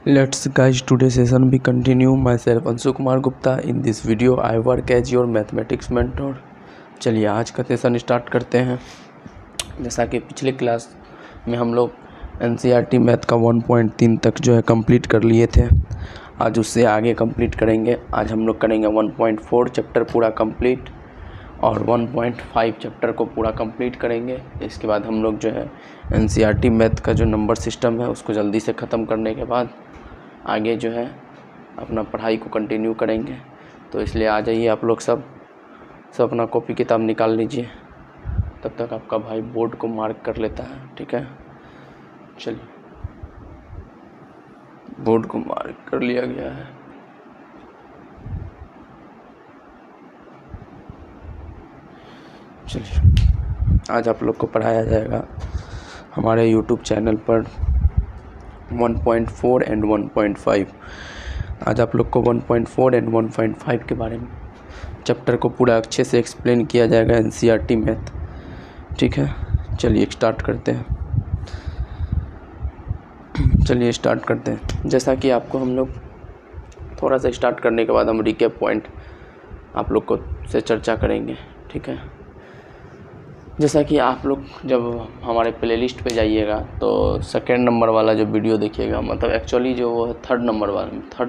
Let's guys, today's session we continue. Myself Anshu Kumar Gupta. In this video I work as your mathematics mentor. चलिए आज का session start करते हैं। जैसा कि पिछले क्लास में हम लोग NCERT मैथ का 1.3 तक जो है कंप्लीट कर लिए थे, आज उससे आगे कंप्लीट करेंगे। आज हम लोग करेंगे 1.4 चैप्टर पूरा कंप्लीट और 1.5 चैप्टर को पूरा कंप्लीट करेंगे। इसके बाद हम लोग जो है NCERT मैथ का जो नंबर सिस्टम है उसको जल्दी से ख़त्म करने के बाद आगे जो है अपना पढ़ाई को कंटिन्यू करेंगे। तो इसलिए आ जाइए आप लोग सब अपना कॉपी किताब निकाल लीजिए। तब तक आपका भाई बोर्ड को मार्क कर लेता है, ठीक है। चलिए, बोर्ड को मार्क कर लिया गया है। चलिए, आज आप लोग को पढ़ाया जाएगा हमारे YouTube चैनल पर 1.4 एंड 1.5। आज आप लोग को 1.4 एंड 1.5 के बारे में चैप्टर को पूरा अच्छे से एक्सप्लेन किया जाएगा NCERT मैथ, ठीक है। चलिए स्टार्ट करते हैं। जैसा कि आपको हम लोग थोड़ा सा स्टार्ट करने के बाद हम रिकैप पॉइंट आप लोग को से चर्चा करेंगे, ठीक है। जैसा कि आप लोग जब हमारे प्लेलिस्ट पे जाइएगा तो सेकेंड नंबर वाला जो वीडियो देखिएगा, मतलब एक्चुअली जो वो है थर्ड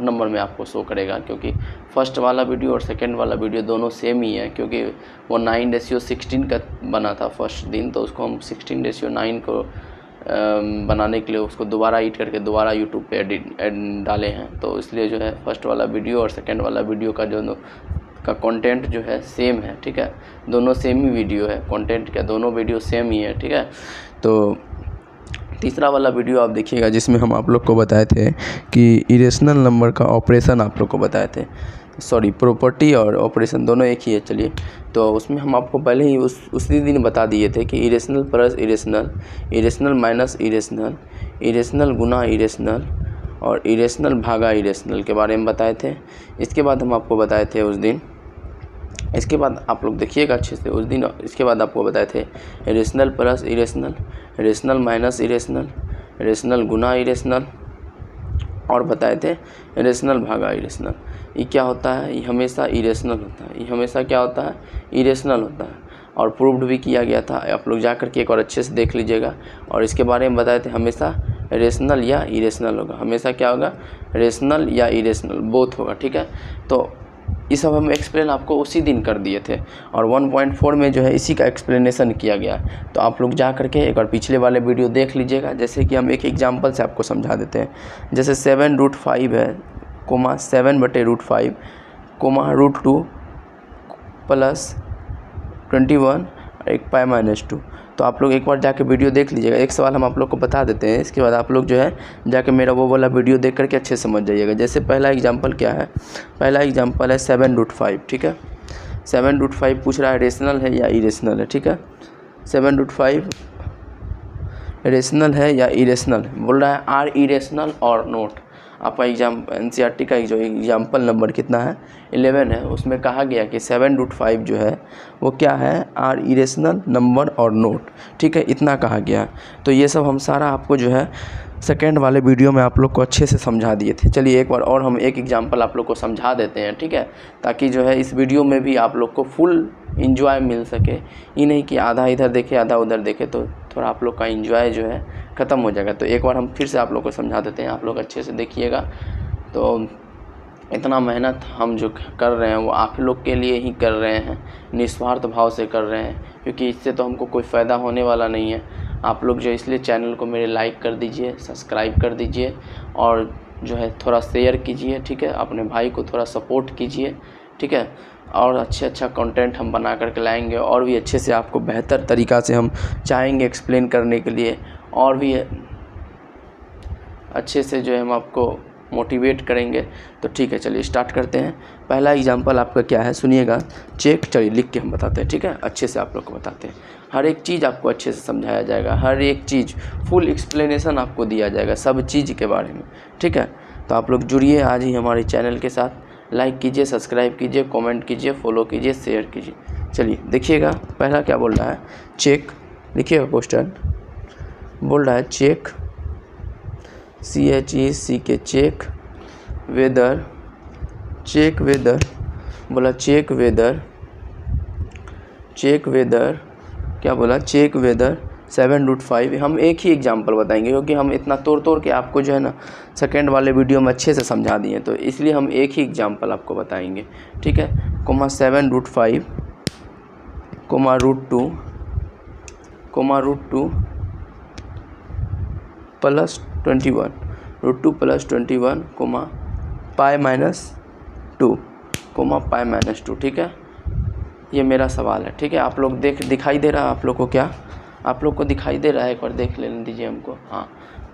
नंबर में आपको शो करेगा, क्योंकि फर्स्ट वाला वीडियो और सेकेंड वाला वीडियो दोनों सेम ही है। क्योंकि वो 9:16 का बना था फर्स्ट दिन, तो उसको हम 16:9 को बनाने के लिए उसको दोबारा एडिट करके दोबारा यूट्यूब पे डाले हैं। तो इसलिए जो है फर्स्ट वाला वीडियो और सेकेंड वाला वीडियो का कंटेंट जो है सेम है, ठीक है। दोनों सेम ही वीडियो है, कंटेंट का दोनों वीडियो सेम ही है, ठीक है। तो तीसरा वाला वीडियो आप देखिएगा जिसमें हम आप लोग को बताए थे कि इरेशनल नंबर का ऑपरेशन आप लोग को बताए थे, प्रॉपर्टी और ऑपरेशन दोनों एक ही है। चलिए, तो उसमें हम आपको पहले ही उसी दिन बता दिए थे कि irrational plus irrational, irrational minus irrational, irrational गुना इरेशनल और इरेशनल भागा इरेशनल के बारे में बताए थे। इसके बाद हम आपको बताए थे उस दिन, इसके बाद आप लोग देखिएगा अच्छे से उस दिन, इसके बाद आपको बताए थे irrational plus irrational, irrational minus irrational, irrational गुना इरेशनल और बताए थे इरेशनल भागा इरेशनल। ये क्या होता है? ये हमेशा इरेशनल होता है। ये हमेशा क्या होता है? इरेशनल होता है। और प्रूव्ड भी किया गया था, आप लोग जा कर के एक और अच्छे से देख लीजिएगा। और इसके बारे में बताए थे हमेशा रेशनल या इरेशनल होगा, हमेशा क्या होगा? रेशनल या इरेशनल बोथ होगा, ठीक है। तो ये सब हम एक्सप्लेन आपको उसी दिन कर दिए थे और 1.4 में जो है इसी का एक्सप्लेनेशन किया गया। तो आप लोग जा करके एक बार पिछले वाले वीडियो देख लीजिएगा। जैसे कि हम एक एग्जांपल से आपको समझा देते हैं। जैसे 7√5 है, 7/√5, √2 प्लस 21 एक π-2। तो आप लोग एक बार जाके वीडियो देख लीजिएगा। एक सवाल हम आप लोग को बता देते हैं, इसके बाद आप लोग जो है जाके मेरा वो वाला वीडियो देख करके अच्छे से समझ जाइएगा। जैसे पहला एग्जांपल क्या है? पहला एग्जांपल है 7√5, ठीक है। 7√5 पूछ रहा है रेशनल है या इरेशनल है, ठीक है। 7√5 रेशनल है या इरेशनल है, बोल रहा है आर इरेशनल और नोट। आपका NCERT का जो एग्जाम्पल नंबर कितना है? 11 है। उसमें कहा गया कि 7√5 जो है वो क्या है? आर इरेशनल नंबर और नोट, ठीक है। इतना कहा गया। तो ये सब हम सारा आपको जो है सेकेंड वाले वीडियो में आप लोग को अच्छे से समझा दिए थे। चलिए एक बार और हम एक एग्जांपल आप लोग को समझा देते हैं, ठीक है, ताकि जो है इस वीडियो में भी आप लोग को फुल इंजॉय मिल सके। ये नहीं कि आधा इधर देखे आधा उधर देखे, तो थोड़ा आप लोग का इंजॉय जो है ख़त्म हो जाएगा। तो एक बार हम फिर से आप लोग को समझा देते हैं, आप लोग अच्छे से देखिएगा। तो इतना मेहनत हम जो कर रहे हैं वो आप लोग के लिए ही कर रहे हैं, निस्वार्थ भाव से कर रहे हैं, क्योंकि इससे तो हमको कोई फ़ायदा होने वाला नहीं है। आप लोग जो इसलिए चैनल को मेरे लाइक कर दीजिए, सब्सक्राइब कर दीजिए और जो है थोड़ा शेयर कीजिए, ठीक है। अपने भाई को थोड़ा सपोर्ट कीजिए, ठीक है। और अच्छा कंटेंट हम बना करके लाएंगे और भी अच्छे से आपको बेहतर तरीक़ा से हम चाहेंगे एक्सप्लेन करने के लिए, और भी अच्छे से जो है हम आपको मोटिवेट करेंगे। तो ठीक है, चलिए स्टार्ट करते हैं। पहला एग्जांपल आपका क्या है सुनिएगा, चेक। चलिए लिख के हम बताते हैं, ठीक है, अच्छे से आप लोग को बताते हैं। हर एक चीज़ आपको अच्छे से समझाया जाएगा, हर एक चीज़ फुल एक्सप्लेनेशन आपको दिया जाएगा सब चीज़ के बारे में, ठीक है। तो आप लोग जुड़िए आज ही हमारे चैनल के साथ। लाइक कीजिए, सब्सक्राइब कीजिए, कमेंट कीजिए, फॉलो कीजिए, शेयर कीजिए। चलिए देखिएगा पहला क्या बोल रहा है, चेक। लिखिएगा क्वेश्चन, बोल रहा है check CHECK check weather, check weather बोला, चेक वेदर, चेक वेदर क्या बोला, चेक वेदर 7√5। हम एक ही एग्जांपल बताएंगे क्योंकि हम इतना तोड़ के आपको जो है ना सेकेंड वाले वीडियो में अच्छे से समझा दिए, तो इसलिए हम एक ही एग्जांपल आपको बताएंगे, ठीक है। Comma 7√5 comma √2 plus 21, √2 plus 21 comma pi -2 comma pi -2, ठीक है। ये मेरा सवाल है, ठीक है। आप लोग दिखाई दे रहा है आप लोग को, क्या आप लोग को दिखाई दे रहा है? एक बार देख लेने दीजिए हमको। हाँ,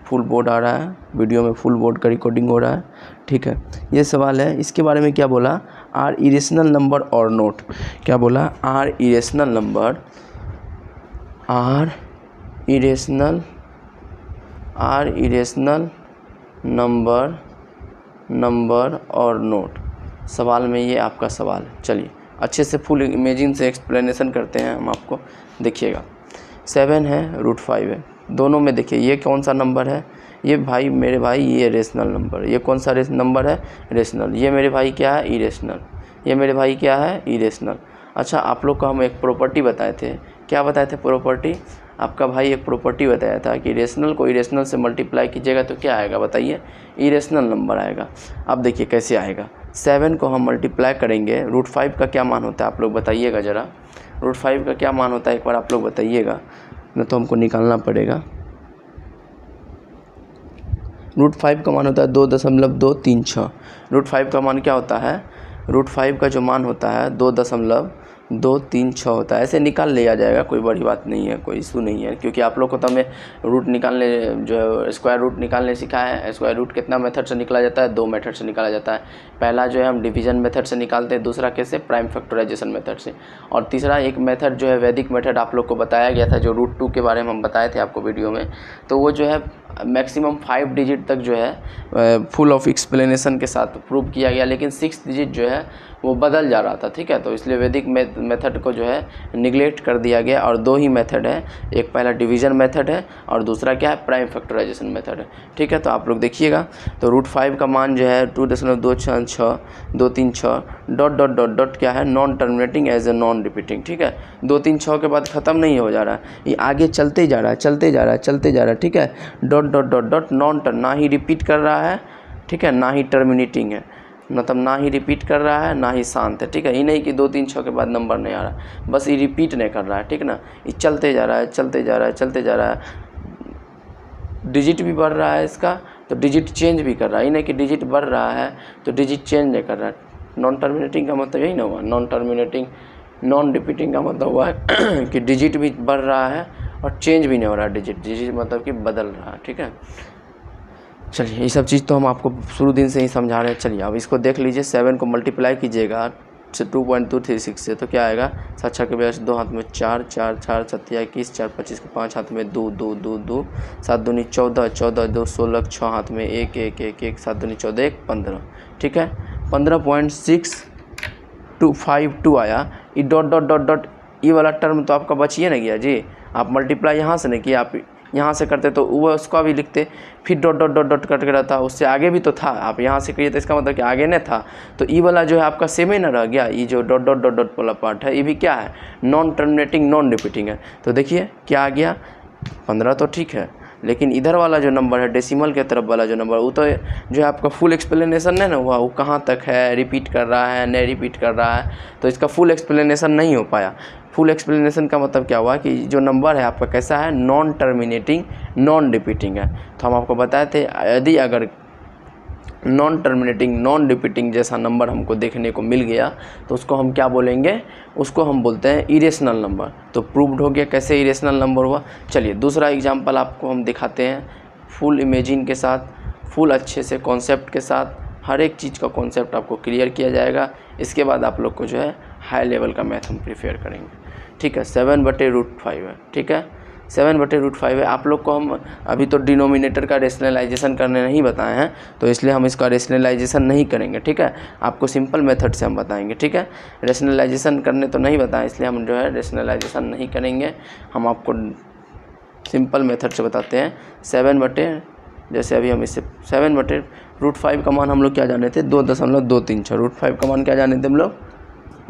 फुल बोर्ड आ रहा है, वीडियो में फुल बोर्ड का रिकॉर्डिंग हो रहा है, ठीक है। ये सवाल है, इसके बारे में क्या बोला, आर इरेशनल नंबर और नोट, क्या बोला, are irrational number, are irrational number और नोट। सवाल में ये आपका सवाल है। चलिए अच्छे से फुल इमेजिंग से एक्सप्लेनेशन करते हैं हम आपको, देखिएगा। 7 है, √5 है, दोनों में देखिए ये कौन सा नंबर है, ये भाई मेरे भाई ये रेशनल नंबर, ये कौन सा नंबर है, रेशनल। ये मेरे भाई क्या है, इरेशनल। ये मेरे भाई क्या है, इरेशनल। अच्छा, आप लोग को हम एक प्रॉपर्टी बताए थे, क्या बताए थे प्रॉपर्टी, आपका भाई एक प्रॉपर्टी बताया था कि रेशनल को इरेशनल से मल्टीप्लाई कीजिएगा तो क्या आएगा बताइए, इरेशनल नंबर आएगा। अब देखिए कैसे आएगा, 7 को हम मल्टीप्लाई करेंगे, √5 का क्या मान होता है आप लोग बताइएगा ज़रा, √5 का क्या मान होता है एक बार आप लोग बताइएगा, नहीं तो हमको निकालना पड़ेगा। √5 का मान होता है 2.236। √5 का मान क्या होता है, √5 का जो मान होता है 2.236 होता है। ऐसे निकाल लिया जाएगा, कोई बड़ी बात नहीं है, कोई इशू नहीं है, क्योंकि आप लोग को तो हमें रूट निकालने, जो स्क्वायर रूट निकालने सिखाया है। स्क्वायर रूट कितना मेथड से निकाला जाता है, 2 मेथड से निकाला जाता है। पहला जो है हम डिवीजन मेथड से निकालते हैं, दूसरा कैसे, प्राइम फैक्टराइजेशन मेथड से, और तीसरा एक मेथड जो है वैदिक मेथड आप लोग को बताया गया था, जो √2 के बारे में हम बताए थे आपको वीडियो में। तो वो जो है मैक्सिमम 5 डिजिट तक जो है फुल ऑफ एक्सप्लेनेशन के साथ प्रूव किया गया, लेकिन 6 डिजिट जो है वो बदल जा रहा था, ठीक है। तो इसलिए वैदिक मेथड को जो है निगलेक्ट कर दिया गया, और 2 ही मेथड है, एक पहला डिवीजन मेथड है और दूसरा क्या है, प्राइम फैक्टराइजेशन मेथड है, ठीक है। तो आप लोग देखिएगा, तो √5 का मान जो है 2.236 डॉट क्या है, non terminating as a non repeating, ठीक है। 2 3 6 के बाद ख़त्म नहीं हो जा रहा है, ये आगे चलते जा रहा है, ठीक है। डॉट नॉन टर्म, ना ही रिपीट कर रहा है, ठीक है, ना ही टर्मिनेटिंग है, मतलब ना ही रिपीट कर रहा है ना ही शांत है, ठीक है। ये नहीं कि 2 3 6 के बाद नंबर नहीं आ रहा, बस ये रिपीट नहीं कर रहा है, ठीक ना, ये चलते जा रहा है। डिजिट भी बढ़ रहा है इसका, तो डिजिट चेंज भी कर रहा है, ये नहीं कि डिजिट बढ़ रहा है तो डिजिट चेंज नहीं कर रहा है। नॉन टर्मिनेटिंग का मतलब यही ना हुआ, नॉन टर्मिनेटिंग, नॉन रिपीटिंग का मतलब हुआ है कि डिजिट भी बढ़ रहा है और चेंज भी नहीं हो रहा है, डिजिट मतलब कि बदल रहा है, ठीक है। चलिए ये सब चीज़ तो हम आपको शुरू दिन से ही समझा रहे हैं। चलिए अब इसको देख लीजिए, 7 को मल्टीप्लाई कीजिएगा 2.236 से, तो क्या आएगा, 7 6 के बजाय 2 हाथ में 4 4 4 7 21 4 25 के 5 हाथ में 2 2 2 2 7 दूनी 14 14 2 16 6 हाथ में 1 1 1 1 7 दूनी 14 1 15, ठीक है। 15.6252 आया। ये डॉट ये वाला टर्म तो आपका बचिए ना गया जी, आप मल्टीप्लाई यहाँ से नहीं किया, आप यहाँ से करते तो वो उसका भी लिखते, फिर डॉट कट के रहता, उससे आगे भी तो था, आप यहाँ से करिए तो इसका मतलब कि आगे नहीं था, तो ई वाला जो है आपका सेम ही ना रह गया। ये जो डॉट वाला पार्ट है ये भी क्या है, नॉन टर्मिनेटिंग नॉन रिपीटिंग है। तो देखिए क्या आ गया, 15 तो ठीक है, लेकिन इधर वाला जो नंबर है डेसिमल के तरफ वाला जो नंबर, वो तो जो है आपका फुल एक्सप्लेनेशन नहीं ना हुआ, वो कहाँ तक है, रिपीट कर रहा है नहीं रिपीट कर रहा है, तो इसका फुल एक्सप्लेनेशन नहीं हो पाया। फुल एक्सप्लेनेशन का मतलब क्या हुआ कि जो नंबर है आपका कैसा है, नॉन टर्मिनेटिंग नॉन रिपीटिंग है। तो हम आपको बताए थे यदि अगर नॉन टर्मिनेटिंग नॉन रिपीटिंग जैसा नंबर हमको देखने को मिल गया तो उसको हम क्या बोलेंगे, उसको हम बोलते हैं इरेशनल नंबर। तो प्रूव्ड हो गया कैसे इरेशनल नंबर हुआ। चलिए दूसरा एग्जांपल आपको हम दिखाते हैं फुल इमेजिन के साथ, फुल अच्छे से कॉन्सेप्ट के साथ, हर एक चीज़ का कॉन्सेप्ट आपको क्लियर किया जाएगा। इसके बाद आप लोग को जो है हाई लेवल का मैथ हम प्रिपेयर करेंगे, ठीक है। 7/√5 है, ठीक है, 7/√5 है। आप लोग को हम अभी तो डिनोमिनेटर का रेशनलाइजेशन करने नहीं बताए हैं, तो इसलिए हम इसका रेशनलाइजेशन नहीं करेंगे, ठीक है। आपको सिंपल मेथड से हम बताएंगे, ठीक है। रेशनलाइजेशन करने तो नहीं बताएं, इसलिए हम जो है रेशनलाइजेशन नहीं करेंगे, हम आपको सिंपल मेथड से बताते हैं। 7/√5 जैसे अभी हम इससे 7/√5 का मान हम लोग क्या जाने थे 2.236। √5 का मान क्या जाने थे हम लोग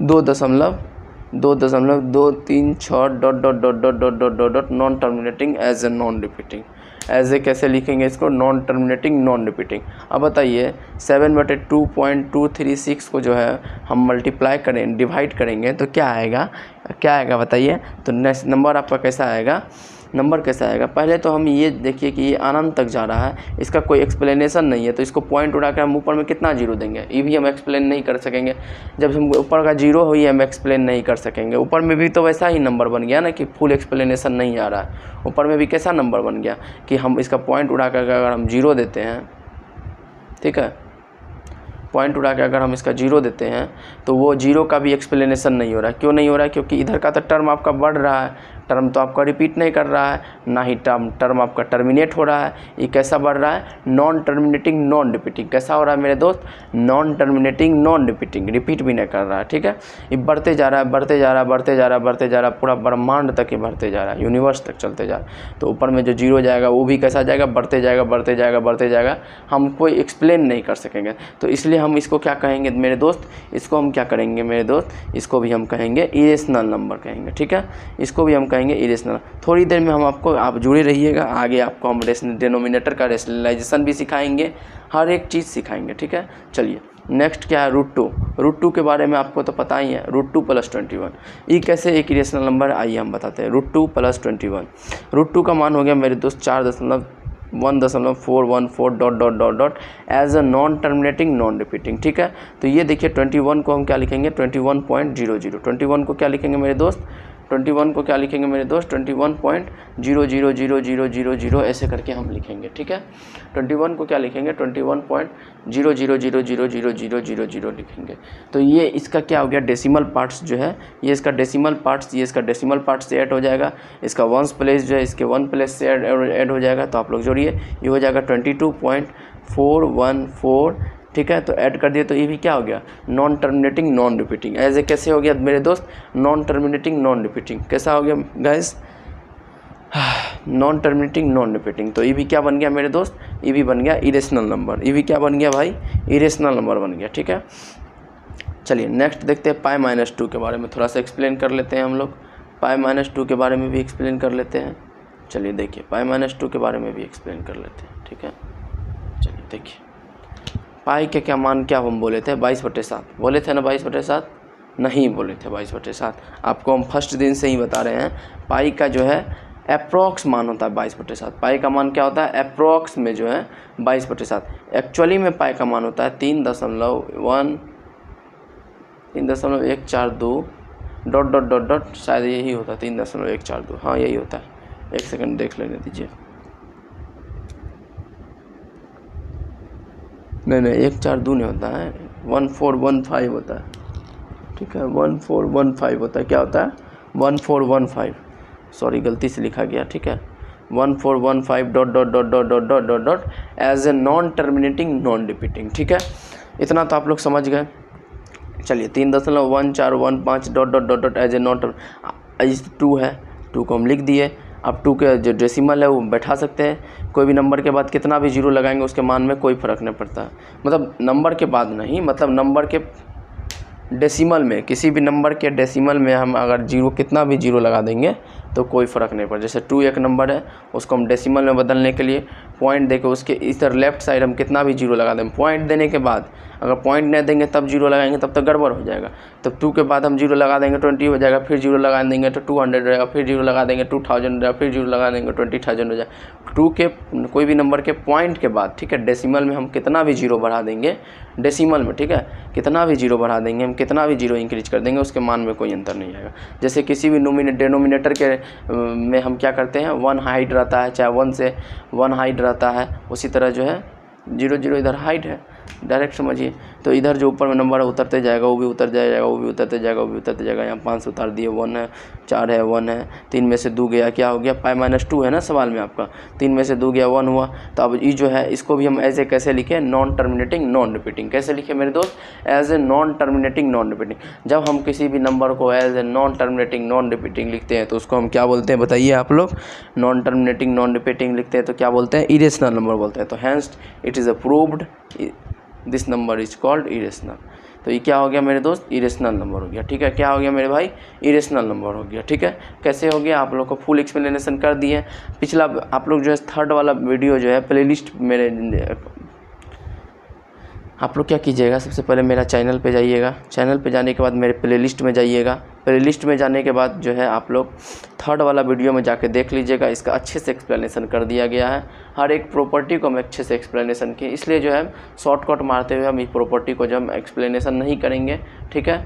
2.236 ... non terminating as a non repeating. As a कैसे लिखेंगे इसको, नॉन टर्मिनेटिंग नॉन रिपीटिंग। अब बताइए 7/2.236 को जो है हम मल्टीप्लाई करें, डिवाइड करेंगे तो क्या आएगा बताइए। तो नेक्स्ट नंबर आपका कैसा आएगा, नंबर कैसा आएगा। पहले तो हम ये देखिए कि ये अनंत तक जा रहा है, इसका कोई एक्सप्लेनेशन नहीं है, तो इसको पॉइंट उड़ा कर हम ऊपर में कितना जीरो देंगे, ये भी हम एक्सप्लेन नहीं कर सकेंगे। जब हम ऊपर का जीरो हो ये हम एक्सप्लेन नहीं कर सकेंगे। ऊपर में भी तो वैसा ही नंबर बन गया ना कि फुल एक्सप्लेनेशन नहीं आ रहा है। ऊपर में भी कैसा नंबर बन गया कि हम इसका पॉइंट उड़ा कर अगर हम जीरो देते हैं, ठीक है, पॉइंट उड़ा के अगर हम इसका जीरो देते हैं तो वो जीरो का भी एक्सप्लेनेशन नहीं हो रहा है। क्यों नहीं हो रहा है, क्योंकि इधर का तो टर्म आपका बढ़ रहा है, टर्म तो आपका रिपीट नहीं कर रहा है, ना ही टर्म आपका टर्मिनेट हो रहा है। ये कैसा बढ़ रहा है, नॉन टर्मिनेटिंग नॉन रिपीटिंग। कैसा हो रहा है मेरे दोस्त, non terminating non repeating, repeat भी नहीं कर रहा है, ठीक है। ये बढ़ते जा रहा है, बढ़ते जा रहा है, बढ़ते जा रहा है, बढ़ते जा रहा है, पूरा ब्रह्मांड तक ही बढ़ते जा रहा है, यूनिवर्स तक चलते जा रहा है। तो ऊपर में जो जीरो जाएगा वो भी कैसा जाएगा, बढ़ते जाएगा, बढ़ते जाएगा, बढ़ते जाएगा। हम कोई एक्सप्लेन नहीं कर सकेंगे। तो इसलिए हम इसको क्या कहेंगे मेरे दोस्त, इसको हम क्या करेंगे मेरे दोस्त, इसको भी हम कहेंगे इरेशनल नंबर कहेंगे, ठीक है। इसको भी हम कहेंगे इरेशनल। थोड़ी देर में हम आपको, आप जुड़े रहिएगा, आगे आपको हम डिनोमिनेटर का रेशनलाइजेशन भी सिखाएंगे, हर एक चीज़ सिखाएंगे, ठीक है। चलिए नेक्स्ट क्या है, √2 के बारे में आपको तो पता ही है। √2 + 21 ये कैसे एक इरेशनल नंबर, आइए हम बताते हैं। √2 + 21, √2 का मान हो गया मेरे दोस्त 4.1.414 ... as a non terminating non repeating, ठीक है। तो ये देखिए 21 को हम क्या लिखेंगे, 21.00। 21 को क्या लिखेंगे मेरे दोस्त, 21 को क्या लिखेंगे मेरे दोस्त, 21.000000 ऐसे करके हम लिखेंगे, ठीक है। 21 को क्या लिखेंगे, 21.00000000 लिखेंगे। तो ये इसका क्या हो गया, डेसिमल पार्ट्स जो है, ये इसका डेसिमल पार्ट्स, ये इसका डेसिमल पार्ट्स से ऐड हो जाएगा। इसका वंस प्लेस जो है इसके वन प्लेस से ऐड हो जाएगा। तो आप लोग जोड़िए, ये हो जाएगा 22.414, ठीक है। तो ऐड कर दिए तो ये भी क्या हो गया, नॉन टर्मिनेटिंग नॉन रिपीटिंग। ऐसे कैसे हो गया मेरे दोस्त, नॉन टर्मिनेटिंग नॉन रिपीटिंग। कैसा हो गया guys, non terminating non repeating. तो ये भी क्या बन गया मेरे दोस्त, ये भी बन गया इरेशनल नंबर। ये भी क्या बन गया भाई, इरेशनल नंबर बन गया, ठीक है। चलिए नेक्स्ट देखते हैं π-2 के बारे में थोड़ा सा एक्सप्लेन कर लेते हैं हम लोग। π-2 के बारे में भी एक्सप्लेन कर लेते हैं। चलिए देखिए π-2 के बारे में भी एक्सप्लेन कर लेते हैं, ठीक है। चलिए देखिए पाई के क्या मान, क्या हम बोले थे 22/7 बोले थे ना, 22/7 नहीं बोले थे 22/7। आपको हम फर्स्ट दिन से ही बता रहे हैं, पाई का जो है अप्रॉक्स मान होता है 22/7। पाई का मान क्या होता है, अप्रॉक्स में जो है 22/7। एक्चुअली में पाई का मान होता है 3.142 ... शायद यही होता है 3.142, हाँ यही होता है। एक सेकंड देख लेने दीजिए, नहीं 142 नहीं होता है, 1415 होता है, ठीक है। 1415 होता है, क्या होता है 1415, सॉरी गलती से लिखा गया, ठीक है। 1415 ... as a non terminating non repeating, ठीक है। इतना तो आप लोग समझ गए। चलिए 3.1415 ... एज ए नॉन टर्मिनेटिंग 2 है, 2 को हम लिख दिए। अब 2 के जो डेसिमल है वो बैठा सकते हैं, कोई भी नंबर के बाद कितना भी जीरो लगाएंगे उसके मान में कोई फ़र्क नहीं पड़ता। मतलब नंबर के बाद नहीं, मतलब नंबर के डेसिमल में, किसी भी नंबर के डेसिमल में हम अगर जीरो, कितना भी जीरो लगा देंगे तो कोई फ़र्क नहीं पड़ता। जैसे 2 एक नंबर है, उसको हम डेसिमल में बदलने के लिए पॉइंट देके उसके इधर लेफ्ट साइड हम कितना भी जीरो लगा दें, पॉइंट देने के बाद अगर पॉइंट नहीं देंगे तब जीरो लगाएंगे तब तक गड़बड़ हो जाएगा। तब 2 के बाद हम जीरो लगा देंगे 20 हो जाएगा, फिर जीरो लगा देंगे तो 200 रहेगा, फिर जीरो लगा देंगे 2000 हो जाएगा, फिर जीरो लगा देंगे 20,000 हो जाएगा। 2 के कोई भी नंबर के पॉइंट के बाद, ठीक है, डेसिमल में हम कितना भी जीरो बढ़ा देंगे, डेसिमल में, ठीक है, कितना भी जीरो बढ़ा देंगे हम, कितना भी जीरो इंक्रीज कर देंगे, उसके मान में कोई अंतर नहीं आएगा। जैसे किसी भी डिनोमिनेटर के में हम क्या करते हैं, 1 हाइट रहता है, चाहे 1 से 1 हाइट रहता है, उसी तरह जो है 0 0 इधर हाइट है, डायरेक्ट समझिए। तो इधर जो ऊपर में नंबर है उतरते जाएगा, वो भी उतर जाएगा, वो भी उतरते जाएगा, वो भी उतरते जाएगा। यहाँ 5 से उतार दिए, 1 है, 4 है, 1 है, 3 में से 2 गया, क्या हो गया, π-2 है ना सवाल में आपका, 3 में से 2 गया, 1 हुआ। तो अब ये जो है इसको भी हम ऐसे कैसे लिखें, नॉन टर्मिनेटिंग नॉन रिपीटिंग। कैसे लिखे मेरे दोस्त, as a non terminating non repeating. जब हम किसी भी नंबर को as a non terminating non repeating लिखते हैं तो उसको हम क्या बोलते हैं, बताइए आप लोग। नॉन टर्मिनेटिंग नॉन रिपीटिंग लिखते हैं तो क्या बोलते हैं, इरेशनल नंबर बोलते हैं। तो hence it is approved this number is called irrational. तो ये क्या हो गया मेरे दोस्त, इरेशनल नंबर हो गया। ठीक है, क्या हो गया मेरे भाई, इरेशनल नंबर हो गया। ठीक है, कैसे हो गया, आप लोग को फुल एक्सप्लेनेशन कर दिए। पिछला आप लोग जो है 3rd वाला वीडियो जो है प्लेलिस्ट मेरे, आप लोग क्या कीजिएगा, सबसे पहले मेरा चैनल पे जाइएगा, चैनल पे जाने के बाद मेरे प्लेलिस्ट में जाइएगा। प्लेलिस्ट में जाने के बाद जो है आप लोग 3rd वाला वीडियो में जाके देख लीजिएगा, इसका अच्छे से एक्सप्लेनेशन कर दिया गया है। हर एक प्रॉपर्टी को हम अच्छे से एक्सप्लेनेशन किए, इसलिए जो है शॉर्टकट मारते हुए हम इस प्रॉपर्टी को जो हम एक्सप्लेनेशन नहीं करेंगे। ठीक है,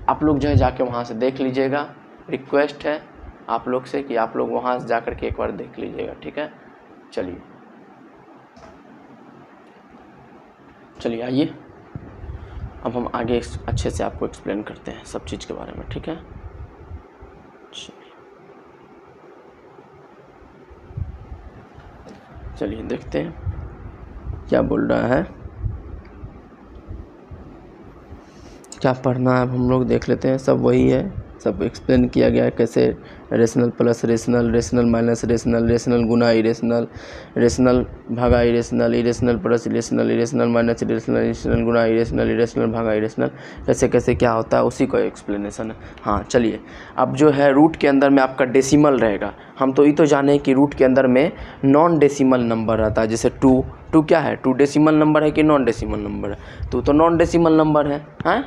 आप लोग जो है जाके वहाँ से देख लीजिएगा। रिक्वेस्ट है आप लोग से कि आप लोग वहाँ से जा कर के एक बार देख लीजिएगा। ठीक है, चलिए आइए अब हम आगे अच्छे से आपको एक्सप्लेन करते हैं सब चीज़ के बारे में। ठीक है, चलिए देखते हैं क्या बोल रहा है, क्या पढ़ना है, अब हम लोग देख लेते हैं। सब वही है, सब एक्सप्लेन किया गया है कैसे rational plus rational, rational minus rational, rational गुना इरेशनल, रेशनल भागा irrational, irrational plus irrational, irrational minus irrational, irrational गुना इरेशनल, इरेशनल भागा इरेशनल, कैसे कैसे क्या होता है उसी का एक्सप्लेनेशन है। हाँ चलिए, अब जो है रूट के अंदर में आपका डेसिमल रहेगा। हम तो ये तो जाने कि रूट के अंदर में नॉन डेसिमल नंबर रहता है, जैसे 2 क्या है, 2 डेसिमल नंबर है कि नॉन डेसिमल नंबर है, 2 तो नॉन डेसिमल नंबर है। हाँ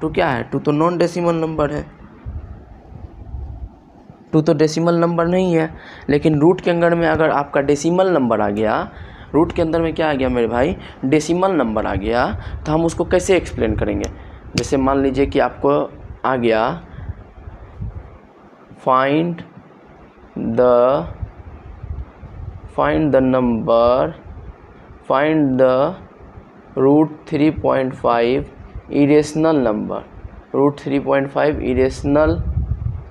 2 क्या है, 2 तो नॉन डेसिमल नंबर है, 2 तो डेसिमल नंबर नहीं है। लेकिन रूट के अंदर में अगर आपका डेसिमल नंबर आ गया, रूट के अंदर में क्या आ गया मेरे भाई, डेसिमल नंबर आ गया, तो हम उसको कैसे एक्सप्लेन करेंगे। जैसे मान लीजिए कि आपको आ गया find the root 3.5 irrational number, root 3.5 irrational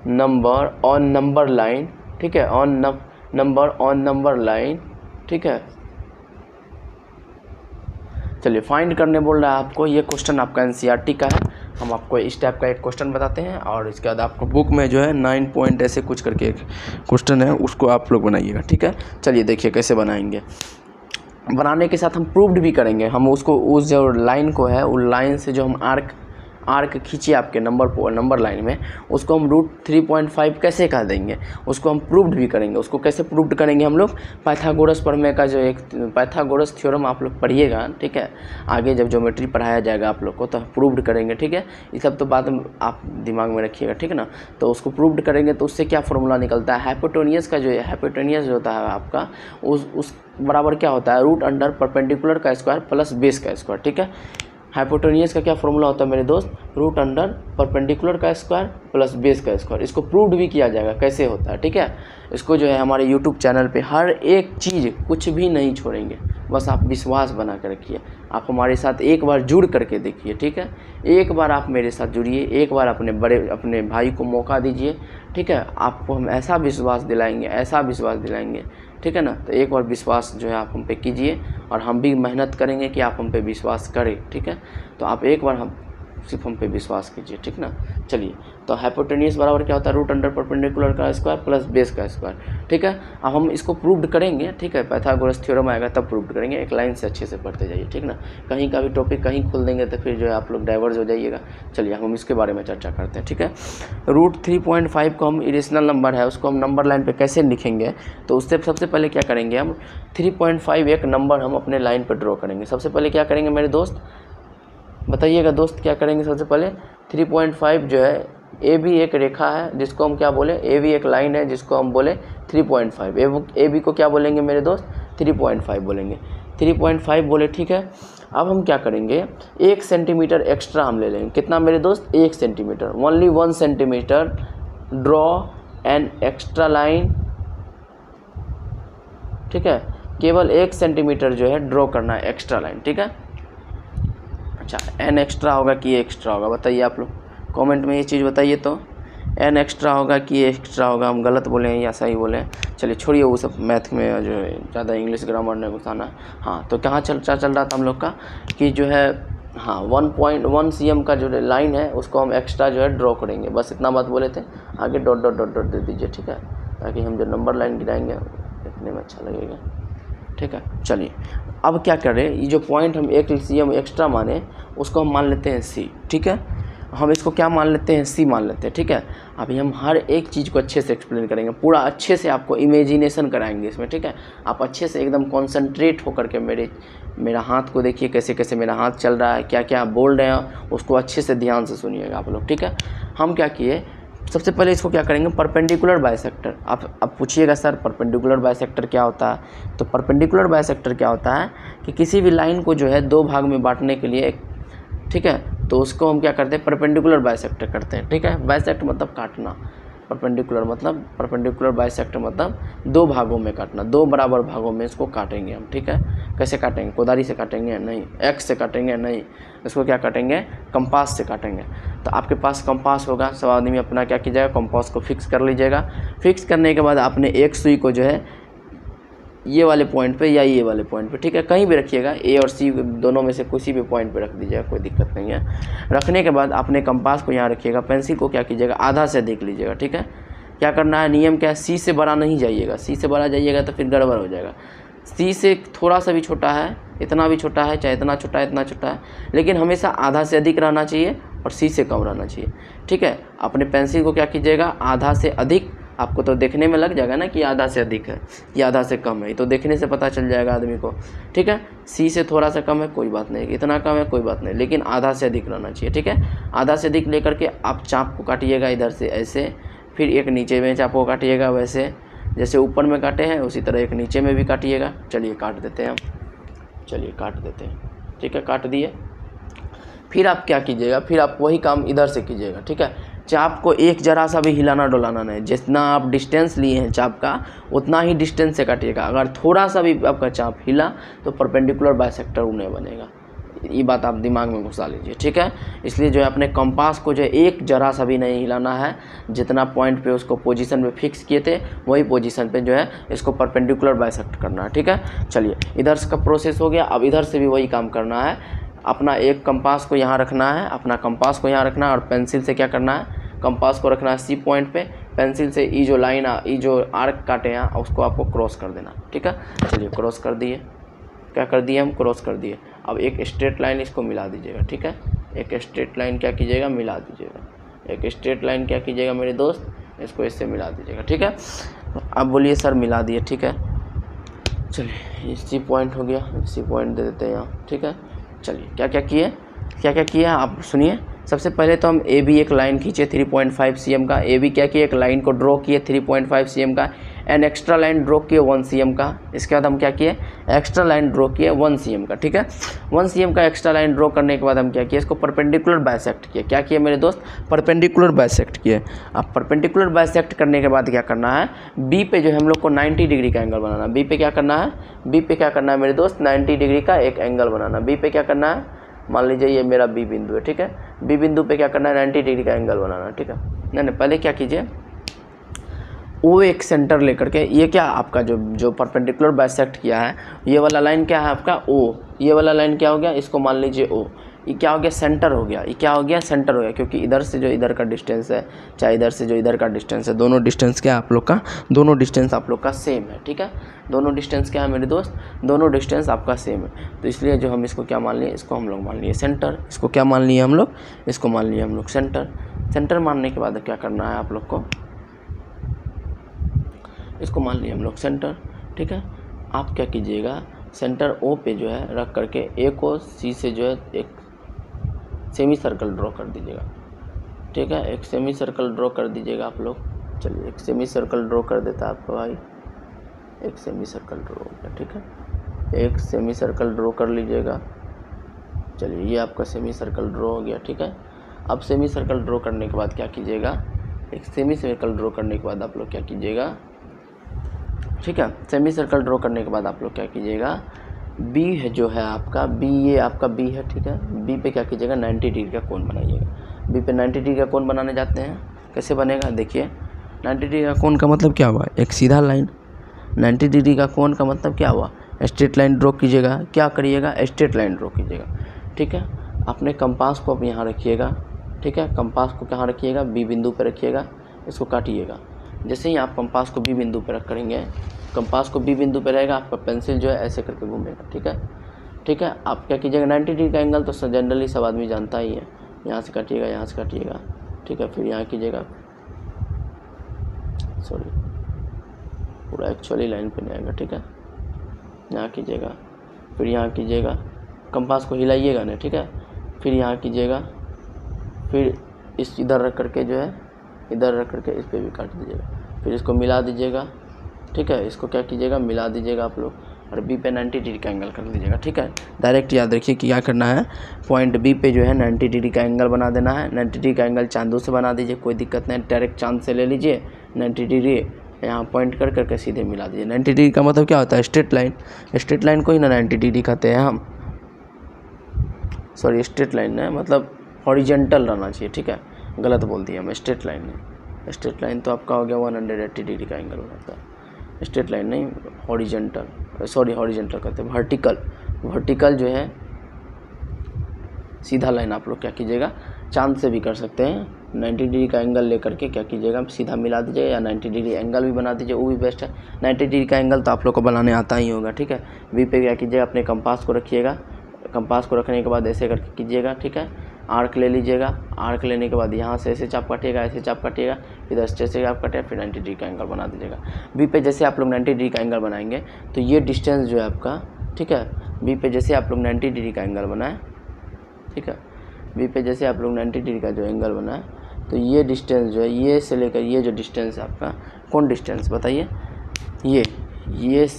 number on number line. ठीक है, on number on number line. ठीक है, चलिए फाइंड करने बोल रहा है आपको। ये क्वेश्चन आपका एनसीईआरटी का है। हम आपको इस टाइप का एक क्वेश्चन बताते हैं और इसके बाद आपको बुक में जो है 9 पॉइंट ऐसे कुछ करके एक क्वेश्चन है, उसको आप लोग बनाइएगा। ठीक है, चलिए देखिए कैसे बनाएंगे। बनाने के साथ हम प्रूव्ड भी करेंगे। हम उसको उस जो लाइन को है, उस लाइन से जो हम आर्क खींचिए आपके नंबर लाइन में, उसको हम रूट 3.5 कैसे कर देंगे, उसको हम प्रूव्ड भी करेंगे। उसको कैसे प्रूव्ड करेंगे हम लोग, पाइथागोरस प्रमेय का जो एक पाइथागोरस थ्योरम आप लोग पढ़िएगा। ठीक है, आगे जब ज्योमेट्री पढ़ाया जाएगा आप लोग को तो प्रूव्ड करेंगे। ठीक है, ये सब तो बात आप दिमाग में रखिएगा। ठीक है ना, तो उसको प्रूव्ड करेंगे तो उससे क्या फॉर्मूला निकलता है, हाइपोटेन्यूस का जो है, हाइपोटेन्यूस जो होता है आपका उस बराबर क्या होता है, रूट अंडर परपेंडिकुलर का स्क्वायर प्लस बेस का स्क्वायर। ठीक है, हाइपोटेन्यूस का क्या फॉर्मूला होता है मेरे दोस्त, रूट अंडर परपेंडिकुलर का स्क्वायर प्लस बेस का स्क्वायर। इसको प्रूव्ड भी किया जाएगा कैसे होता है। ठीक है, इसको जो है हमारे यूट्यूब चैनल पे हर एक चीज़ कुछ भी नहीं छोड़ेंगे, बस आप विश्वास बना कर रखिए। आप हमारे साथ एक बार जुड़ करके देखिए। ठीक है, एक बार आप मेरे साथ जुड़िए, एक बार अपने भाई को मौका दीजिए। ठीक है, आपको हम ऐसा विश्वास दिलाएंगे। ठीक है ना, तो एक बार विश्वास जो है आप हम पे कीजिए और हम भी मेहनत करेंगे कि आप हम पे विश्वास करें। ठीक है, तो आप एक बार सिर्फ हम पे विश्वास कीजिए। ठीक ना, चलिए तो हाइपोटेन्यूस बराबर क्या होता है, रूट अंडर परपेंडिकुलर का स्क्वायर प्लस बेस का स्क्वायर। ठीक है, अब हम इसको प्रूव्ड करेंगे। ठीक है, पाइथागोरस थ्योरम आएगा तब प्रूव्ड करेंगे। एक लाइन से अच्छे से पढ़ते जाइए। ठीक ना, कहीं का भी टॉपिक कहीं खोल देंगे तो फिर जो है आप लोग डाइवर्ज हो जाइएगा। चलिए हम इसके बारे में चर्चा करते हैं। ठीक है, रूट 3.5 को हम इरेशनल नंबर है, उसको हम नंबर लाइन पर कैसे लिखेंगे, तो उससे सबसे पहले क्या करेंगे, हम 3.5 एक नंबर हम अपने लाइन पर ड्रॉ करेंगे। सबसे पहले क्या करेंगे मेरे दोस्त, बताइएगा दोस्त क्या करेंगे। सबसे पहले 3.5 जो है ए बी एक रेखा है जिसको हम क्या बोले, ए बी एक लाइन है जिसको हम बोले 3.5। ए बी को क्या बोलेंगे मेरे दोस्त, 3.5 बोलेंगे। 3.5 बोले। ठीक है, अब हम क्या करेंगे, 1 सेंटीमीटर एक्स्ट्रा हम ले लेंगे। कितना मेरे दोस्त, 1 centimetre, only 1 centimetre. Draw an extra line. ठीक है, केवल 1 सेंटीमीटर जो है ड्रॉ करना है एक्स्ट्रा लाइन, ठीक है। अच्छा, n एक्स्ट्रा होगा कि ये एक्स्ट्रा होगा, बताइए आप लोग कमेंट में ये चीज़ बताइए। तो n एक्स्ट्रा होगा कि ये एक्स्ट्रा होगा, हम गलत बोले हैं या सही बोले हैं? चलिए छोड़िए वो सब, मैथ में जो है ज़्यादा इंग्लिश ग्रामर ने घुसाना। हाँ, तो कहाँ चल रहा था हम लोग का कि जो है, हाँ 1.1 cm का जो लाइन है उसको हम एक्स्ट्रा जो है ड्रॉ करेंगे, बस इतना बात बोले थे। आगे डॉट डॉट डॉट डॉट दे दीजिए, ठीक है, ताकि हम जो नंबर लाइन गिराएंगे देखने में अच्छा लगेगा, ठीक है। चलिए अब क्या करें, ये जो पॉइंट हम 1 cm एक्स्ट्रा माने उसको हम मान लेते हैं C, ठीक है। हम इसको क्या मान लेते हैं, C मान लेते हैं, ठीक है। अभी हम हर एक चीज़ को अच्छे से एक्सप्लेन करेंगे, पूरा अच्छे से आपको इमेजिनेशन कराएंगे इसमें, ठीक है। आप अच्छे से एकदम कॉन्सेंट्रेट होकर के मेरा हाथ को देखिए, कैसे कैसे मेरा हाथ चल रहा है, क्या क्या आप बोल रहे हैं, उसको अच्छे से ध्यान से सुनिएगा आप लोग, ठीक है। हम क्या किए, सबसे पहले इसको क्या करेंगे, परपेंडिकुलर बाइसेक्टर। आप पूछिएगा सर परपेंडिकुलर बाइसेक्टर क्या होता है? तो परपेंडिकुलर बाइसेक्टर क्या होता है कि किसी भी लाइन को जो है 2 भाग में बांटने के लिए, ठीक है, तो उसको हम क्या करते हैं, परपेंडिकुलर बाइसेक्टर करते हैं, ठीक है। बाइसेक्ट मतलब काटना, परपेंडिकुलर बाइसेक्टर मतलब 2 भागों में काटना, 2 बराबर भागों में इसको काटेंगे हम, ठीक है। कैसे काटेंगे, कोदारी से काटेंगे? नहीं। एक्स से काटेंगे? नहीं। इसको क्या काटेंगे, कंपास से काटेंगे। तो आपके पास कंपास होगा, सब आदमी अपना क्या कीजिएगा, कंपास को फिक्स कर लीजिएगा। फिक्स करने के बाद आपने एक सुई को जो है ये वाले पॉइंट पे या ये वाले पॉइंट पे, ठीक है, कहीं भी रखिएगा, ए और सी दोनों में से किसी भी पॉइंट पे रख दीजिएगा, कोई दिक्कत नहीं है। रखने के बाद आपने कंपास को यहाँ रखिएगा, पेंसिल को क्या कीजिएगा, आधा से देख लीजिएगा, ठीक है। क्या करना है, नियम क्या है, सी से बड़ा नहीं जाइएगा, सी से बड़ा जाइएगा तो फिर गड़बड़ हो जाएगा। सी से थोड़ा सा भी छोटा है, इतना भी छोटा है, चाहे इतना छोटा है, इतना छोटा है, लेकिन हमेशा आधा से अधिक रहना चाहिए और सी से कम रहना चाहिए, ठीक है। अपने पेंसिल को क्या कीजिएगा, आधा से अधिक, आपको तो देखने में लग जाएगा ना कि आधा से अधिक है कि आधा से कम है, तो देखने से पता चल जाएगा आदमी को, ठीक है। सी से थोड़ा सा कम है कोई बात नहीं, इतना कम है कोई बात नहीं, लेकिन आधा से अधिक रहना चाहिए, ठीक है। आधा से अधिक लेकर के आप चाप को काटिएगा इधर से ऐसे, फिर एक नीचे में चाप को काटिएगा वैसे, जैसे ऊपर में काटे हैं उसी तरह एक नीचे में भी काटिएगा। चलिए काट देते हैं हम, चलिए काट देते हैं, ठीक है, काट दिए। फिर आप क्या कीजिएगा, फिर आप वही काम इधर से कीजिएगा, ठीक है। चाप को एक जरा सा भी हिलाना डुलाना नहीं, जितना आप डिस्टेंस लिए हैं चाप का उतना ही डिस्टेंस से काटिएगा। अगर थोड़ा सा भी आपका चाप हिला तो परपेंडिकुलर बाइसेक्टर नहीं बनेगा, ये बात आप दिमाग में घुसा लीजिए, ठीक है। इसलिए जो है अपने कंपास को जो है एक जरा सा भी नहीं हिलाना है, जितना पॉइंट पे उसको पोजीशन में फिक्स किए थे वही पोजीशन पे जो है इसको परपेंडिकुलर बाइसेक्ट करना है, ठीक है। चलिए इधर का प्रोसेस हो गया, अब इधर से भी वही काम करना है। अपना एक कंपास को यहाँ रखना है, अपना कंपास को यहाँ रखना है और पेंसिल से क्या करना है, कंपास को रखना है सी पॉइंट पे, पेंसिल से ये जो लाइन ये जो आर्क काटे हैं उसको आपको क्रॉस कर देना, ठीक है। चलिए क्रॉस कर दिए, क्या कर दिए हम, क्रॉस कर दिए। अब एक स्ट्रेट लाइन इसको मिला दीजिएगा, ठीक है। एक स्ट्रेट लाइन क्या कीजिएगा, मिला दीजिएगा। एक स्ट्रेट लाइन क्या कीजिएगा मेरे दोस्त, इसको इससे मिला दीजिएगा, ठीक है। अब बोलिए सर मिला दिए, ठीक है। चलिए इसी पॉइंट हो गया, इसी पॉइंट दे देते हैं यहाँ, ठीक है। चलिए क्या क्या किए आप सुनिए। सबसे पहले तो हम ए बी एक लाइन खींचे 3.5 cm का, ए बी क्या किए, एक लाइन को ड्रॉ किए 3.5 cm का, एंड एक्स्ट्रा लाइन ड्रॉ किए 1 cm का। इसके बाद हम क्या किए, एक्स्ट्रा लाइन ड्रॉ किए 1 cm का, ठीक है। 1 cm का एक्स्ट्रा लाइन ड्रॉ करने के बाद हम क्या किए, इसको परपेंडिकुलर बाइसेक्ट किए। क्या किए मेरे दोस्त, परपेंडिकुलर बाइसेक्ट किए। अब परपेंडिकुलर बाइसेक्ट करने के बाद क्या करना है, बी पे जो है हम लोग को 90 डिग्री का एंगल बनाना। बी पे क्या करना है, बी पे क्या करना है मेरे दोस्त, 90 डिग्री का एक एंगल बनाना। बी पे क्या करना है, मान लीजिए ये मेरा बी बिंदु है, ठीक है। बी बिंदु पे क्या करना है, 90 डिग्री का एंगल बनाना, ठीक है। नहीं पहले क्या कीजिए, ओ एक सेंटर लेकर के, ये क्या आपका जो परपेंडिकुलर बाइसेक्ट किया है, ये वाला लाइन क्या है आपका ओ, ये वाला लाइन क्या हो गया, इसको मान लीजिए ओ, ये क्या हो गया, सेंटर हो गया। ये क्या हो गया, सेंटर हो गया, क्योंकि इधर से जो इधर का डिस्टेंस है चाहे इधर से जो इधर का डिस्टेंस है, दोनों डिस्टेंस क्या है आप लोग का, दोनों डिस्टेंस आप लोग का सेम है, ठीक है। दोनों डिस्टेंस क्या है मेरे दोस्त, दोनों डिस्टेंस आपका सेम है। तो इसलिए जो हम इसको क्या मान लिए, इसको हम लोग मान लिए सेंटर। इसको क्या मान लिए हम लोग, इसको मान लिए हम लोग सेंटर। सेंटर मानने के बाद क्या करना है आप लोग को, इसको मान लिए हम लोग सेंटर, ठीक है। आप क्या कीजिएगा, सेंटर ओ पे जो है रख करके ए को सी से जो है एक सेमी सर्कल ड्रॉ कर दीजिएगा, ठीक है। एक सेमी सर्कल ड्रॉ कर दीजिएगा आप लोग। चलिए एक सेमी सर्कल ड्रॉ कर देता है आपका भाई, एक सेमी सर्कल ड्रॉ हो गया, ठीक है। एक सेमी सर्कल ड्रॉ कर लीजिएगा। चलिए ये आपका सेमी सर्कल ड्रॉ हो गया, ठीक है। अब सेमी सर्कल ड्रॉ करने के बाद क्या कीजिएगा, एक सेमी सर्कल ड्रॉ करने के बाद आप लोग क्या कीजिएगा, ठीक है। सेमी सर्कल ड्रॉ करने के बाद आप लोग क्या कीजिएगा, बी है जो है आपका बी, ये आपका बी है, ठीक है। बी पे क्या कीजिएगा 90 डिग्री का कोण बनाइएगा। बी पे 90 डिग्री का कोण बनाने जाते हैं, कैसे बनेगा देखिए। 90 डिग्री का कोण का मतलब क्या हुआ, एक सीधा लाइन। 90 डिग्री का कोण का मतलब क्या हुआ, स्ट्रेट लाइन ड्रॉ कीजिएगा। क्या करिएगा, स्ट्रेट लाइन ड्रॉ कीजिएगा, ठीक है। अपने कंपास को अब यहाँ रखिएगा, ठीक है। कंपास को कहाँ रखिएगा, बी बिंदु पर रखिएगा, इसको काटिएगा। जैसे ही आप कंपास को बी बिंदु पर रख करेंगे, कंपास को बी बिंदु पर रहेगा, आपका पेंसिल जो है ऐसे करके घूमेगा, ठीक है, ठीक है। आप क्या कीजिएगा 90 डिग्री का एंगल तो जनरली सब आदमी जानता ही है, यहाँ से काटिएगा, यहाँ से काटिएगा, ठीक है। फिर यहाँ कीजिएगा, सॉरी पूरा एक्चुअली लाइन पे नहीं आएगा, ठीक है। यहाँ कीजिएगा, फिर यहाँ कीजिएगा, कंपास को हिलाइएगा ना, ठीक है। फिर यहाँ कीजिएगा, फिर इस इधर रख करके जो है इधर रख करके इस पर भी काट दीजिएगा, फिर इसको मिला दीजिएगा, ठीक है। इसको क्या कीजिएगा, मिला दीजिएगा आप लोग, और बी पे 90 डिग्री का एंगल कर दीजिएगा, ठीक है। डायरेक्ट याद रखिए कि क्या करना है, पॉइंट बी पे जो है 90 डिग्री का एंगल बना देना है। 90 डिग्री का एंगल चांदों से बना दीजिए, कोई दिक्कत नहीं, डायरेक्ट चांद से ले लीजिए 90 डिग्री, यहाँ पॉइंट कर करके सीधे मिला दीजिए। 90 डिग्री का मतलब क्या होता है, स्ट्रेट लाइन। स्ट्रेट लाइन को ही ना 90 डिग्री कहते हैं हम, सॉरी स्ट्रेट लाइन है मतलब हॉरिजेंटल रहना चाहिए, ठीक है, गलत बोल दिया मैं, स्ट्रेट लाइन नहीं। स्ट्रेट लाइन तो आपका हो गया 180 डिग्री का एंगल बनाता है, स्ट्रेट लाइन नहीं, हॉरिजेंटल, सॉरी हॉरिजेंटल कहते हैं, वर्टिकल। वर्टिकल जो है सीधा लाइन आप लोग क्या कीजिएगा, चांद से भी कर सकते हैं। 90 डिग्री का एंगल लेकर के क्या कीजिएगा, सीधा मिला दीजिएगा, या 90 डिग्री एंगल भी बना दीजिए, वो भी बेस्ट है। 90 डिग्री का एंगल तो आप लोग को बनाने आता ही होगा, ठीक है। बी पे क्या कीजिएगा, अपने कंपास को रखिएगा, कंपास को रखने के बाद ऐसे करके कीजिएगा, ठीक है। आर्क ले लीजिएगा, आर्क लेने के बाद यहाँ से ऐसे चाप काटिएगा, ऐसे चाप काटिएगा, इधर से आप काटिएगा, फिर 90 डिग्री का एंगल बना दीजिएगा। बी पे जैसे आप लोग 90 डिग्री का एंगल बनाएंगे तो ये डिस्टेंस जो है आपका, ठीक है, बी पे जैसे आप लोग 90 डिग्री का एंगल बनाए, ठीक है, बी पे जैसे आप लोग 90 डिग्री का जो एंगल बनाए तो ये डिस्टेंस जो है, ये से लेकर ये जो डिस्टेंस है आपका, कौन डिस्टेंस बताइए, ये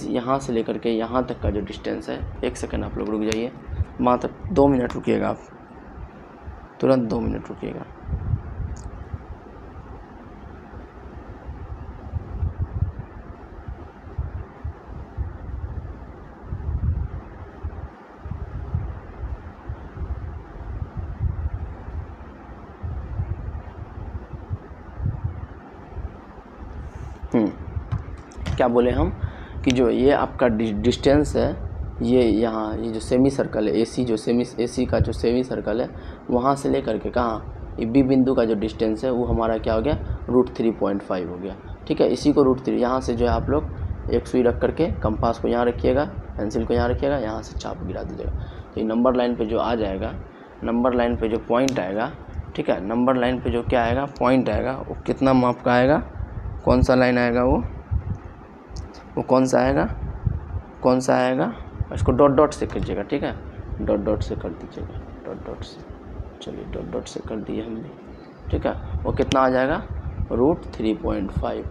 यहाँ से लेकर के यहाँ तक का जो डिस्टेंस है, एक सेकंड आप लोग रुक जाइए, मात्र 2 मिनट रुकिएगा आप, तुरंत 2 मिनट रुकिएगा। क्या बोले हम कि जो ये आपका डिस्टेंस है, ये यहाँ ये जो सेमी सर्कल है, एसी जो एसी का जो सेमी सर्कल है, वहाँ से लेकर के कहाँ ये बी बिंदु का जो डिस्टेंस है वो हमारा क्या हो गया, √3.5 हो गया, ठीक है। इसी को √3 यहाँ से जो है आप लोग एक सुई रख करके कंपास को यहाँ रखिएगा, पेंसिल को यहाँ रखिएगा, यहाँ से चाप गिरा दीजिएगा। तो ये नंबर लाइन पे जो आ जाएगा, नंबर लाइन पे जो पॉइंट आएगा, ठीक है, नंबर लाइन पे जो क्या आएगा, पॉइंट आएगा, वो कितना माप का आएगा, कौन सा लाइन आएगा, वो कौन सा आएगा, कौन सा आएगा, इसको डॉट डॉट से कीजिएगा, ठीक है, डॉट डॉट से कर दीजिएगा, डॉट डॉट से, चलिए डॉट डॉट से कर दिए हम भी, ठीक है। वो कितना आ जाएगा, √3.5,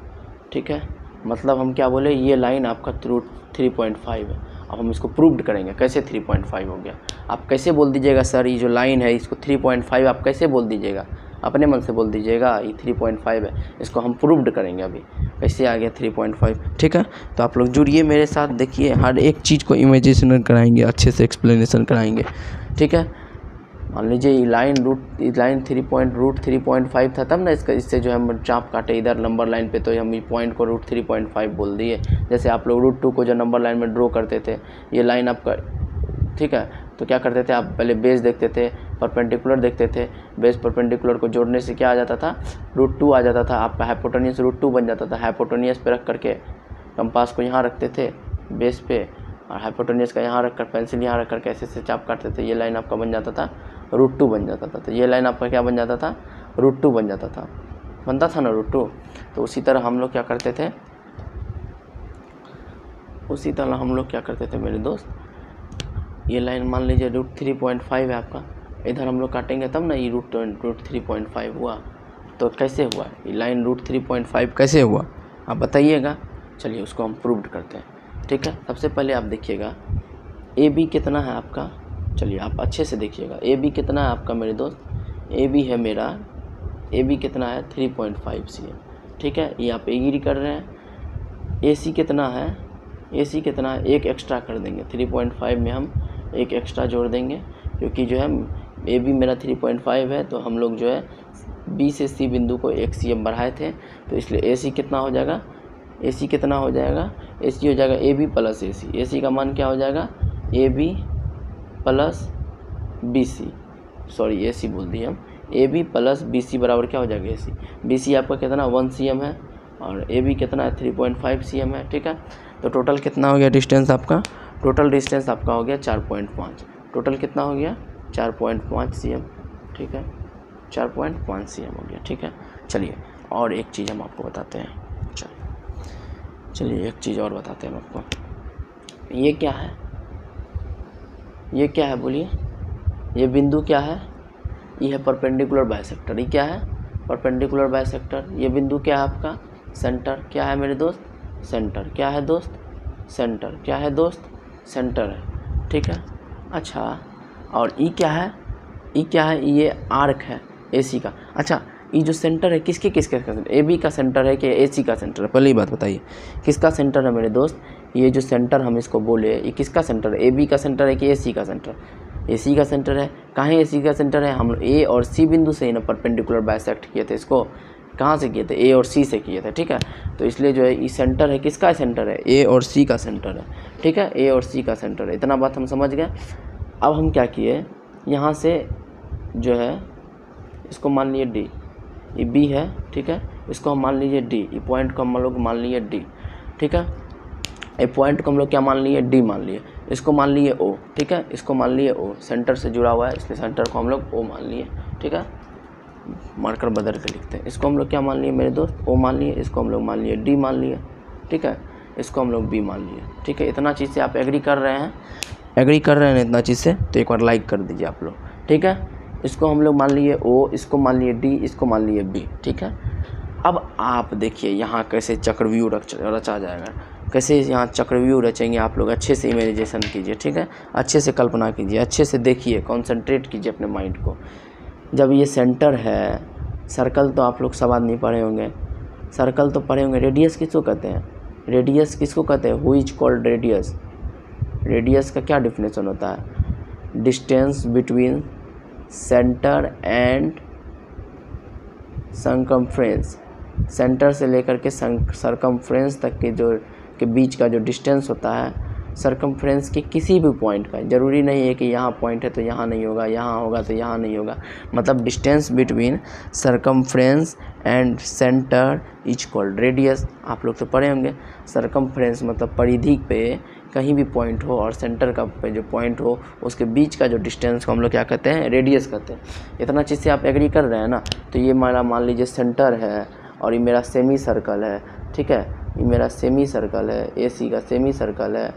ठीक है। मतलब हम क्या बोले, ये लाइन आपका √3.5 है। अब हम इसको प्रूव्ड करेंगे, कैसे 3.5 हो गया। आप कैसे बोल दीजिएगा सर, ये जो लाइन है इसको 3.5 आप कैसे बोल दीजिएगा, अपने मन से बोल दीजिएगा ये 3.5 है। इसको हम प्रूव्ड करेंगे अभी, कैसे आ गया 3.5, ठीक है। तो आप लोग जुड़िए मेरे साथ, देखिए हर एक चीज़ को इमेजिनेशन कराएंगे, अच्छे से एक्सप्लेनेशन कराएंगे, ठीक है। मान लीजिए ये लाइन √3.5 था, तब ना इससे जो हम चाप काटे इधर नंबर लाइन पे, तो हम ये पॉइंट को √3.5 बोल दिए। जैसे आप लोग √2 को जो नंबर लाइन में ड्रॉ करते थे, ये लाइन आपका, ठीक है, तो क्या करते थे आप, पहले बेस देखते थे, परपेंडिकुलर देखते थे, बेस परपेंडिकुलर को जोड़ने से क्या आ जाता था, √2 आ जाता था, आपका हाइपोटेनियस √2 बन जाता था। हाइपोटेनियस पे रख करके कंपास को यहाँ रखते थे बेस पे, और हाइपोटेनियस का यहाँ रख कर पेंसिल यहाँ रख करके ऐसे से चाप काटते थे, ये लाइन आपका बन जाता था, √2 बन जाता था। तो ये लाइन आपका क्या बन जाता था, √2 बन जाता था, बनता था ना √2। तो उसी तरह हम लोग क्या करते थे, उसी तरह हम लोग क्या करते थे मेरे दोस्त, ये लाइन मान लीजिए √3.5 है आपका, इधर हम लोग काटेंगे तब ना ये √3.5 हुआ। तो कैसे हुआ ये लाइन √3.5 कैसे हुआ, आप बताइएगा। चलिए उसको हम प्रूव्ड करते हैं, ठीक है। सबसे पहले आप देखिएगा ए बी कितना है आपका, चलिए आप अच्छे से देखिएगा, ए बी कितना है आपका मेरे दोस्त, ए बी है मेरा, ए बी कितना है 3.5 cm, ठीक है। ये आप एग्री कर रहे हैं, AC कितना है, AC कितना है, एक एक्स्ट्रा कर देंगे 3.5 में हम एक एक्स्ट्रा जोड़ देंगे, क्योंकि जो है AB मेरा 3.5 है, तो हम लोग जो है B से C बिंदु को 1 cm बढ़ाए थे, तो इसलिए AC कितना हो जाएगा, AC कितना हो जाएगा, AC हो जाएगा AB प्लस AC। AC का मान क्या हो जाएगा, AB plus BC, sorry AC बोल दिए हम, AB प्लस BC बराबर क्या हो जाएगा AC। BC आपका कितना 1 cm है और AB कितना है 3.5 cm है, ठीक है। तो टोटल कितना हो गया डिस्टेंस आपका, टोटल डिस्टेंस आपका हो गया 4.5, टोटल कितना हो गया 4.5 cm, ठीक है, 4.5 cm हो गया, ठीक है। चलिए और एक चीज़ हम आपको बताते हैं, चलिए एक चीज़ और बताते हैं हम आपको। ये क्या है, ये क्या है बोलिए, ये बिंदु क्या है, ये है परपेंडिकुलर बाइसेक्टर। ये क्या है, परपेंडिकुलर बाइसेक्टर। ये बिंदु क्या है आपका, सेंटर। क्या है मेरे दोस्त, सेंटर। क्या है दोस्त, सेंटर। क्या है दोस्त, सेंटर है, ठीक है। अच्छा और ई क्या है, ई क्या है, ये आर्क है AC का। अच्छा ये जो सेंटर है किसके किसके का सेंटर, AB का सेंटर है कि AC का सेंटर है, पहले ही बात बताइए किसका सेंटर है मेरे दोस्त। ये जो सेंटर हम इसको बोले ये किसका सेंटर है, AB का सेंटर है कि AC का सेंटर, AC का सेंटर है। कहाँ AC का सेंटर है, हम A और C बिंदु से ही ना परपेंडिकुलर बाइसेक्ट किए थे इसको, कहाँ से किए थे, A और C से किए थे, ठीक है। तो इसलिए जो है ये सेंटर है, किसका सेंटर है, A और C का सेंटर है, ठीक है, A और C का सेंटर है। इतना बात हम समझ गए। अब हम क्या किए, यहाँ से जो है इसको मान लिए D, ये B है, ठीक है, इसको हम मान लीजिए D, ये पॉइंट को हम लोग मान लिए D, ठीक है, ये पॉइंट को हम लोग क्या मान लिए, D मान लिए, इसको मान लिए O, ठीक है, इसको मान लिए O, सेंटर से जुड़ा हुआ है इसलिए सेंटर को हम लोग O मान लिए, ठीक है, मार्कर बदल के लिखते हैं। इसको हम लोग क्या मान लिए मेरे दोस्त, O मान लिए, इसको हम लोग मान लिए D मान लिए, ठीक है, इसको हम लोग B मान लिए, ठीक है। इतना चीज़ से आप एग्री कर रहे हैं, एग्री कर रहे हैं इतना चीज़ से, तो एक बार लाइक कर दीजिए आप लोग, ठीक है। इसको हम लोग मान लिए O, इसको मान लिए D, इसको मान लिए B, ठीक है। अब आप देखिए यहाँ कैसे चक्रव्यूह रचा जाएगा, कैसे यहाँ चक्रव्यूह रचेंगे आप लोग, अच्छे से इमेजिनेशन कीजिए, ठीक है, अच्छे से कल्पना कीजिए, अच्छे से देखिए, कॉन्सेंट्रेट कीजिए अपने माइंड को। जब ये सेंटर है, सर्कल तो आप लोग सवाल नहीं पढ़े होंगे, सर्कल तो पढ़े होंगे। रेडियस किसको कहते हैं, रेडियस किसको कहते हैं, who is called radius. Radius का क्या डिफिनेशन होता है, distance between centre and circumference, centre से लेकर के सरकमफ्रेंस तक के बीच का जो डिस्टेंस होता है, सरकमफ्रेंस के किसी भी पॉइंट का, ज़रूरी नहीं है कि यहाँ पॉइंट है तो यहाँ नहीं होगा, यहाँ होगा तो यहाँ नहीं होगा, मतलब distance between circumference and centre is called radius. आप लोग तो पढ़े होंगे, सरकमफ्रेंस मतलब परिधि पे कहीं भी पॉइंट हो और सेंटर का पे जो पॉइंट हो उसके बीच का जो डिस्टेंस को हम लोग क्या कहते हैं, रेडियस कहते हैं। इतना चीज़ से आप एग्री कर रहे हैं ना। तो ये मेरा मान लीजिए सेंटर है और ये मेरा सेमी सर्कल है, ठीक है, ये मेरा सेमी सर्कल है, AC का सेमी सर्कल है।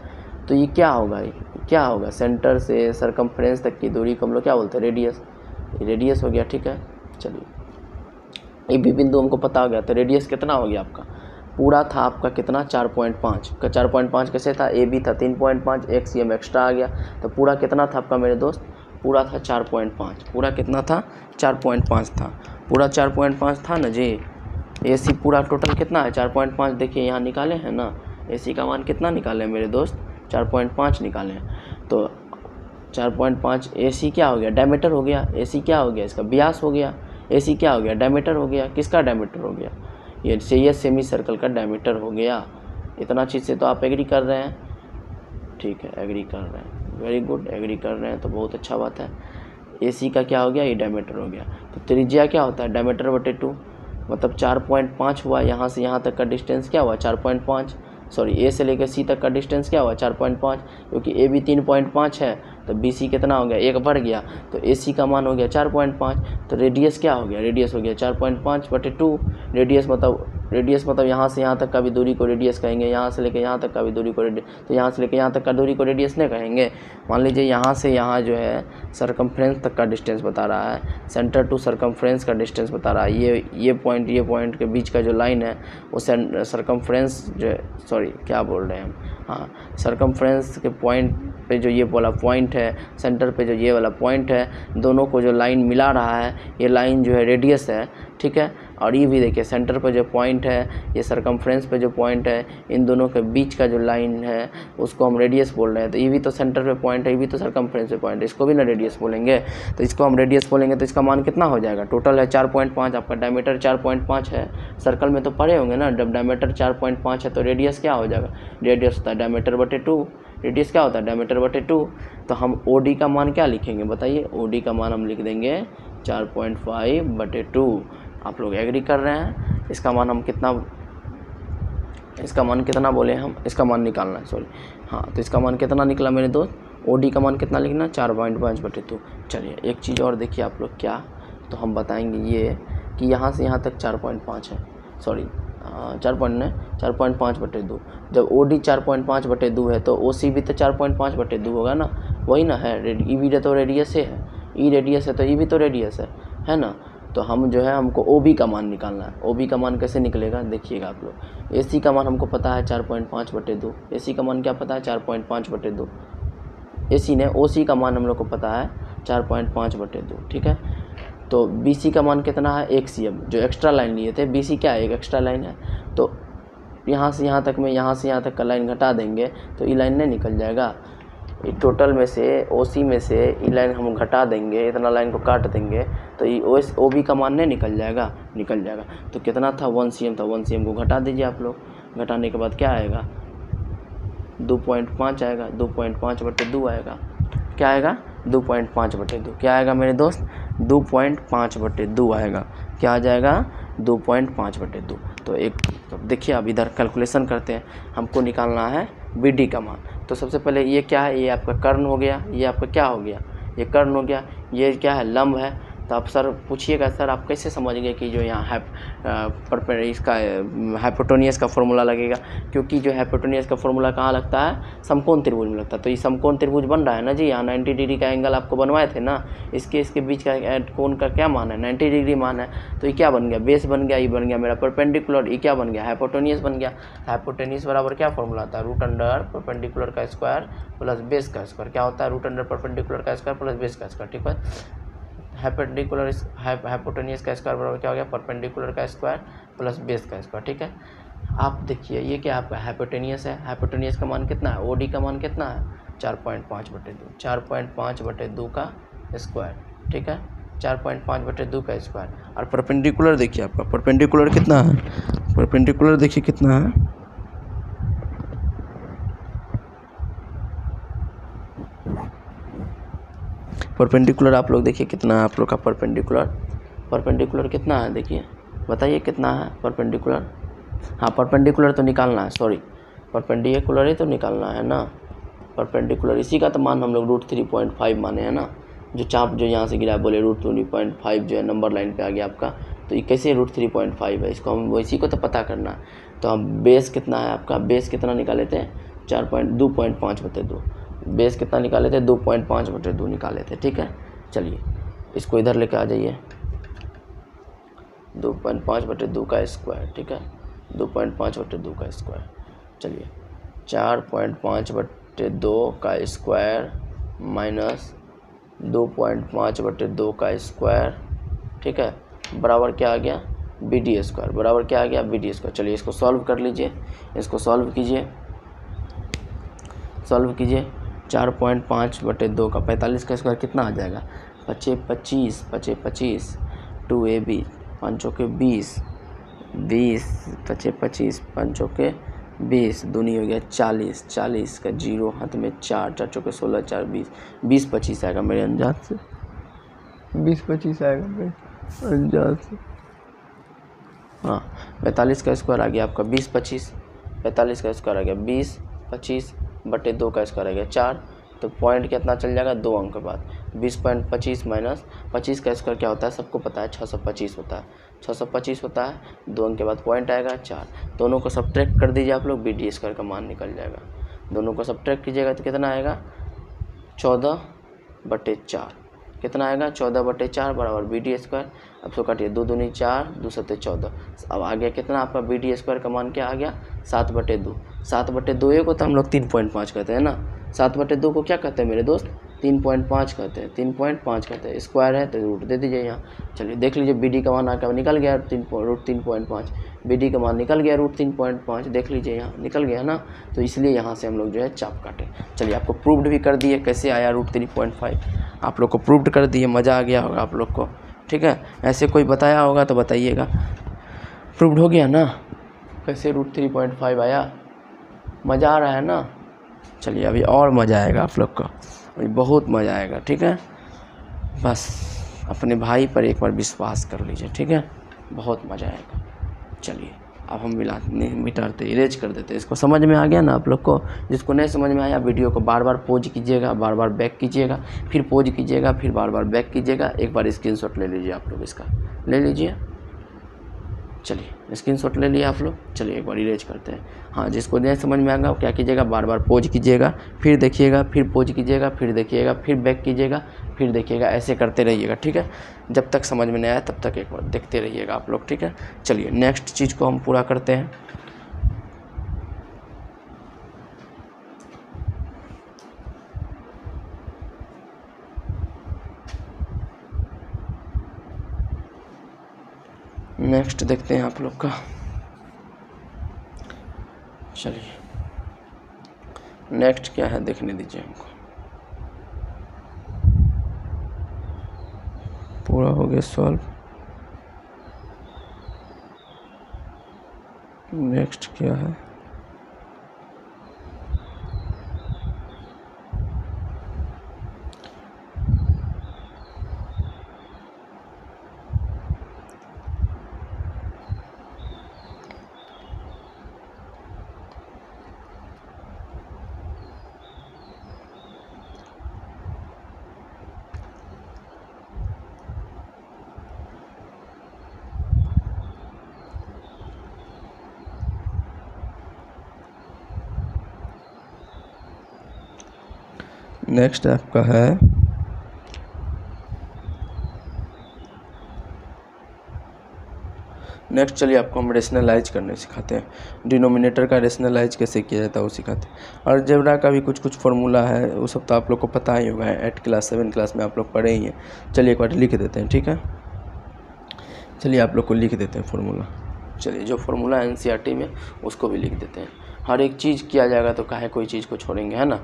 तो ये क्या होगा, ये क्या होगा, सेंटर से सरकमफ्रेंस तक की दूरी को हम लोग क्या बोलते हैं, रेडियस। ये रेडियस हो गया, ठीक है। चलिए ये भी बिंदु हमको पता हो गया, तो रेडियस कितना हो गया आपका, पूरा था आपका कितना 4.5 का, 4.5 कैसे था, AB था 3.5, 1 cm एक्स्ट्रा आ गया, तो पूरा कितना था आपका मेरे दोस्त, पूरा था 4.5, पूरा कितना था 4.5 था, पूरा 4.5 था ना जी। AC पूरा टोटल कितना है 4.5, देखिए यहाँ निकाले हैं ना, AC का मान कितना निकाले मेरे दोस्त, 4.5 निकाले हैं। तो 4.5 AC क्या हो गया, डायमीटर हो गया, AC क्या हो गया, इसका व्यास हो गया, AC क्या हो गया, डायमीटर हो गया, किसका डायमीटर हो गया, ये सेमी सर्कल का डायमीटर हो गया। इतना चीज़ से तो आप एग्री कर रहे हैं, ठीक है, एग्री कर रहे हैं, वेरी गुड, एग्री कर रहे हैं तो बहुत अच्छा बात है। AC का क्या हो गया, ये डायमीटर हो गया। तो त्रिज्या क्या होता है, डायमीटर बटे 2, मतलब 4.5 हुआ, यहाँ से यहाँ तक का डिस्टेंस क्या हुआ 4.5, सॉरी A से लेकर C तक का डिस्टेंस क्या हुआ 4.5, क्योंकि AB 3.5 है तो BC कितना हो गया, 1 बढ़ गया, तो AC का मान हो गया 4.5। तो रेडियस क्या हो गया, रेडियस हो गया 4.5 बटे 2। रेडियस मतलब यहाँ से यहाँ तक का भी दूरी को रेडियस कहेंगे, यहाँ से लेकर यहाँ तक का भी दूरी को तो यहाँ से लेकर यहाँ तक का दूरी को रेडियस नहीं कहेंगे। मान लीजिए यहाँ से यहाँ जो है सरकमफ्रेंस तक का डिस्टेंस बता रहा है, सेंटर टू सरकमफ्रेंस का डिस्टेंस बता रहा है। ये पॉइंट के बीच का जो लाइन है वो सरकमफ्रेंस जो, सॉरी क्या बोल रहे हैं हम, हाँ, सरकमफ्रेंस के पॉइंट पे जो ये वाला पॉइंट है, सेंटर पे जो ये वाला पॉइंट है, दोनों को जो लाइन मिला रहा है, ये लाइन जो है रेडियस है, ठीक है। और ये भी देखिए सेंटर पे जो पॉइंट है, ये सरकमफ्रेंस पे जो पॉइंट है, इन दोनों के बीच का जो लाइन है उसको हम रेडियस बोल रहे हैं। तो ये भी तो सेंटर पे पॉइंट है, ये भी तो सरकमफ्रेंस पे पॉइंट है, इसको भी ना रेडियस बोलेंगे। तो इसको हम रेडियस बोलेंगे तो इसका मान कितना हो जाएगा, टोटल है 4.5, आपका डायमीटर 4.5 है। सर्कल में तो पढ़े होंगे ना, जब डायमीटर 4.5 है तो रेडियस क्या हो जाएगा, रेडियस होता है डायमीटर बटे 2, रेडियस क्या होता है डायमीटर बटे 2। तो हम OD का मान क्या लिखेंगे बताइए, OD का मान हम लिख देंगे 4.5/2। आप लोग एग्री कर रहे हैं। इसका मान हम कितना, इसका मान कितना बोले हम, इसका मान निकालना है सॉरी, हाँ तो इसका मान कितना निकला मेरे दोस्त, OD का मान कितना लिखना 4.5/2। चलिए एक चीज़ और देखिए आप लोग क्या, तो हम बताएंगे ये कि यहाँ से यहाँ तक 4.5 है, सॉरी 4.5/2। जब OD 4.5/2 है तो OC भी तो 4.5/2 होगा ना, वही ना है। ई भी तो रेडियस है, ई रेडियस है तो ई भी तो रेडियस है ना। तो हम जो है हमको OB का मान निकालना है। OB का मान कैसे निकलेगा देखिएगा आप लोग। AC का मान हमको पता है 4.5/2, AC का मान क्या पता है 4.5/2। AC ने OC का मान हम लोग को पता है 4.5/2, ठीक है। तो BC का मान कितना है 1 cm, जो एक्स्ट्रा लाइन लिए थे, BC क्या है, एक एक्स्ट्रा लाइन है। तो यहाँ से यहाँ तक में, यहाँ से यहाँ तक का लाइन घटा देंगे तो ई लाइन नहीं निकल जाएगा। टोटल में से OC में से ई लाइन हम घटा देंगे, इतना लाइन को काट देंगे तो ये OB का मान नहीं निकल जाएगा, निकल जाएगा। तो कितना था 1 cm था, 1 cm को घटा दीजिए आप लोग। घटाने के बाद क्या आएगा 2.5 आएगा, 2.5/2 आएगा। क्या आएगा 2.5/2। क्या आएगा मेरे दोस्त 2.5/2 आएगा। क्या आ जाएगा 2.5/2। तो एक तो देखिए अब इधर कैलकुलेशन करते हैं, हमको निकालना है BD का मान। तो सबसे पहले ये क्या है, ये आपका कर्ण हो गया, ये आपका क्या हो गया, ये कर्ण हो गया, ये क्या है लंब है। तो आप सर पूछिएगा सर आप कैसे समझ गए कि जो यहाँ इसका हाइपोटेन्यूस का फॉर्मूला लगेगा, क्योंकि जो हाइपोटेन्यूस का फॉर्मूला कहाँ लगता है, समकोण त्रिभुज में लगता है। तो ये समकोण त्रिभुज बन रहा है ना जी, यहाँ 90 डिग्री का एंगल आपको बनवाए थे ना, इसके बीच का कोण का क्या मान है 90 डिग्री मान है। तो ये क्या बन गया, बेस बन गया, ये बन गया मेरा परपेंडिकुलर, ये क्या बन गया हाइपोटेन्यूस बन गया। हाइपोटेन्यूस बराबर क्या फॉर्मूला आता है, √अंडर परपेंडिकुलर का स्क्वायर प्लस बेस का स्क्वायर। क्या होता है √अंडर परपेंडिकुलर का स्क्वायर प्लस बेस का स्क्वायर, ठीक है। हाइपोटेन्यूस का स्क्वायर बराबर क्या हो गया, परपेंडिकुलर का स्क्वायर प्लस बेस का स्क्वायर, ठीक है। आप देखिए ये क्या आपका हाइपोटेन्यूस है, हाइपोटेन्यूस का मान कितना है, OD का मान कितना है 4.5/2, 4.5/2 का स्क्वायर, ठीक है, 4.5/2 का स्क्वायर। और परपेंडिकुलर देखिए आपका परपेंडिकुलर कितना है, परपेंडिकुलर देखिए कितना है, परपेंडिकुलर आप लोग देखिए कितना है आप लोग का परपेंडिकुलर कितना है, देखिए बताइए कितना है परपेंडिकुलर। हाँ परपेंडिकुलर तो निकालना है, सॉरी परपेंडिकुलर ही तो निकालना है ना, परपेंडिकुलर इसी का तो मान हम लोग √3.5 माने हैं ना। जो चाप जो यहाँ से गिरा बोले √3.5 जो है नंबर लाइन पे आ गया आपका, तो ये कैसे √3.5 है, इसको हम इसी को तो पता करना है। तो हम बेस कितना है आपका, बेस कितना निकाले थे 2.5/2, बेस कितना निकाले थे 2.5/2 निकाले थे, ठीक है। चलिए इसको इधर लेके आ जाइए, 2.5/2 का स्क्वायर, ठीक है, 2.5/2 का स्क्वायर। चलिए 4.5/2 का स्क्वायर माइनस 2.5/2 का स्क्वायर, ठीक है, बराबर क्या आ गया BD स्क्वायर, बराबर क्या आ गया BD स्क्वायर। चलिए इसको सॉल्व कर लीजिए, इसको सॉल्व कीजिए, सॉल्व कीजिए। 4.5/2 का 45 का स्क्वायर कितना आ जाएगा, 25 25 2AB 5 के 20 20 25 5 के 20 दूनी हो गया 40 40 का 0 हाथ में 4 4 के 16 4 20 25 आएगा मेरे अंदाज से, 20-25 आएगा मेरे अंदाज से। हाँ 45 का स्क्वायर आ गया आपका 20-25, 45 का स्क्वायर आ गया 20-25/2 का स्क्वायर आ गया 4। तो पॉइंट कितना चल जाएगा 2 अंक के बाद, 20.25 माइनस 25 का स्क्वायर क्या होता है सबको पता है 625 होता है, 625 होता है, 2 अंक के बाद पॉइंट आएगा 4। दोनों को सब्ट्रैक्ट कर दीजिए आप लोग, BD स्क्वायर का मान निकल जाएगा। दोनों को सब्ट्रैक्ट कीजिएगा तो कितना आएगा 14/4, कितना आएगा 14/4 बराबर BD स्क्वायर। अब सो काटिए 2 दूनी 4 2 सत्ते 14। अब आ गया कितना आपका BD स्क्वायर का मान क्या आ गया 7/2। 7/2 को तो हम लोग 3.5 कहते हैं ना, 7/2 को क्या कहते हैं मेरे दोस्त 3.5 कहते हैं, 3.5 कहते हैं, स्क्वायर है तो रूट दे दीजिए यहाँ। चलिए देख लीजिए बी डी का मान आकर निकल गया रूट 3.5, बी डी का मान निकल गया रूट 3.5, देख लीजिए यहाँ निकल गया ना, तो इसलिए यहाँ से हम लोग जो है चाप काटे। चलिए आपको प्रूव्ड भी कर दिए कैसे आया रूट 3.5, आप लोग को प्रूव्ड कर दिए, मज़ा आ गया होगा आप लोग को, ठीक है। ऐसे कोई बताया होगा तो बताइएगा, प्रूव्ड हो गया ना कैसे रूट 3.5 आया, मज़ा आ रहा है ना। चलिए अभी और मज़ा आएगा आप लोग को, अभी बहुत मज़ा आएगा, ठीक है। बस अपने भाई पर एक बार विश्वास कर लीजिए, ठीक है, बहुत मज़ा आएगा। चलिए अब हम मिटाते इरेज कर देते, इसको समझ में आ गया ना आप लोग को। जिसको नहीं समझ में आया वीडियो को बार बार पॉज कीजिएगा, बार बार बैक कीजिएगा, फिर पॉज कीजिएगा, फिर बार बार बैक कीजिएगा। एक बार स्क्रीनशॉट ले लीजिए आप लोग, इसका ले लीजिए। चलिए स्क्रीनशॉट ले लिया आप लोग। चलिए एक बार इरेज करते हैं। हाँ, जिसको नहीं समझ में आएगा क्या कीजिएगा, बार बार पॉज कीजिएगा, फिर देखिएगा, फिर पॉज कीजिएगा, फिर देखिएगा, फिर बैक कीजिएगा, फिर देखिएगा, ऐसे करते रहिएगा, ठीक है। जब तक समझ में नहीं आया तब तक एक बार देखते रहिएगा आप लोग, ठीक है। चलिए नेक्स्ट चीज़ को हम पूरा करते हैं। नेक्स्ट देखते हैं आप लोग का। चलिए नेक्स्ट क्या है देखने दीजिए हमको। पूरा हो गया सॉल्व। नेक्स्ट क्या है, नेक्स्ट आपका है नेक्स्ट। चलिए आपको हम रेशनलाइज करने सिखाते हैं, डिनोमिनेटर का रेशनलाइज कैसे किया जाता है वो सिखाते हैं। और अलजेब्रा का भी कुछ फार्मूला है, वो सब तो आप लोग को पता ही होगा, 8 क्लास 7 क्लास में आप लोग पढ़े ही हैं। चलिए एक बार लिख देते हैं, ठीक है। चलिए आप लोग को लिख देते हैं फार्मूला। चलिए जो फार्मूला है NCERT में उसको भी लिख देते हैं। हर एक चीज़ किया जाएगा तो काहे कोई चीज़ को छोड़ेंगे, है ना।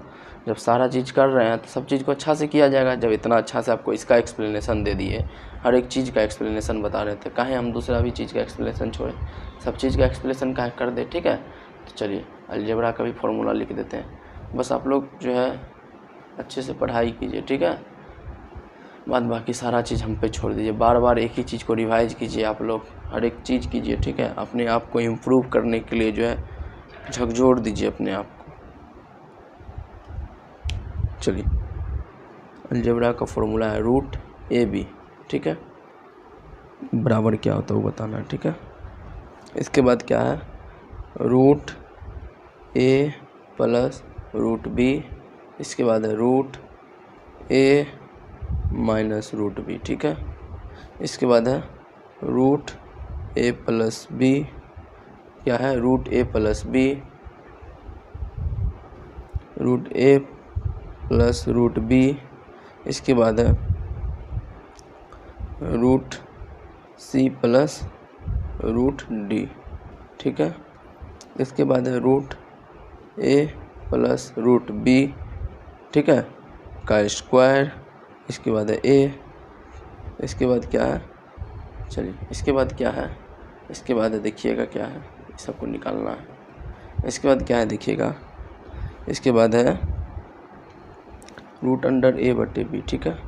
जब सारा चीज़ कर रहे हैं तो सब चीज़ को अच्छा से किया जाएगा। जब इतना अच्छा से आपको इसका एक्सप्लेनेशन दे दिए, हर एक चीज़ का एक्सप्लेनेशन बता रहे थे, काहे हम दूसरा भी चीज़ का एक्सप्लेनेशन छोड़ें, सब चीज़ का एक्सप्लेनेशन काहे कर दे, ठीक है। तो चलिए अलजेब्रा का भी फार्मूला लिख देते हैं। बस आप लोग जो है अच्छे से पढ़ाई कीजिए, ठीक है। बाद बाकी सारा चीज़ हम पे छोड़ दीजिए, बार बार एक ही चीज़ को रिवाइज कीजिए आप लोग, हर एक चीज़ कीजिए, ठीक है। अपने आप को इम्प्रूव करने के लिए जो है झकझोर दीजिए अपने आप को। चलिए अलजेब्रा का फॉर्मूला है रूट AB, ठीक है। बराबर क्या होता है वो बताना है, ठीक है। इसके बाद क्या है, root A plus root B, इसके बाद है root A minus root B, ठीक है। इसके बाद है रूट A प्लस B, क्या है, root A plus B, root A plus root B। इसके बाद है root C plus root D, ठीक है। इसके बाद है root A plus root B, ठीक है, का स्क्वायर। इसके बाद है A। इसके बाद क्या है, चलिए इसके बाद क्या है, इसके बाद है देखिएगा क्या है, सबको निकालना है। इसके बाद क्या है देखिएगा, इसके बाद है रूट अंडर A बटे B, ठीक है।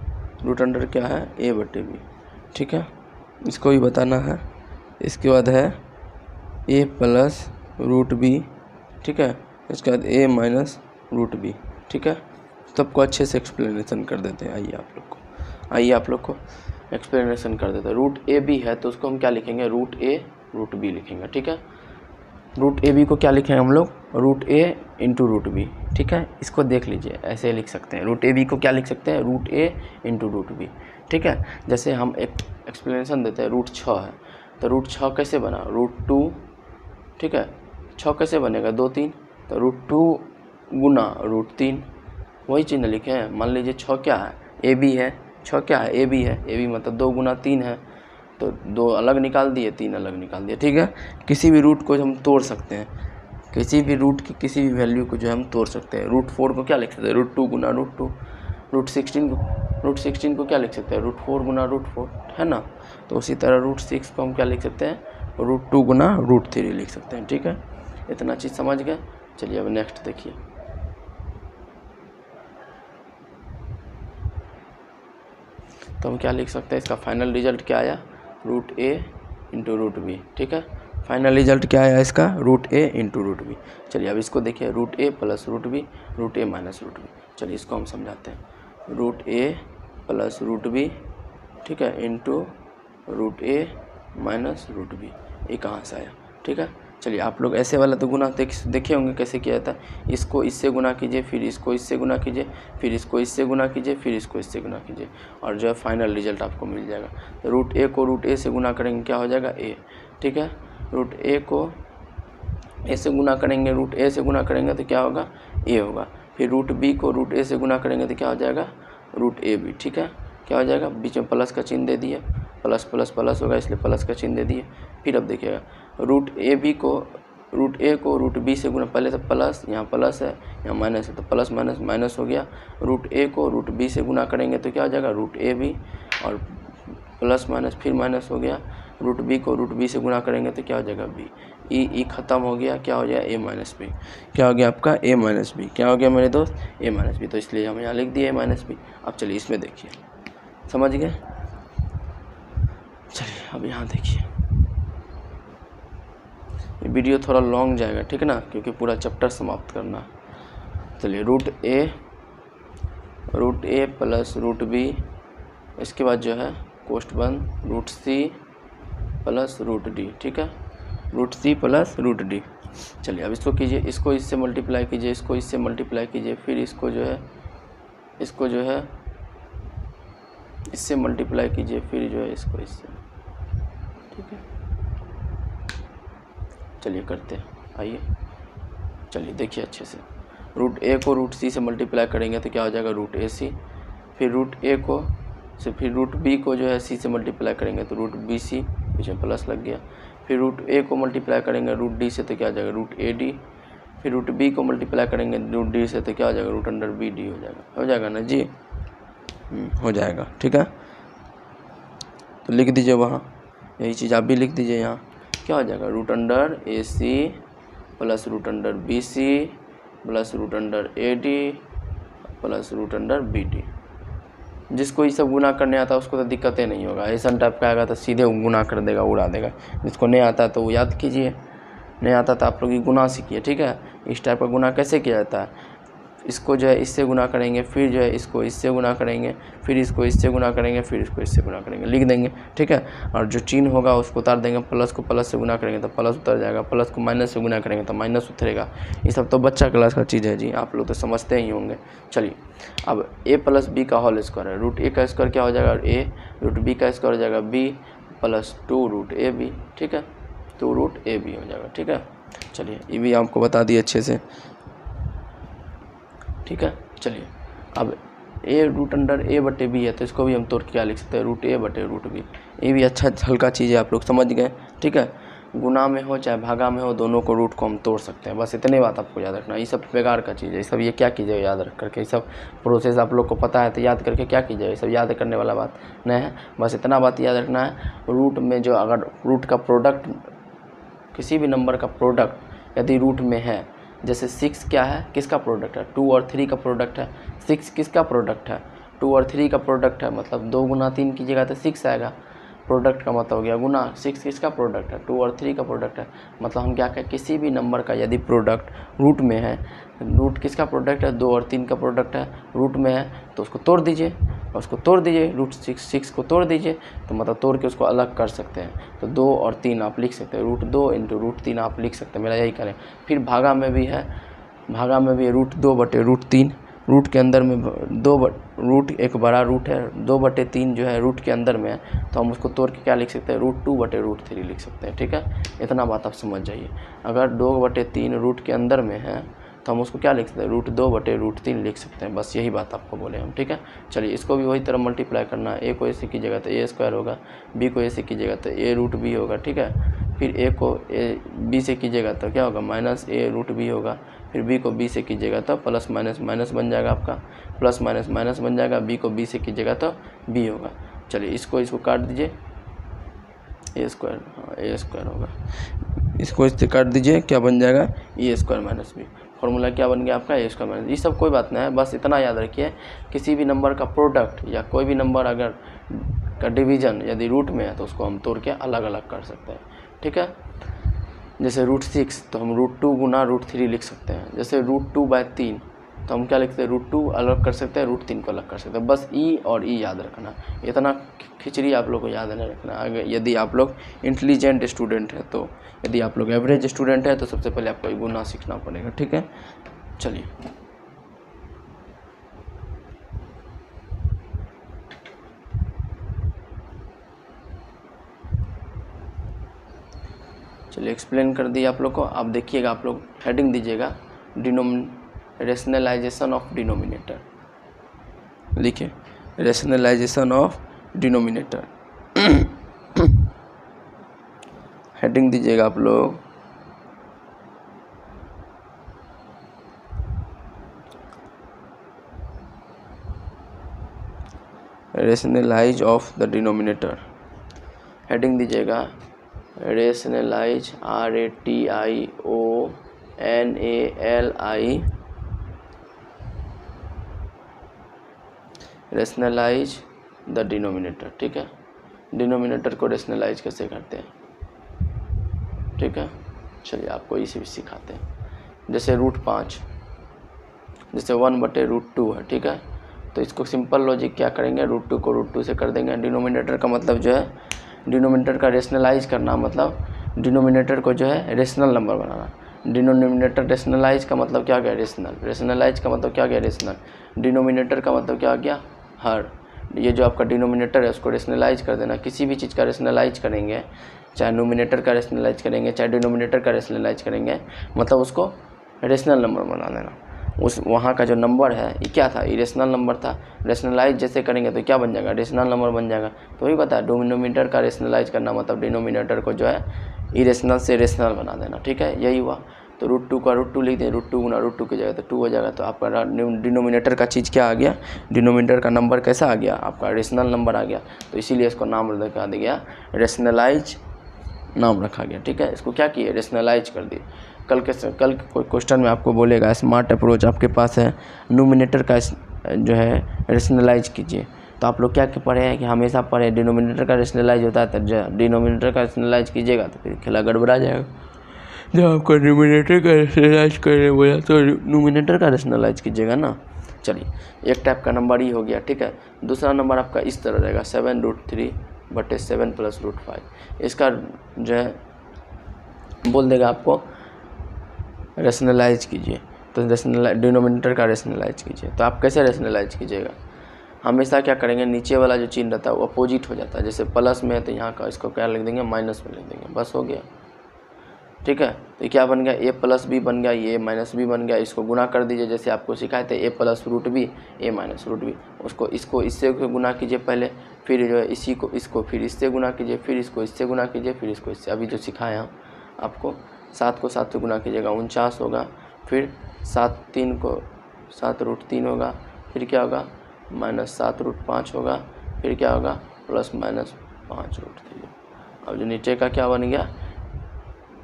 रूट अंडर क्या है, A बटे B, ठीक है, इसको भी बताना है। इसके बाद है A प्लस रूट B, ठीक है। इसके बाद A माइनस रूट B, ठीक है। सबको अच्छे से एक्सप्लेनेशन कर देते हैं। आइए आप लोग को एक्सप्लेनेशन कर देते हैं। रूट AB है तो उसको हम क्या लिखेंगे, रूट A रूट B लिखेंगे, ठीक है। रूट AB को क्या लिखेंगे हम लोग, root A into root B, ठीक है। इसको देख लीजिए, ऐसे लिख सकते हैं। रूट AB को क्या लिख सकते हैं, root A into root B, ठीक है। जैसे हम एक एक्सप्लेनेशन देते हैं, रूट 6 है तो रूट 6 कैसे बना, रूट 2, ठीक है। 6 कैसे बनेगा, 2 3, तो रूट 2 गुना रूट 3 वही चीज़ न लिखे हैं। मान लीजिए 6 क्या है, ए बी है, 6 क्या है, ए बी है, ए बी मतलब 2 गुना 3 है, तो 2 अलग निकाल दिए, 3 अलग निकाल दिए, ठीक है। किसी भी रूट को हम तोड़ सकते हैं, किसी भी रूट की किसी भी वैल्यू को जो है हम तोड़ सकते हैं। √4 को क्या लिख सकते हैं, √2 गुना √2, √16 को क्या लिख सकते हैं, √4 गुना √4, है ना। तो उसी तरह √6 को हम क्या लिख सकते हैं, √2 गुना √3 लिख सकते हैं, ठीक है। इतना चीज़ समझ गए। चलिए अब नेक्स्ट देखिए। तो हम क्या लिख सकते हैं, इसका फाइनल रिजल्ट क्या आया, √a इंटू √b, ठीक है। फाइनल रिजल्ट क्या आया इसका, √a इंटू √b। चलिए अब इसको देखिए, √a plus √b, √a minus √b। चलिए इसको हम समझाते हैं, √a प्लस √b, ठीक है, इंटू √a माइनस √b। ये कहाँ से आया, ठीक है। चलिए आप लोग ऐसे वाला तो गुना देखे होंगे कैसे किया जाता है। इसको इससे गुना कीजिए, फिर इसको इससे गुना कीजिए, फिर इसको इससे गुना कीजिए, फिर इसको इससे गुना कीजिए, और जो है फाइनल रिजल्ट आपको मिल जाएगा। तो √a को √a से गुना करेंगे क्या हो जाएगा, a, ठीक है। √a को a से गुना करेंगे, √a से गुना करेंगे तो क्या होगा, a होगा। फिर √b को √a से गुना करेंगे तो क्या हो जाएगा, √ab, ठीक है। क्या हो जाएगा, बीच में प्लस का चिन्ह दे दिए, प्लस प्लस प्लस होगा इसलिए प्लस का चिन्ह दे दिए। फिर अब देखिएगा, √a को √b से गुना, पहले से प्लस, यहाँ प्लस है, यहाँ माइनस है, तो प्लस माइनस माइनस हो गया। √a को √b से गुना करेंगे तो क्या हो जाएगा, √ab, और प्लस माइनस फिर माइनस हो गया। √b को √b से गुना करेंगे तो क्या हो जाएगा, b, ई खत्म हो गया, क्या हो गया, a माइनस b। क्या हो गया आपका, a माइनस b, क्या हो गया मेरे दोस्त, a माइनस b। तो इसलिए हम यहाँ लिख दिए a माइनस b। अब चलिए इसमें देखिए, समझ गए। चलिए अब यहाँ देखिए, ये वीडियो थोड़ा लॉन्ग जाएगा, ठीक है ना, क्योंकि पूरा चैप्टर समाप्त करना। चलिए √a प्लस √b, इसके बाद जो है कोष्ट बंद, √c प्लस √d, ठीक है, √c प्लस √d। चलिए अब इसको कीजिए, इसको इससे मल्टीप्लाई कीजिए, इसको इससे मल्टीप्लाई कीजिए, फिर इसको जो है इससे मल्टीप्लाई कीजिए, फिर जो है इसको इससे, ठीक है। चलिए करते हैं, आइए। चलिए देखिए अच्छे से, √a को √c से मल्टीप्लाई करेंगे तो क्या हो जाएगा, √ac, फिर √a को से फिर √b को जो है c से मल्टीप्लाई करेंगे तो √bc, बीच में प्लस लग गया। फिर √a को मल्टीप्लाई करेंगे √d से तो क्या हो जाएगा, √ad, फिर √b को मल्टीप्लाई करेंगे √d से तो क्या हो जाएगा, √bd हो जाएगा ना जी, हो जाएगा, ठीक है। तो लिख दीजिए वहाँ, यही चीज़ आप भी लिख दीजिए यहाँ, क्या हो जाएगा, √ac plus √bc plus √ad plus √bd। जिसको ये सब गुना करने आता है उसको तो दिक्कतें नहीं होगा, ऐसा टाइप का आएगा तो सीधे गुना कर देगा, उड़ा देगा। जिसको नहीं आता तो वो याद कीजिए, नहीं आता तो आप लोग ये गुना सीखिए, ठीक है। इस टाइप का गुना कैसे किया जाता है, इसको जो है इससे गुना करेंगे, फिर जो है इसको इससे गुना करेंगे, फिर इसको इससे गुना करेंगे, फिर इसको इससे गुना करेंगे, लिख देंगे, ठीक है। और जो चिन्ह होगा उसको उतार देंगे, प्लस को प्लस से गुना करेंगे तो प्लस उतर जाएगा, प्लस को माइनस से गुना करेंगे तो माइनस उतरेगा। ये सब तो बच्चा क्लास का चीज़ है जी, आप लोग तो समझते ही होंगे। चलिए अब a प्लस बी का होल स्क्वायर है, √a का स्क्वायर क्या हो जाएगा, a, √b का स्क्वायर हो जाएगा b प्लस 2√ab, ठीक है, 2√ab हो जाएगा, ठीक है। चलिए ये भी आपको बता दिए अच्छे से, ठीक है। चलिए अब a√a/b है तो इसको भी हम तोड़ के क्या लिख सकते हैं, √a/√b। ये भी अच्छा हल्का चीज़ है, आप लोग समझ गए, ठीक है। गुना में हो चाहे भागा में हो, दोनों को रूट को हम तोड़ सकते हैं, बस इतने बात आपको याद रखना। ये सब बेकार का चीज़ है, ये सब ये क्या कीजिएगा याद रख करके, ये सब प्रोसेस आप लोग को पता है तो याद करके क्या कीजिएगा, ये सब याद करने वाला बात नहीं है। बस इतना बात याद रखना है, रूट में जो अगर रूट का प्रोडक्ट, किसी भी नंबर का प्रोडक्ट यदि रूट में है, जैसे 6 क्या है, किसका प्रोडक्ट है, 2 और 3 का प्रोडक्ट है। 6 किसका प्रोडक्ट है, 2 और 3 का प्रोडक्ट है, मतलब 2 गुना 3 कीजिएगा तो 6 आएगा। प्रोडक्ट का मतलब हो गया गुना, 6 किसका प्रोडक्ट है, 2 और 3 का प्रोडक्ट है। मतलब हम क्या कहें, किसी भी नंबर का यदि प्रोडक्ट रूट में है, रूट किसका प्रोडक्ट है, 2 और 3 का प्रोडक्ट है, रूट में है तो उसको तोड़ दीजिए, उसको तोड़ दीजिए, √6 को तोड़ दीजिए, तो मतलब तोड़ के उसको अलग कर सकते हैं। तो 2 और 3 आप लिख सकते हैं, √2 इंटू √3 आप लिख सकते हैं, मेरा यही करें। फिर भागा में भी है, भागा में भी √2/√3, रूट के अंदर में रूट एक बड़ा रूट है, 2/3 जो है रूट के अंदर में है, तो हम उसको तोड़ के क्या लिख सकते हैं, √2/√3 लिख सकते हैं, ठीक है। इतना बात आप समझ जाइए। अगर 2/3 रूट के अंदर में है तो हम उसको क्या लिख सकते हैं, √2/√3 लिख सकते हैं। बस यही बात आपको बोले हम, ठीक है। चलिए इसको भी वही तरह मल्टीप्लाई करना है। ए को ऐसे कीजिएगा तो a² होगा, बी को ऐसे कीजिएगा तो a√b होगा, ठीक है। फिर ए को बी से कीजिएगा तो क्या होगा, -a√b होगा। फिर बी को बी से कीजिएगा तो प्लस माइनस माइनस बन जाएगा आपका, प्लस माइनस माइनस बन जाएगा। बी को बी से कीजिएगा तो बी होगा। चलिए इसको काट दीजिए, a² हाँ a² होगा। इसको इससे काट दीजिए, क्या बन जाएगा, a² - b। फॉर्मूला क्या बन गया आपका, a²। ये सब कोई बात नहीं है, बस इतना याद रखिए किसी भी नंबर का प्रोडक्ट या कोई भी नंबर अगर का डिवीज़न यदि रूट में है तो उसको हम तोड़ के अलग अलग कर सकते हैं, ठीक है। जैसे √6 तो हम √2 गुना √3 लिख सकते हैं। जैसे √2/3 तो हम क्या लिखते हैं, √2 अलग कर सकते हैं, √3 को अलग कर सकते हैं। बस ई और ई याद रखना, इतना खिचड़ी आप लोग को याद नहीं रखना। अगर यदि आप लोग इंटेलिजेंट स्टूडेंट है तो, यदि आप लोग एवरेज स्टूडेंट है तो सबसे पहले आपको गुना सीखना पड़ेगा, ठीक है। चलिए एक्सप्लेन कर दिया आप लोग को। आप देखिएगा, आप लोग हेडिंग दीजिएगा, रेशनलाइजेशन ऑफ डिनोमिनेटर लिखिए, रेशनलाइजेशन ऑफ डिनोमिनेटर हेडिंग दीजिएगा आप लोग, rationalise of the denominator. Heading दीजिएगा rationalise, RATIONALI, rationalise the denominator, ठीक है। डिनोमिनेटर को रेशनलाइज कैसे करते हैं, ठीक है। चलिए आपको इसे भी सिखाते हैं। जैसे √5, जैसे 1/√2 है, ठीक है। तो इसको सिंपल लॉजिक क्या करेंगे, √2 को √2 से कर देंगे। डिनोमिनेटर का मतलब जो है, डिनोमिनेटर का रेशनलाइज करना मतलब डिनोमिनेटर को जो है रेशनल नंबर बनाना। डिनोमिनेटर रेशनलाइज का मतलब क्या गया, रेशनल। रेशनलाइज का मतलब क्या गया, रेशनल। डिनोमिनेटर का मतलब क्या गया, हर। ये जो आपका डिनोमिनेटर है उसको रेशनलाइज कर देना। किसी भी चीज़ का रेशनलाइज करेंगे, चाहे नोमिनेटर का रेशनलाइज करेंगे, चाहे डिनोमिनेटर का रेशनलाइज करेंगे, मतलब उसको रेशनल नंबर बना देना। उस वहाँ का जो नंबर है ये क्या था, इरेशनल नंबर था। रेशनलाइज जैसे करेंगे तो क्या बन जाएगा, रेशनल नंबर बन जाएगा। तो वही पता है, डिनोमिनेटर का रेशनलाइज करना मतलब डिनोमिनेटर को जो है इरेशनल से रेशनल बना देना, ठीक है। यही हुआ। तो √2 का √2 लिख दें, √2 गुना √2 की जगह तो 2 हो जाएगा। तो आपका डिनोमिनेटर का चीज़ क्या आ गया, डिनोमिनेटर का नंबर कैसा आ गया, आपका रेशनल नंबर आ गया। तो इसीलिए इसको नाम रखा गया, रेशनलाइज नाम रखा गया, ठीक है। इसको क्या किए, रेशनलाइज कर दिए। कल कोई क्वेश्चन में आपको बोलेगा स्मार्ट अप्रोच आपके पास है, नोमिनेटर का जो है रेशनलाइज कीजिए। तो आप लोग क्या पढ़े हैं कि हमेशा पढ़े डिनोमिनेटर का रेशनलाइज होता है, तो डिनोमिनेटर का रेशनलाइज कीजिएगा तो फिर खेला गड़बड़ा जाएगा। जब आपको डिनोमिनेटर का रेशनलाइज करने बोला तो नोमिनेटर का रेशनलाइज कीजिएगा ना। चलिए एक टाइप का नंबर ही हो गया, ठीक है। दूसरा नंबर आपका इस तरह रहेगा 7√3/7 + √5। इसका जो है बोल देगा आपको रेशनलाइज कीजिए, तो डिनोमिनेटर का रेशनलाइज कीजिए। तो आप कैसे रेशनलाइज कीजिएगा, हमेशा क्या करेंगे, नीचे वाला जो चिन्ह रहता है वो अपोजिट हो जाता है। जैसे प्लस में है तो यहाँ का इसको क्या लिख देंगे, माइनस में लिख देंगे, बस हो गया, ठीक है। तो क्या बन गया, a+b बन गया, ये -b बन गया। इसको गुना कर दीजिए, जैसे आपको सिखाए थे a + √b, a - √b। इसको इससे गुना कीजिए पहले, फिर जो है इसको फिर इससे गुना कीजिए, फिर इसको इससे गुना कीजिए, फिर इसको इससे। अभी जो सिखाए हम आपको, 7 को 7 से गुना कीजिएगा 49 होगा, फिर 7 को 7√3 होगा, फिर क्या होगा -7√5 होगा, फिर क्या होगा +-5√3। अब जो नीचे का क्या बन गया,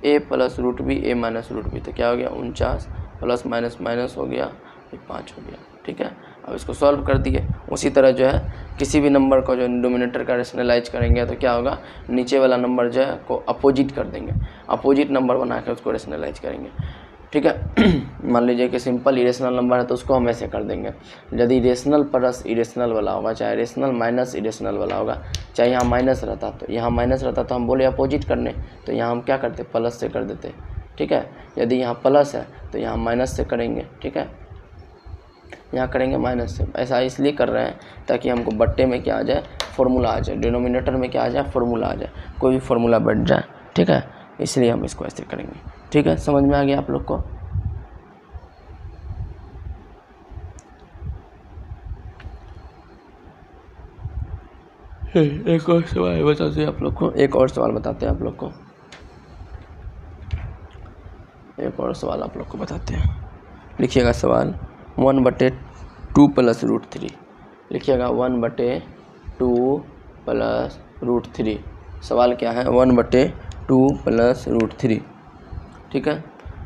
a + √b, a - √b। तो क्या हो गया 49 प्लस माइनस माइनस हो गया, फिर 5 हो गया, ठीक है। अब इसको सॉल्व कर दिए। उसी तरह जो है किसी भी नंबर को जो डिनोमिनेटर का रेशनलाइज करेंगे तो क्या होगा, नीचे वाला नंबर जो है को अपोजिट कर देंगे, अपोजिट नंबर बना के उसको रेशनलाइज करेंगे, ठीक है। मान लीजिए कि सिंपल इरेशनल नंबर है तो उसको हम ऐसे कर देंगे। यदि रेशनल प्लस इरेशनल वाला होगा, चाहे रेशनल माइनस इरेशनल वाला होगा, चाहे यहाँ माइनस रहता तो यहाँ माइनस रहता तो हम बोले अपोजिट करने, तो यहाँ हम क्या करते, प्लस से कर देते, ठीक है। यदि यहाँ प्लस है तो यहाँ माइनस से करेंगे, ठीक है, यहाँ करेंगे माइनस से। ऐसा इसलिए कर रहे हैं ताकि हमको बट्टे में क्या आ जाए, फॉर्मूला आ जाए, डिनोमिनेटर में क्या आ जाए, फॉर्मूला आ जाए, कोई भी फॉर्मूला बैठ जाए, ठीक है। इसलिए हम इसको ऐसे करेंगे, ठीक है। समझ में आ गया आप लोग को। एक और सवाल बताते हैं आप लोग को, एक और सवाल बताते हैं आप लोग को, एक और सवाल आप लोग को बताते हैं। लिखिएगा सवाल 1/2 + √3। लिखिएगा 1/2 + √3। सवाल क्या है? 1/2 + √3। ठीक है,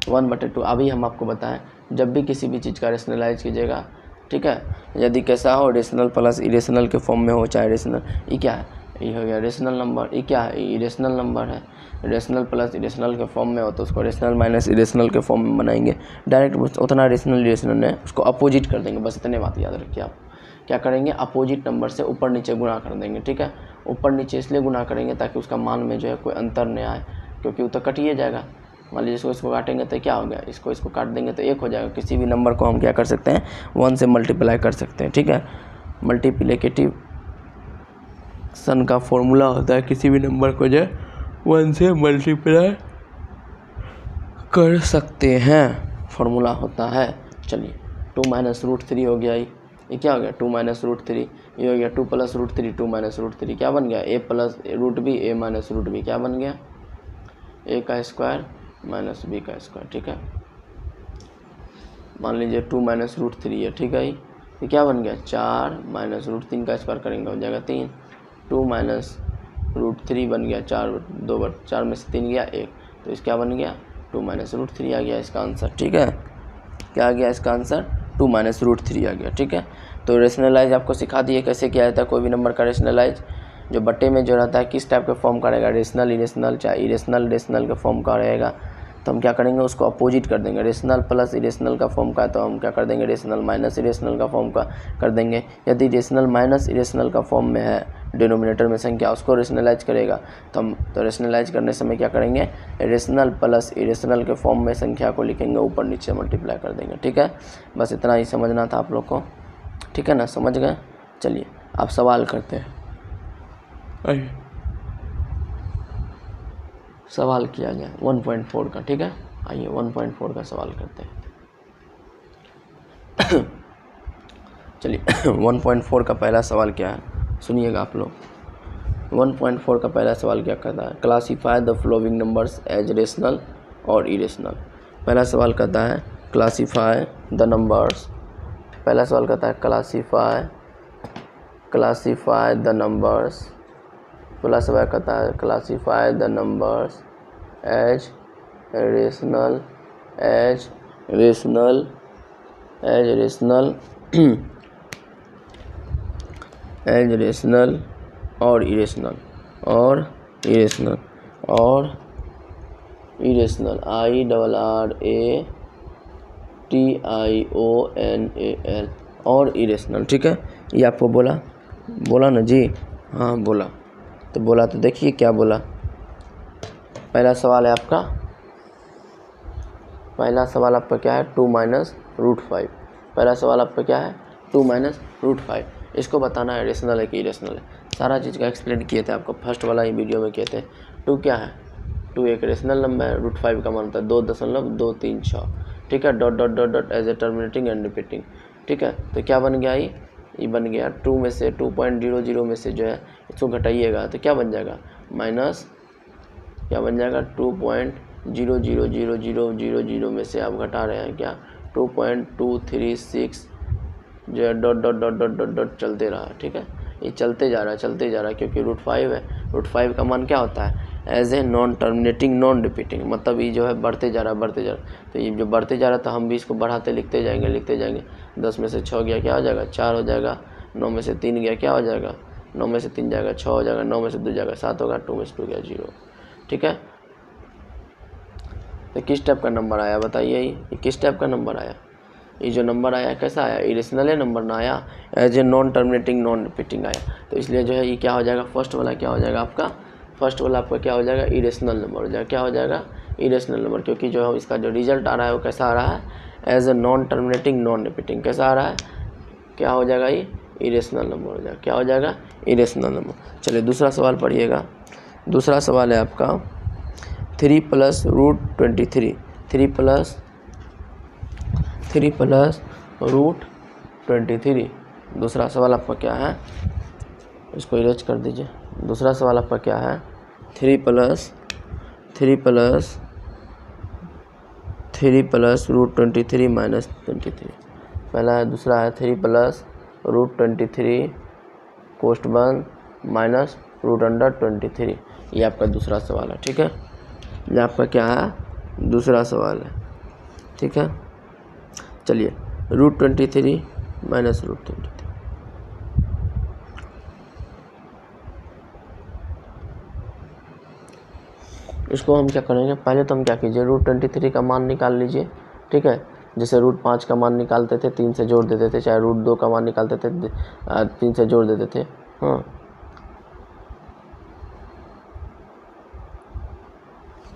1/2। अभी हम आपको बताएं, जब भी किसी भी चीज़ का रेशनलाइज कीजिएगा, ठीक है, यदि कैसा हो, रेशनल प्लस इरेशनल के फॉर्म में हो, चाहे रेशनल, ये क्या है, ये हो गया रेशनल नंबर, ये क्या है, इरेशनल नंबर है। रेशनल प्लस इरेशनल के फॉर्म में हो तो उसको रेशनल माइनस इरेशनल के फॉर्म में बनाएंगे। डायरेक्ट उतना रेशनल इरेशनल है उसको अपोजिट कर देंगे। बस इतने बात याद रखिए आप। क्या करेंगे? अपोजिट नंबर से ऊपर नीचे गुणा कर देंगे। ठीक है, ऊपर नीचे इसलिए गुणा करेंगे ताकि उसका मान में जो है कोई अंतर नहीं आए, क्योंकि वो तो कटिए जाएगा। मान लीजिए इसको काटेंगे तो क्या हो गया, इसको काट देंगे तो 1 हो जाएगा। किसी भी नंबर को हम क्या कर सकते हैं, 1 से मल्टीप्लाई कर सकते हैं। ठीक है, मल्टीप्लिकेटिव सन का फॉर्मूला होता है किसी भी नंबर को जो 1 से मल्टीप्लाई कर सकते हैं, फॉर्मूला होता है। चलिए 2 - √3 हो गया। ये क्या हो गया? 2 - √3। ये हो गया 2 + √3, 2 - √3 क्या बन गया? a + √b, a - √b क्या बन गया? a² - b² ठीक है। मान लीजिए 2 - √3 है। ठीक है, ये क्या बन गया? 4 - √3 का स्क्वायर करेंगे हो जाएगा 3। 2 - √3 बन गया 4, 2 बार 4 में से 3 गया 1, तो इस क्या बन गया? 2 - √3 आ गया इसका आंसर। ठीक है, क्या आ गया इसका आंसर? 2 - √3 आ गया। ठीक है, तो रेशनलाइज आपको सिखा दिए कैसे किया जाता है कोई भी नंबर का रेशनलाइज। जो बट्टे में जो रहता है किस टाइप का फॉर्म का रहेगा, रेशनल इरेशनल, चाहे इरेशनल रेशनल का फॉर्म का रहेगा, तो हम क्या करेंगे? उसको अपोजिट कर देंगे। रेशनल प्लस इरेशनल का फॉर्म का है तो हम क्या कर देंगे? रेशनल माइनस इरेशनल का फॉर्म का कर देंगे। यदि रेशनल माइनस इरेशनल का फॉर्म में है डिनोमिनेटर में संख्या, उसको रेशनलाइज करेगा तो हम तो रेशनलाइज करने समय क्या करेंगे? रेशनल प्लस इरेशनल के फॉर्म में संख्या को लिखेंगे, ऊपर नीचे मल्टीप्लाई कर देंगे। ठीक है, बस इतना ही समझना था आप लोग को। ठीक है ना, समझ गए? चलिए आप सवाल करते हैं। आइए सवाल किया गया 1.4 का। ठीक है, आइए 1.4 का सवाल करते हैं। चलिए 1.4 का पहला सवाल क्या है, सुनिएगा आप लोग। 1.4 का पहला सवाल क्या कहता है? Classify the following numbers as rational और इरेशनल। पहला सवाल कहता है क्लासीफाई द नंबर्स। पहला सवाल कहता है क्लासीफाई द नंबर्स। पहला सवाल कहता है classify the numbers as rational और इरेशनल IRRATIONAL और इरेशनल। ठीक है, ये आपको बोला ना जी? हाँ बोला, तो बोला तो देखिए क्या बोला। पहला सवाल है आपका, पहला सवाल आपका क्या है? 2 - √5। पहला सवाल आपका क्या है? 2 - √5। इसको बताना है रेशनल है कि इरेशनल है। सारा चीज़ का एक्सप्लेन किए थे आपको, फर्स्ट वाला ही वीडियो में किए थे। 2 क्या है? 2 एक रेशनल नंबर है, √5 का मान होता है 2.236। ठीक है, dot as a terminating and repeating. ठीक है, तो क्या बन गया? ये बन गया 2 में से 2.00 में से जो है इसको घटाइएगा तो क्या बन जाएगा? माइनस क्या बन जाएगा? 2.000000 में से आप घटा रहे हैं क्या? 2.236 जो है डॉट चलते रहा। ठीक है, ये चलते जा रहा है क्योंकि √5 है। √5 का मान क्या होता है? As a non terminating non repeating, मतलब ये जो है बढ़ते जा रहा है। तो ये जो बढ़ते जा रहा है तो हम भी इसको बढ़ाते लिखते जाएंगे। 10 में से 6 गया क्या हो जाएगा? 4 हो जाएगा। 9 में से 3 गया क्या हो जाएगा? 9 में से 3 जाएगा 6 हो जाएगा। 9 में से 2 जाएगा 7 होगा। 2 में से 2 गया 0। ठीक है, तो किस टाइप का नंबर आया बताइए? ये किस टाइप का नंबर आया? ये जो नंबर आया कैसा आया? इरेशनल नंबर ना आया, as a non terminating non repeating आया। तो इसलिए जो है ये क्या हो जाएगा? फर्स्ट वाला क्या हो जाएगा आपका? क्या हो जाएगा? इरेशनल नंबर हो जाएगा। क्या हो जाएगा? इरेशनल नंबर, क्योंकि जो है इसका जो रिजल्ट आ रहा है वो कैसा आ रहा है? As a non terminating non repeating. कैसा आ रहा है? क्या हो जाएगा? ये इरेशनल नंबर हो जाएगा। क्या हो जाएगा? Irrational number. चलिए दूसरा सवाल पढ़िएगा। दूसरा सवाल है आपका 3 + √23। 3 + √23। दूसरा सवाल आपका क्या है? इसको इरेज कर दीजिए। दूसरा सवाल आपका क्या है, 3 प्लस √23 माइनस 23। पहला है, दूसरा है 3 प्लस √23 कोष्ट बंद माइनस √23। ये आपका दूसरा सवाल है, ठीक है। ये आपका क्या है, दूसरा सवाल है, ठीक है। चलिए, √23 माइनस √23, इसको हम क्या करेंगे, पहले तो हम क्या कीजिए, √23 का मान निकाल लीजिए, ठीक है। जैसे √5 का मान निकालते थे 3 से जोड़ देते थे, चाहे √2 का मान निकालते थे 3 से जोड़ देते थे। हाँ,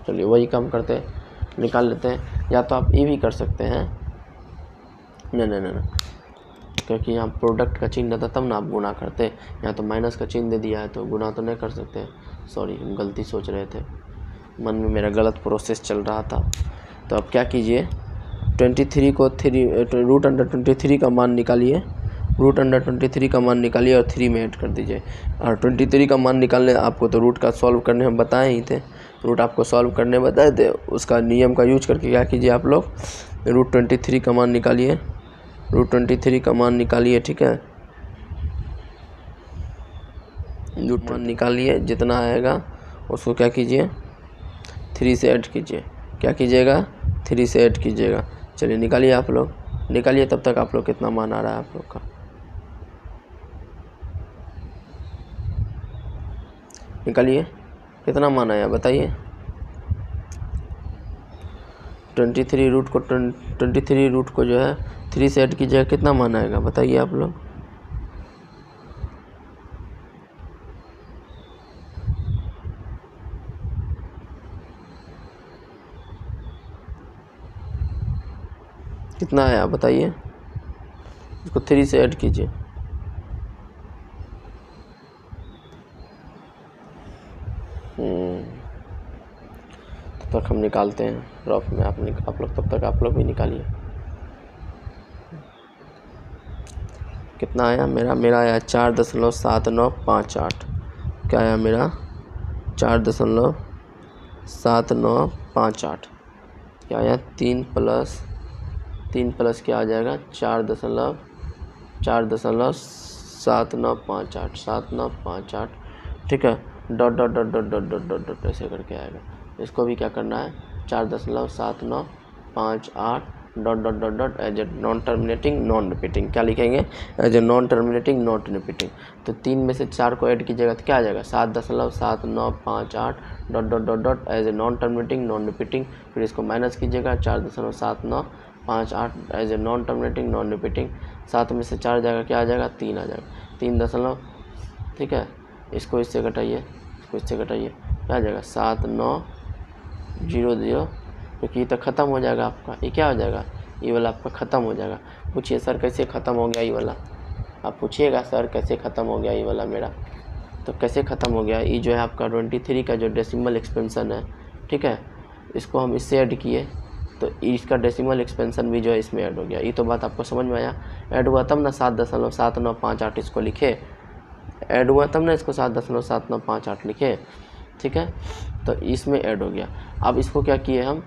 चलिए वही काम करते हैं, निकाल लेते हैं। या तो आप ये भी कर सकते हैं, नहीं, क्योंकि यहाँ प्रोडक्ट का चिन्ह रहता तब ना आप गुना करते। यहाँ तो माइनस का चिन्ह दे दिया है तो गुना तो नहीं कर सकते। सॉरी, हम गलती सोच रहे थे, मन में मेरा गलत प्रोसेस चल रहा था। तो अब क्या कीजिए, 23 को √23 का मान निकालिए, √23 का मान निकालिए और 3 में ऐड कर दीजिए। और 23 का मान निकालने आपको तो रूट का सॉल्व करने हम बताए ही थे, रूट आपको सॉल्व करने बताए थे, उसका नियम का यूज करके क्या कीजिए आप लोग, √23 का मान निकालिए, √23 का मान निकालिए, ठीक है। रूट मान निकालिए, जितना आएगा उसको क्या कीजिए, 3 से ऐड कीजिए। क्या कीजिएगा, 3 से ऐड कीजिएगा। चलिए निकालिए, आप लोग निकालिए, तब तक आप लोग कितना मान आ रहा है आप लोग का, निकालिए कितना मान आया बताइए। 23 रूट को जो है 3 से ऐड कीजिएगा, कितना मान आएगा बताइए आप लोग। कितना आया बताइए, इसको 3 से ऐड कीजिए। तब तक हम निकालते हैं रफ में, आप लोग तब तक आप लोग भी निकालिए। कितना आया मेरा आया 4.7958। क्या आया मेरा, 4.7958। क्या आया, 3 प्लस क्या आ जाएगा, 4.7958, ठीक है। डॉट ऐसे करके आएगा। इसको भी क्या करना है, 4.7958 dot as a non terminating non repeating. क्या लिखेंगे, as a non terminating not repeating. तो 3 में से 4 को ऐड कीजिएगा तो क्या आ जाएगा, 7.7958 dot as a non terminating non repeating. फिर इसको माइनस कीजिएगा, 4.7958 as a non terminating non repeating. 7 में से 4 जाएगा, क्या आ जाएगा, 3 आ जाएगा, 3 ठीक है। इसको इससे घटाइए, क्या आ जाएगा, 7900, क्योंकि ये तो ख़त्म हो जाएगा आपका, ये क्या हो जाएगा, ये वाला आपका ख़त्म हो जाएगा। पूछिए सर कैसे ख़त्म हो गया ये वाला, आप पूछिएगा सर कैसे ख़त्म हो गया ये वाला मेरा। तो कैसे ख़त्म हो गया, ये जो है आपका 23 का जो डेसिमल एक्सपेंशन है, ठीक है, इसको हम इससे ऐड किए तो इसका डेसिमल एक्सपेंशन भी जो है इसमें ऐड हो गया। ये तो बात आपको समझ में आया, ऐड हुआ तब ना 7.7958 इसको लिखे, ऐड हुआ तब ना इसको 7.7958 लिखे, ठीक है। तो इसमें ऐड हो गया। अब इसको क्या किए हम,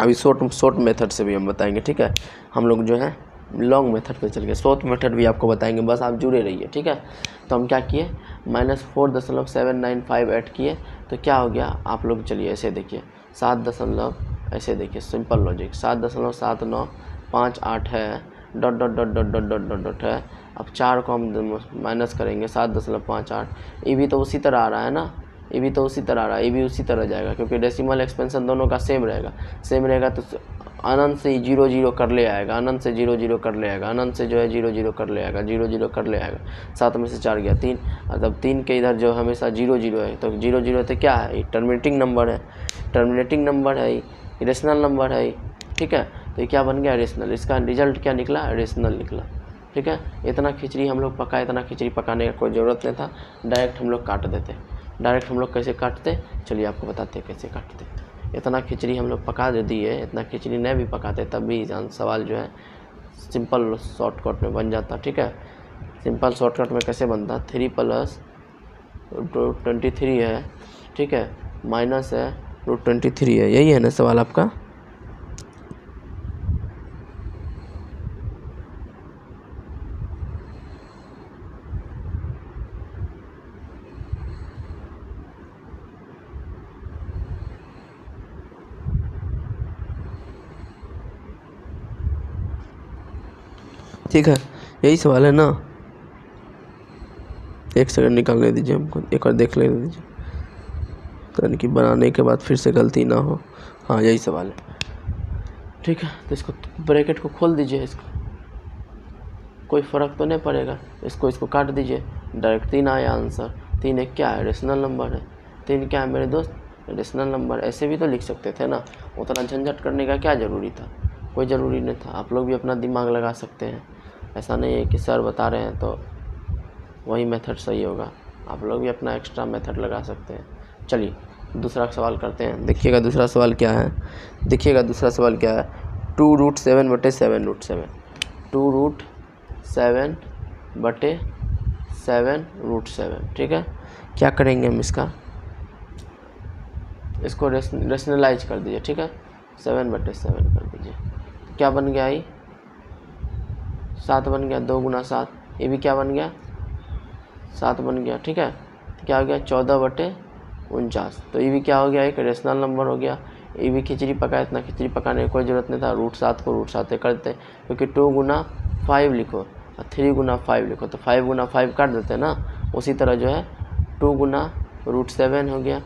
अभी शॉर्ट मेथड से भी हम बताएंगे, ठीक है। हम लोग जो है लॉन्ग मेथड पे चल गए, शॉर्ट मेथड भी आपको बताएंगे, बस आप जुड़े रहिए, ठीक है। तो हम क्या किए, -4.795 ऐड किए तो क्या हो गया, आप लोग चलिए ऐसे देखिए, 7 ऐसे देखिए, सिंपल लॉजिक, 7.7958 है, डॉट है। अब 4 को हम माइनस करेंगे, 7.58, ये भी तो उसी तरह आ रहा है ना, ये भी तो उसी तरह आ रहा है, ये भी उसी तरह जाएगा, क्योंकि डेसिमल एक्सपेंशन दोनों का सेम रहेगा तो अनंत से 0 कर ले आएगा, अनंत से 0 कर ले आएगा, अनंत से जो है 0 कर ले आएगा, 0 कर ले आएगा। 7 में से 4 गया 3, मतलब 3 के इधर जो हमेशा 0 है, तो 0 तो क्या है, ये टर्मिनेटिंग नंबर है, इरेशनल नंबर है, ठीक है। तो ये क्या बन गया, रेशनल। इसका रिजल्ट क्या निकला, रेशनल निकला, ठीक है। इतना खिचड़ी हम लोग पकाए, इतना खिचड़ी पकाने का कोई ज़रूरत नहीं था, डायरेक्ट हम लोग काट देते। डायरेक्ट हम लोग कैसे काटते, चलिए आपको बताते हैं कैसे काटते। इतना खिचड़ी हम लोग पका दिए, इतना खिचड़ी नहीं भी पकाते तब भी सवाल जो है सिंपल शॉर्टकट में बन जाता, ठीक है। सिंपल शॉर्टकट में कैसे बनता है, 3 प्लस √23 है, ठीक है, माइनस है √23 है, यही है ना सवाल आपका। ठीक है, यही सवाल है ना। एक सेकंड निकालने दीजिए हमको, एक बार देख लेने दीजिए, यानी कि बनाने के बाद फिर से गलती ना हो। हाँ यही सवाल है, ठीक है। तो इसको ब्रैकेट को खोल दीजिए, इसको कोई फ़र्क तो नहीं पड़ेगा, इसको काट दीजिए, डायरेक्ट 3 आया आंसर। 3 एक क्या है, रेशनल नंबर है। 3 क्या है मेरे दोस्त, रेशनल नंबर। ऐसे भी तो लिख सकते थे ना, उतना झंझट करने का क्या ज़रूरी था, कोई ज़रूरी नहीं था। आप लोग भी अपना दिमाग लगा सकते हैं, ऐसा नहीं है कि सर बता रहे हैं तो वही मेथड सही होगा, आप लोग भी अपना एक्स्ट्रा मेथड लगा सकते हैं। चलिए दूसरा सवाल करते हैं। देखिएगा दूसरा सवाल क्या है, देखिएगा दूसरा सवाल क्या है, 2√7 बटे 7√7, 2√7 बटे 7√7, ठीक है। क्या करेंगे हम इसको रेशनलाइज कर दीजिए, ठीक है, 7 बटे 7 कर दीजिए। क्या बन गया, आई 7 बन गया, 2 गुना 7, ये भी क्या बन गया, 7 बन गया, ठीक है। क्या हो गया, 14 बटे 49। तो ये भी क्या हो गया, एक रेशनल नंबर हो गया। ये भी खिचड़ी पका, इतना खिचड़ी पकाने की कोई ज़रूरत नहीं था, √7 को √7 करते, क्योंकि 2 गुना 5 लिखो और 3 गुना 5 लिखो, तो 5 गुना 5 काट देते ना। उसी तरह जो है 2 गुना √7 हो गया,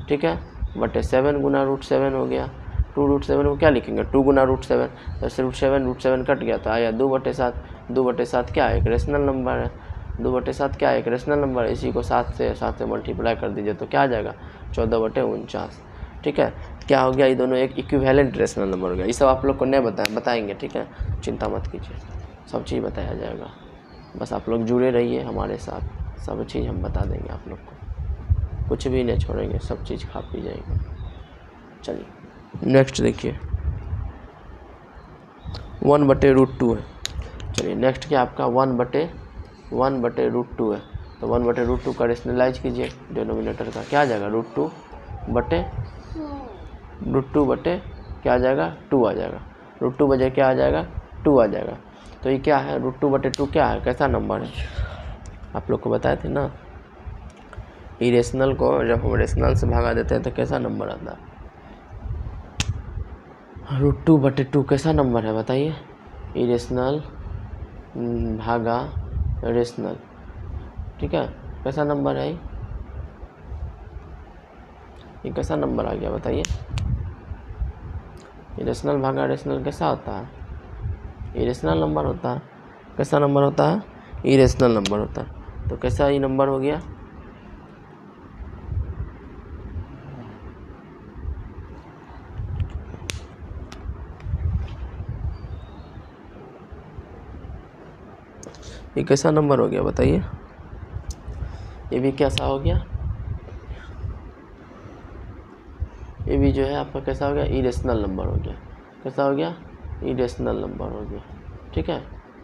ठीक है, बटे 7 गुना √7 हो गया। 2√7 को क्या लिखेंगे, 2 गुना √7, तो √7 कट गया, तो आया 2/7। 2/7 क्या है, एक रेशनल नंबर है। 2/7 क्या है, एक रेशनल नंबर है। इसी को 7 से मल्टीप्लाई कर दीजिए, तो क्या आ जाएगा, 14/49, ठीक है। क्या हो गया, ये दोनों एक इक्विवेलेंट रेशनल नंबर हो गया। ये सब आप लोग को नहीं बताएंगे, ठीक है, चिंता मत कीजिए, सब चीज़ बताया जाएगा। बस आप लोग जुड़े रहिए हमारे साथ, सब चीज़ हम बता देंगे आप लोग को, कुछ भी नहीं छोड़ेंगे, सब चीज़ खा पी जाएंगे। चलिए नेक्स्ट देखिए, 1/√2 है। चलिए नेक्स्ट क्या आपका 1/√2 है, तो 1/√2 का रेशनलाइज कीजिए, डिनोमिनेटर का क्या आ जाएगा, √2 बटे क्या आ जाएगा, 2 आ जाएगा। √2 बजे क्या आ जाएगा, 2 आ जाएगा। तो ये क्या है, √2/2 क्या है, कैसा नंबर है, आप लोग को बताए थे ना। इरेशनल को जब हम रेशनल से भागा देते हैं तो कैसा नंबर आता है, √2/2 कैसा नंबर है बताइए, इरेशनल भागा रेशनल, ठीक है, कैसा नंबर है ये कैसा नंबर आ गया बताइए। इरेशनल भागा रेशनल कैसा होता है, इरेशनल नंबर होता है। कैसा नंबर होता है, इरेशनल नंबर होता है। तो कैसा ये नंबर हो गया, ये कैसा नंबर हो गया बताइए, ये भी कैसा हो गया, ये भी जो है आपका कैसा हो गया, इरेशनल नंबर हो गया। कैसा हो गया, इरेशनल नंबर हो गया, ठीक है,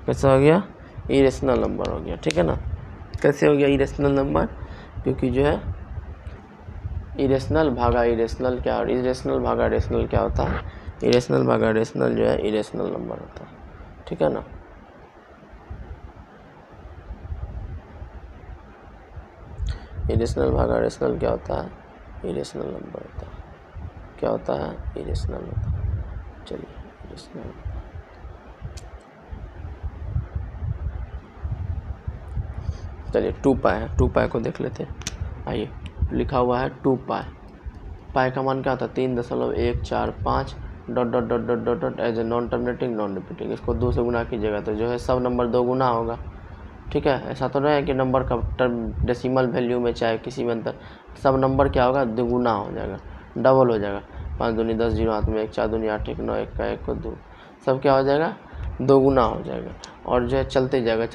कैसा हो गया, इरेशनल नंबर हो गया, ठीक है ना। कैसे हो गया इरेशनल नंबर, क्योंकि जो है इरेशनल भागा इरेशनल क्या, और इरेशनल भागा रेशनल क्या होता है, इरेशनल भागा रेशनल जो है इरेशनल नंबर होता है, ठीक है ना। इरेशनल भागा रेशनल क्या होता है, इरेशनल नंबर होता है, क्या होता है, इरेशनल होता है। चलिए इरेशनल, चलिए 2 पाई है, 2 पाई को देख लेते हैं। आइए, लिखा हुआ है 2 पाई, पाई का मान क्या होता है, 3.145 ... as a non terminating non repeating. इसको 2 से गुना कीजिएगा तो जो है सब नंबर 2 गुना होगा, ठीक है। ऐसा तो नहीं है कि नंबर का डेसिमल वैल्यू में चाहे किसी में अंतर, सब नंबर क्या होगा, 2 गुना हो जाएगा, डबल हो जाएगा। 5 दूनी 10, 0 हाथ में 1, 4 दूनी 8, 1 9, 1 का 1 को 2, सब क्या हो जाएगा, 2 गुना हो जाएगा। और जो है चलते जाएगा,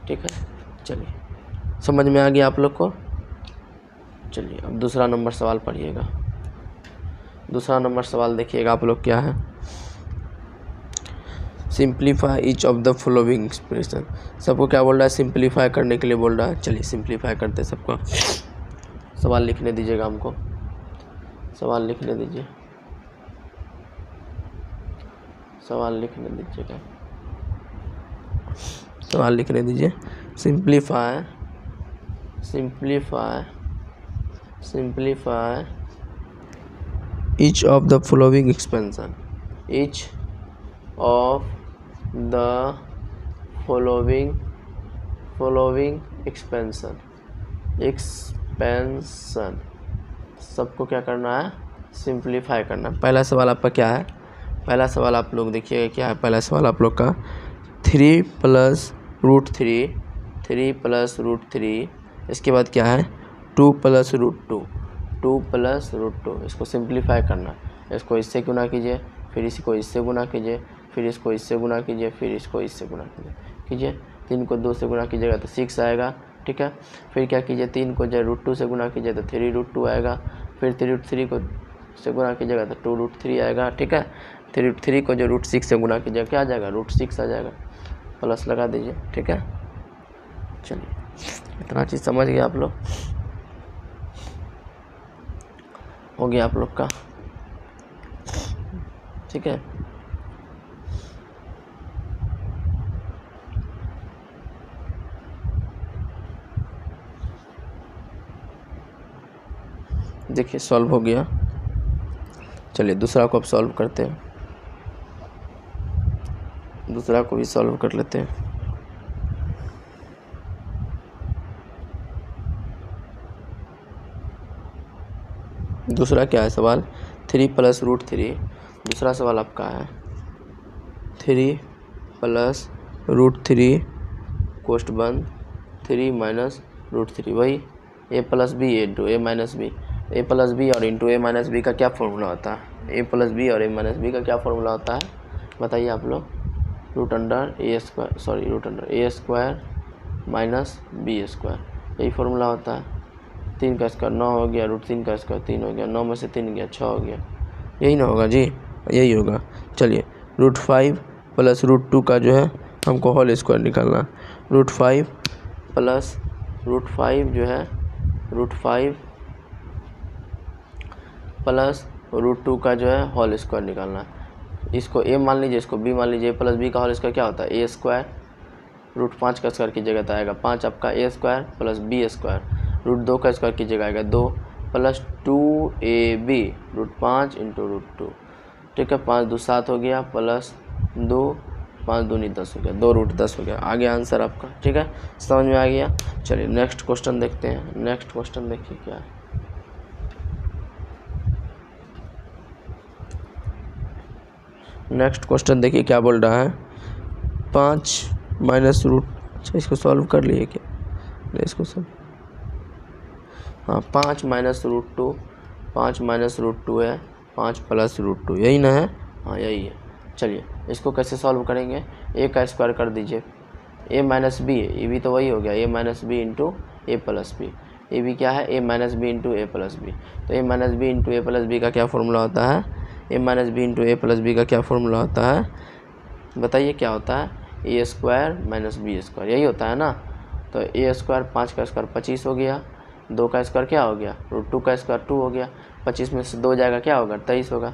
ठीक है। चलिए समझ में आ गया आप लोग को। चलिए अब दूसरा नंबर सवाल पढ़िएगा। दूसरा नंबर सवाल देखिएगा आप लोग क्या है, simplify each of the following expression. सबको क्या बोल रहा है, सिंप्लीफाई करने के लिए बोल रहा है। चलिए सिंप्लीफाई करते हैं सबको। सवाल लिखने दीजिएगा हमको, सवाल लिखने दीजिए, सवाल लिखने दीजिएगा, सवाल लिखने दीजिए। Simplify simplify simplify each of the following expansion, each of the following expansion, सबको क्या करना है, सिंप्लीफाई करना। पहला सवाल आपका क्या है, पहला सवाल आप लोग देखिएगा क्या है। पहला सवाल आप लोग का 3 + √3, 3 + √3, इसके बाद क्या है 2 + √2, 2 + √2। इसको सिंप्लीफाई करना, इसको इससे गुना कीजिए, फिर इसको इससे गुना कीजिए, फिर इसको इससे गुना कीजिए, फिर इसको इससे गुना कीजिए। 3 को 2 से गुना कीजिएगा तो 6 आएगा, ठीक है। फिर क्या कीजिए, 3 को जब √2 से गुना कीजिए तो 3 √2 आएगा। फिर 3 को से गुना कीजिएगा तो 2 √3 आएगा, ठीक है। 3 को जो √6 से गुना कीजिएगा क्या आ जाएगा, √6 आ जाएगा। प्लस लगा दीजिए, ठीक है। चलिए इतना चीज़ समझ गए आप लोग, हो गया आप लोग का, ठीक है। देखिए सॉल्व हो गया। चलिए दूसरा को अब सॉल्व करते हैं, दूसरा को भी सॉल्व कर लेते हैं। दूसरा क्या है सवाल, 3 + √3। दूसरा सवाल आपका है 3 + √3 कोष्ट बंद 3 - √3, वही a + b into a - b, a + b और इंटू a - b का क्या फॉर्मूला होता है, a + b और a - b का क्या फॉर्मूला होता है बताइए आप लोग। √a² - b², यही फॉर्मूला होता है। 3 का स्क्वायर 9 हो गया, √3 का स्क्वायर 3 हो गया, 9 में से 3 गया 6 हो गया, यही ना होगा जी, यही होगा। चलिए √5 + √2 का जो है हमको होल स्क्वायर निकालना। √5 + √5 जो है √5 + √2 का जो है होल स्क्वायर निकालना। इसको a मान लीजिए, इसको b मान लीजिए। a + b का होल स्क्वायर क्या होता है, a²। √5 का स्क्वायर कीजिएगा तो आएगा 5 आपका a² + b²। √2 का स्क्वायर कीजिएगा आएगा 2 + 2ab, √5 इंटू √2, ठीक है। 5 × 2 = 7 हो गया, प्लस 2 5 × 2 = 10 हो गया, 2 √10 हो गया। आ गया आंसर आपका, ठीक है, समझ में आ गया। चलिए नेक्स्ट क्वेश्चन देखते हैं। नेक्स्ट क्वेश्चन देखिए क्या है। नेक्स्ट क्वेश्चन देखिए क्या बोल रहा है, 5 - अच्छा इसको सॉल्व कर लिए क्या, नहीं इसको सॉल्व, हाँ 5 - √2, 5 - √2 है, 5 + √2 यही ना है, हाँ यही है। चलिए इसको कैसे सॉल्व करेंगे, a का स्क्वायर कर दीजिए, a - b, ये भी तो वही हो गया, a - b into a + b, ये भी क्या है a - b into a + b। तो a - b into a + b का क्या फॉर्मूला होता है, a - b into a + b का क्या फॉर्मूला होता है बताइए, क्या होता है, a² - b², यही होता है ना। तो a², 5 का स्क्वायर 25 हो गया, 2 का स्क्वायर क्या हो गया, √2 का स्क्वायर 2 हो गया, 25 में से 2 जाएगा क्या होगा, 23 होगा।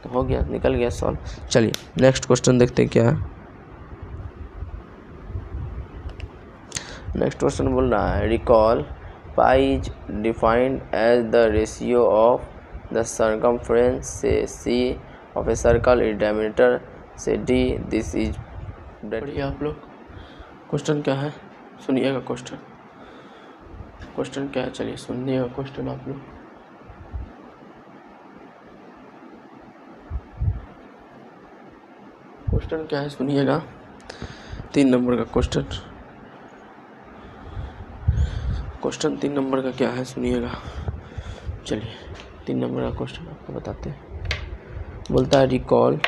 तो हो गया, निकल गया सॉल्व। चलिए नेक्स्ट क्वेश्चन देखते हैं क्या है। नेक्स्ट क्वेश्चन बोल रहा है, recall pi is defined as the ratio of the circumference से C of a circle is diameter से डी, दिस इज। पढ़िए आप लोग क्वेश्चन क्या है, सुनिएगा क्वेश्चन, क्वेश्चन क्या है, चलिए सुनिएगा क्वेश्चन आप लोग। क्वेश्चन क्या है सुनिएगा, 3 नंबर का क्वेश्चन, क्वेश्चन 3 नंबर का क्या है सुनिएगा। चलिए 3 नंबर का क्वेश्चन आपको बताते हैं। बोलता है रिकॉल,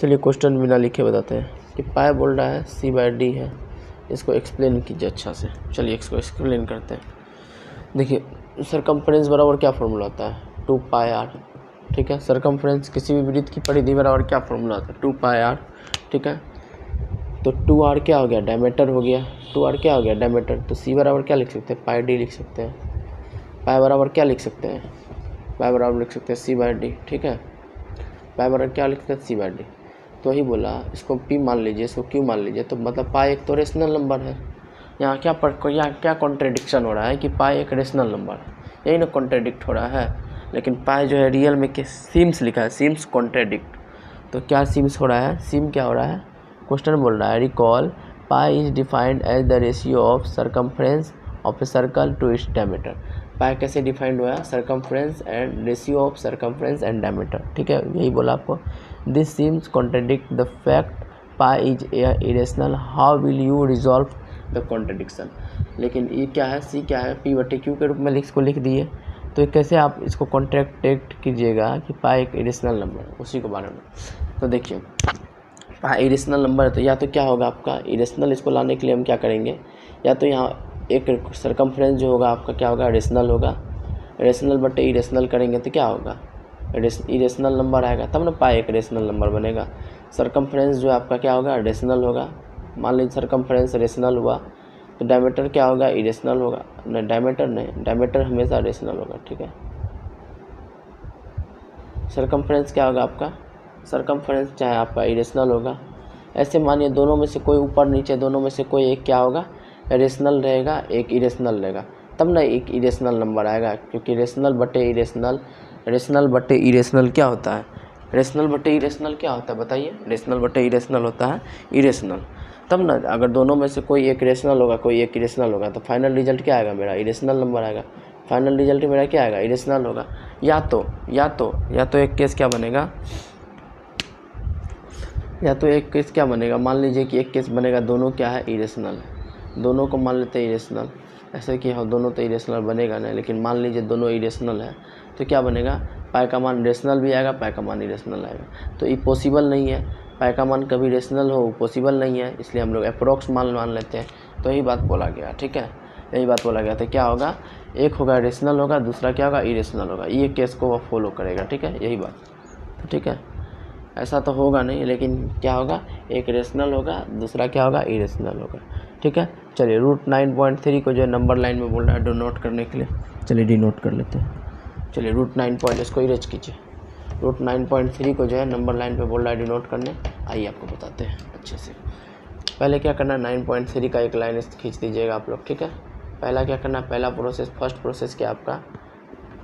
चलिए क्वेश्चन बिना लिखे बताते हैं कि पाई बोल रहा है c/d है, इसको एक्सप्लेन कीजिए अच्छा से। चलिए इसको एक्सप्लेन करते हैं। देखिए सरकमफ्रेंस बराबर क्या फॉर्मूला होता है, 2πr, ठीक है। सरकमफ्रेंस किसी भी वृत्त की परिधि बराबर क्या फॉर्मूला होता है, 2πr, ठीक है। तो 2r क्या हो गया, डायमीटर हो गया, 2r क्या हो गया, डायमीटर। तो c बराबर क्या लिख सकते हैं, πd लिख सकते हैं। पाई बराबर क्या लिख सकते हैं, पाई बराबर लिख सकते हैं c/d, ठीक है। पाई बराबर क्या लिख सकते हैं, c/d। तो वही बोला, इसको p मान लीजिए, इसको q मान लीजिए, तो मतलब पाई एक तो रेशनल नंबर है। यहाँ क्या कॉन्ट्रडिक्शन हो रहा है कि पाई एक रेशनल नंबर है, यही ना कॉन्ट्रडिक्ट हो रहा है। लेकिन पाई जो है रियल में सीम्स लिखा है, सीम्स कॉन्ट्रडिक्ट। तो क्या सीम्स हो रहा है, सीम क्या हो रहा है, क्वेश्चन बोल रहा है recall pi is defined as the ratio of circumference of a circle to its diameter. Pi कैसे डिफाइंड हुआ, circumference and ratio of circumference and diameter, ठीक है, यही बोला आपको। This seems contradict the fact pi is irrational, how will you resolve the contradiction. लेकिन ये क्या है, सी क्या है, p/q के रूप में इसको लिख दिए, तो कैसे आप इसको कॉन्ट्रैक्ट कीजिएगा कि पाई एक इरेशनल नंबर है, उसी के बारे में। तो देखिए पाई इरेशनल नंबर है, तो या तो क्या होगा आपका इरेशनल, इसको लाने के लिए हम क्या करेंगे, या तो यहाँ एक सरकमफ्रेंस जो होगा आपका क्या होगा, रेशनल होगा, रेशनल बटे इरेशनल करेंगे तो क्या होगा, इरेशनल नंबर आएगा, तब ना पाई एक रेशनल नंबर बनेगा। सरकमफ्रेंस जो आपका क्या होगा, रेशनल होगा। मान लीजिए सरकमफ्रेंस रेशनल हुआ तो डायमीटर क्या होगा, इरेशनल होगा। नहीं डायमीटर नहीं, डायमीटर हमेशा रेशनल होगा, ठीक है। सरकमफ्रेंस क्या होगा आपका, सरकमफ्रेंस चाहे आपका इरेशनल होगा। ऐसे मानिए दोनों में से कोई ऊपर नीचे, दोनों में से कोई एक क्या होगा, रेशनल रहेगा, एक इरेशनल रहेगा, तब ना एक इरेशनल नंबर आएगा। क्योंकि रेशनल बटे इरेशनल, रेशनल बटे इरेशनल क्या होता है, रेशनल बटे इरेशनल क्या होता है बताइए, रेशनल बटे इरेशनल होता है इरेशनल। तब ना अगर दोनों में से कोई एक रेशनल होगा, कोई एक इरेशनल होगा, तो फाइनल रिजल्ट क्या आएगा, मेरा इरेशनल नंबर आएगा। फाइनल रिजल्ट मेरा क्या आएगा, इरेशनल होगा। या तो एक केस क्या बनेगा, या तो एक केस क्या बनेगा, मान लीजिए कि एक केस बनेगा दोनों क्या है, इरेशनल है, दोनों को मान लेते हैं इरेशनल। ऐसे कि हाँ दोनों तो इरेशनल बनेगा नहीं, लेकिन मान लीजिए दोनों इरेशनल है, तो क्या बनेगा, पाई का मान रेशनल भी आएगा, पाई का मान इरेशनल आएगा। तो ये पॉसिबल नहीं है, पाई का मान कभी रेशनल हो पॉसिबल नहीं है, इसलिए हम लोग अप्रोक्स मान लेते हैं। तो यही बात बोला गया, ठीक है, यही बात बोला गया। तो क्या होगा, एक होगा रेशनल होगा, दूसरा क्या होगा, इरेशनल होगा। ये केस को वो फॉलो करेगा, ठीक है, यही बात। तो ठीक है, ऐसा तो होगा नहीं, लेकिन क्या होगा, एक रेशनल होगा, दूसरा क्या होगा, इरेशनल होगा, ठीक है। चलिए √9.3 को जो है नंबर लाइन में बोल रहा है डिनोट करने के लिए, चलिए डिनोट कर लेते हैं। चलिए √9 इसको इरेज कीजिए। √9.3 को जो है नंबर लाइन पे बोल रहा है डिनोट करने, आइए आपको बताते हैं अच्छे से। पहले क्या करना है, 9.3 का एक लाइन खींच दीजिएगा आप लोग, ठीक है। पहला क्या करना है, पहला प्रोसेस, फर्स्ट प्रोसेस क्या आपका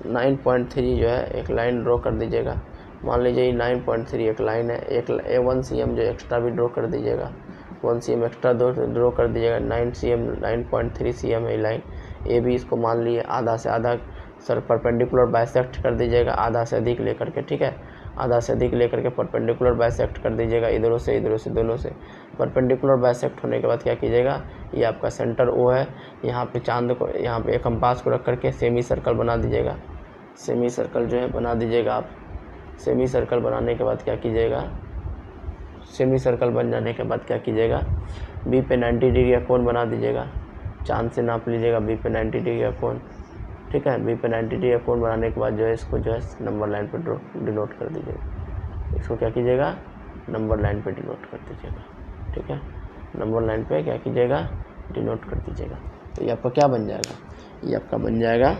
9.3 जो है एक लाइन ड्रॉ कर दीजिएगा। मान लीजिए ये 9.3 एक लाइन है, एक 1 cm जो एक्स्ट्रा भी ड्रॉ कर दीजिएगा, 1 cm एक्स्ट्रा ड्रॉ कर दीजिएगा। 9.3 cm है लाइन, ये भी इसको मान लिए आधा से आधा सर परपेंडिकुलर बाइसेक्ट कर दीजिएगा, आधा से अधिक लेकर के, ठीक है, आधा से अधिक लेकर के परपेंडिकुलर बाइसेक्ट कर दीजिएगा, इधरों से दोनों से। परपेंडिकुलर बाइसेक्ट होने के बाद क्या कीजिएगा, ये आपका सेंटर ओ है, यहाँ पे चांद को, यहाँ पे एक कंपास को रख करके सेमी सर्कल बना दीजिएगा। सेमी सर्कल जो है बना दीजिएगा आप। सेमी सर्कल बनाने के बाद क्या कीजिएगा, सेमी सर्कल बन जाने के बाद क्या कीजिएगा, बी पे 90 डिग्री का कोण बना दीजिएगा। चांद से नाप लीजिएगा बी पे 90 डिग्री का कोण, ठीक है। बी पे 90 डिग्री का कोण बनाने के बाद जो है इसको जो है नंबर लाइन पे डिनोट कर दीजिएगा। इसको क्या कीजिएगा, नंबर लाइन पे डिनोट कर दीजिएगा, ठीक है। नंबर लाइन पे क्या कीजिएगा, डिनोट कर दीजिएगा। तो ये आपका क्या बन जाएगा, ये आपका बन जाएगा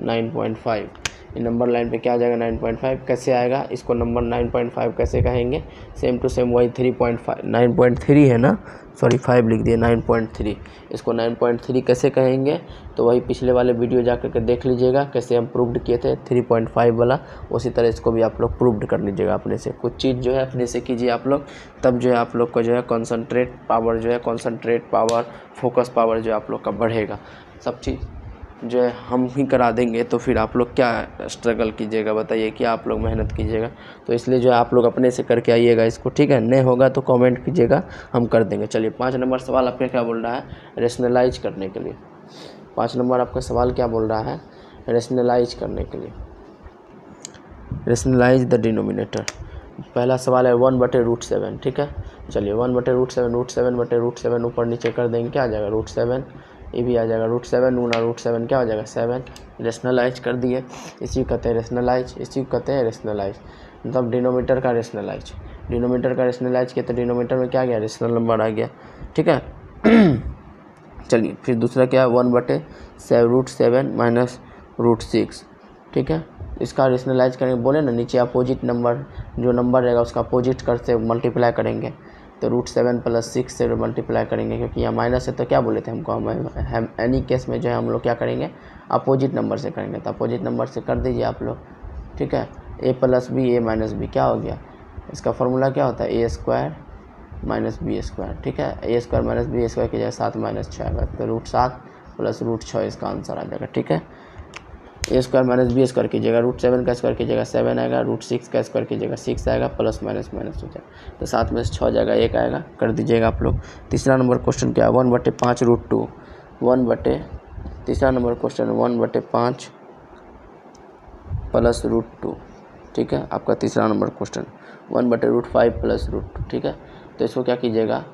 9.5। ये नंबर लाइन पे क्या आ जाएगा, 9.5 कैसे आएगा, इसको नंबर 9.5 कैसे कहेंगे, सेम टू सेम वही 3.5 9.3 है ना, सॉरी 5 लिख दिए, 9.3। इसको 9.3 कैसे कहेंगे, तो वही पिछले वाले वीडियो जा करके देख लीजिएगा कैसे हम प्रूव्ड किए थे 3.5 वाला, उसी तरह इसको भी आप लोग प्रूव्ड कर लीजिएगा अपने से। कुछ चीज़ जो है अपने से कीजिए आप लोग, तब जो है आप लोग को जो है कॉन्सनट्रेट पावर, फोकस पावर जो आप लोग का बढ़ेगा। सब चीज़ जो है हम ही करा देंगे तो फिर आप लोग क्या स्ट्रगल कीजिएगा बताइए, क्या आप लोग मेहनत कीजिएगा। तो इसलिए जो है आप लोग अपने से करके आइएगा इसको, ठीक है। नहीं होगा तो कमेंट कीजिएगा, हम कर देंगे। चलिए 5 नंबर सवाल आपका क्या बोल रहा है, रेशनलाइज करने के लिए। 5 नंबर आपका सवाल क्या बोल रहा है, रेशनलाइज करने के लिए, रेशनलाइज द डिनोमिनेटर। पहला सवाल है 1/√7, ठीक है। चलिए 1/√7 √7/√7 ऊपर नीचे कर देंगे, क्या आ जाएगा, √7 ये भी आ जाएगा √7 गुना √7 क्या हो जाएगा 7। रेशनलाइज कर दिए, इसी को कहते हैं रेशनलाइज, इसी को कहते हैं रेशनलाइज, मतलब डिनोमीटर का रेशनलाइज। डिनोमीटर का रेशनलाइज किया तो डिनोमीटर में क्या गया, रेशनल नंबर आ गया, ठीक है। चलिए फिर दूसरा क्या है, 1/7 माइनस √6, ठीक है। इसका रेशनलाइज करेंगे, बोले ना नीचे अपोजिट नंबर, जो नंबर रहेगा उसका अपोजिट करते मल्टीप्लाई करेंगे, तो √7 + 6 से मल्टीप्लाई करेंगे, क्योंकि यहाँ माइनस है तो क्या बोले थे हमको, हम एनी केस में जो है हम लोग क्या करेंगे, अपोजिट नंबर से करेंगे, तो अपोजिट नंबर से कर दीजिए आप लोग, ठीक है। a + b a - b क्या हो गया, इसका फॉर्मूला क्या होता है, a² - b², ठीक है। a² - b² की जगह 7 - 6 आएगा, तो √7 + √6 इसका आंसर आ जाएगा, ठीक है। a² - b² की जगह √7 का स्क्वायर की जगह 7 आएगा, √6 का स्क्वायर की जगह 6 आएगा, प्लस माइनस माइनस हो जाएगा, तो 7 में से 6 जाएगा 1 आएगा, कर दीजिएगा आप लोग। तीसरा नंबर क्वेश्चन क्या है, 1/5 √2, तीसरा नंबर क्वेश्चन 1/5 + √2, ठीक है। आपका तीसरा नंबर क्वेश्चन 1/5 + √2, ठीक है। तो इसको क्या कीजिएगा,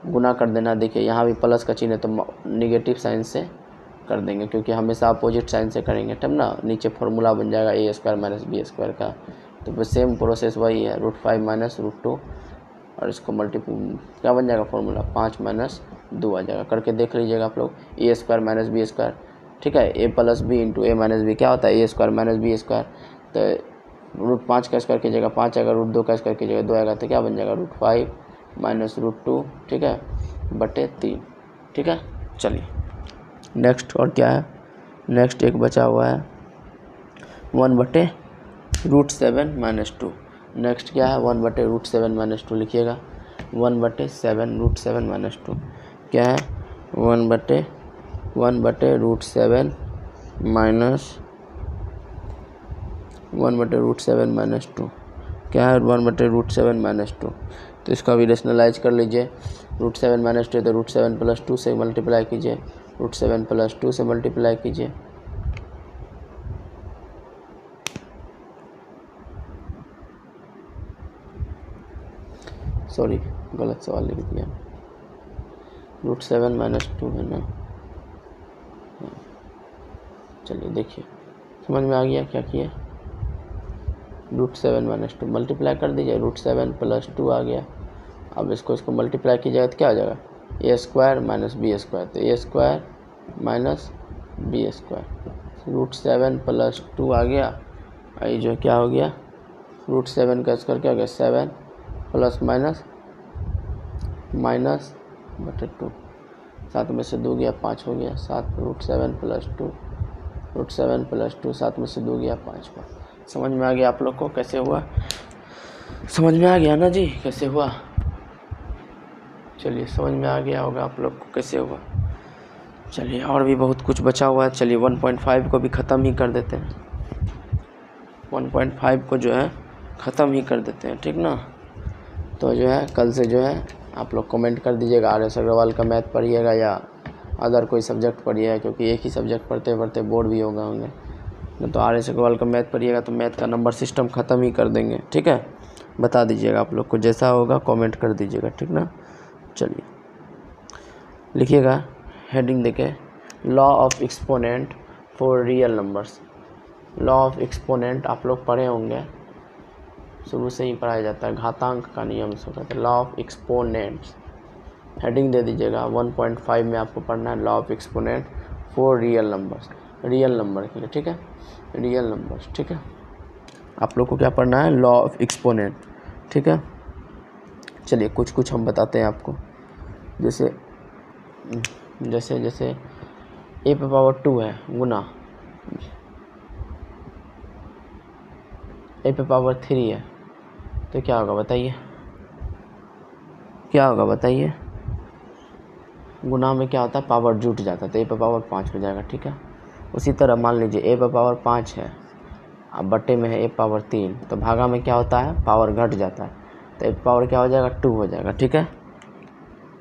गुना कर देना। देखिए यहाँ भी प्लस का चिन्ह है तो निगेटिव साइन से कर देंगे, क्योंकि हमेशा अपोजिट साइन से करेंगे, तब ना नीचे फार्मूला बन जाएगा a² - b² का। तो बस सेम प्रोसेस वही है, √5 - √2, और इसको मल्टीप्लाई क्या बन जाएगा फार्मूला, 5 - 2 आ जाएगा, करके देख लीजिएगा आप लोग। a² - b², ठीक है। a + b × a - b क्या होता है, a² - b², तो √5 का स्क्वायर की जगह 5 आएगा, √2 का स्क्वायर की जगह 2 आएगा, तो क्या बन जाएगा, √5 - √2, ठीक है, /3, ठीक है। चलिए नेक्स्ट और क्या है, नेक्स्ट एक बचा हुआ है 1/√7 - 2। नेक्स्ट क्या है, 1/√7 - 2 लिखिएगा, 1/7 - 2 क्या है, 1/√7 - 2 क्या है, 1/√7 - 2। तो इसका भी रेशनलाइज कर लीजिए, √7 - 2 तो √7 + 2 से मल्टीप्लाई कीजिए, √7 + 2 से मल्टीप्लाई कीजिए, सॉरी गलत सवाल लिख दिया, √7 - 2 है ना। चलिए देखिए समझ में आ गया क्या किया, √7 - 2 मल्टीप्लाई कर दीजिए, √7 + 2 आ गया। अब इसको मल्टीप्लाई कीजिएगा तो क्या आ जाएगा, a² - b², तो a² - b², √7 + 2 आ गया। ये जो क्या हो गया, √7 का स्क्वायर क्या हो गया 7 प्लस माइनस /2, 7 में से 2 गया 5 हो गया, 7 √7 + 2, √7 + 2, 7 में से 2 गया 5 हुआ। समझ में आ गया आप लोग को कैसे हुआ, समझ में आ गया ना जी कैसे हुआ। चलिए समझ में आ गया होगा आप लोग को कैसे हुआ। चलिए और भी बहुत कुछ बचा हुआ है, चलिए 1.5 को भी ख़त्म ही कर देते हैं, 1.5 को जो है ख़त्म ही कर देते हैं, ठीक ना। तो जो है कल से जो है आप लोग कमेंट कर दीजिएगा, RS अग्रवाल का मैथ पढ़िएगा या अदर कोई सब्जेक्ट पढ़िएगा, क्योंकि एक ही सब्जेक्ट पढ़ते पढ़ते बोर भी होगा होंगे, तो RS अग्रवाल का मैथ पढ़िएगा तो मैथ का नंबर सिस्टम ख़त्म ही कर देंगे, ठीक है। बता दीजिएगा आप लोग को, जैसा होगा कमेंट कर दीजिएगा, ठीक ना। चलिए लिखिएगा हेडिंग देके, law of exponent for real numbers. Law of exponent आप लोग पढ़े होंगे, शुरू से ही पढ़ाया जाता है, घातांक का नियम से होता है, लॉ ऑफ एक्सपोनेंट्स। हेडिंग दे दीजिएगा 1.5 में आपको पढ़ना है law of exponent for real numbers, real number के लिए, ठीक है, रियल नंबर्स, ठीक है। आप लोग को क्या पढ़ना है, लॉ ऑफ एक्सपोनेंट, ठीक है। चलिए कुछ कुछ हम बताते हैं आपको, जैसे जैसे जैसे a⁻2 है गुना a⁻3 है, तो क्या होगा बताइए, क्या होगा बताइए, गुना में क्या होता है, पावर जुट जाता है तो a⁻5 हो जाएगा, ठीक है। उसी तरह मान लीजिए a⁻5 है, अब बट्टे में है a⁻3, तो भागा में क्या होता है, पावर घट जाता है, तो a पावर क्या हो जाएगा 2 हो जाएगा, ठीक है।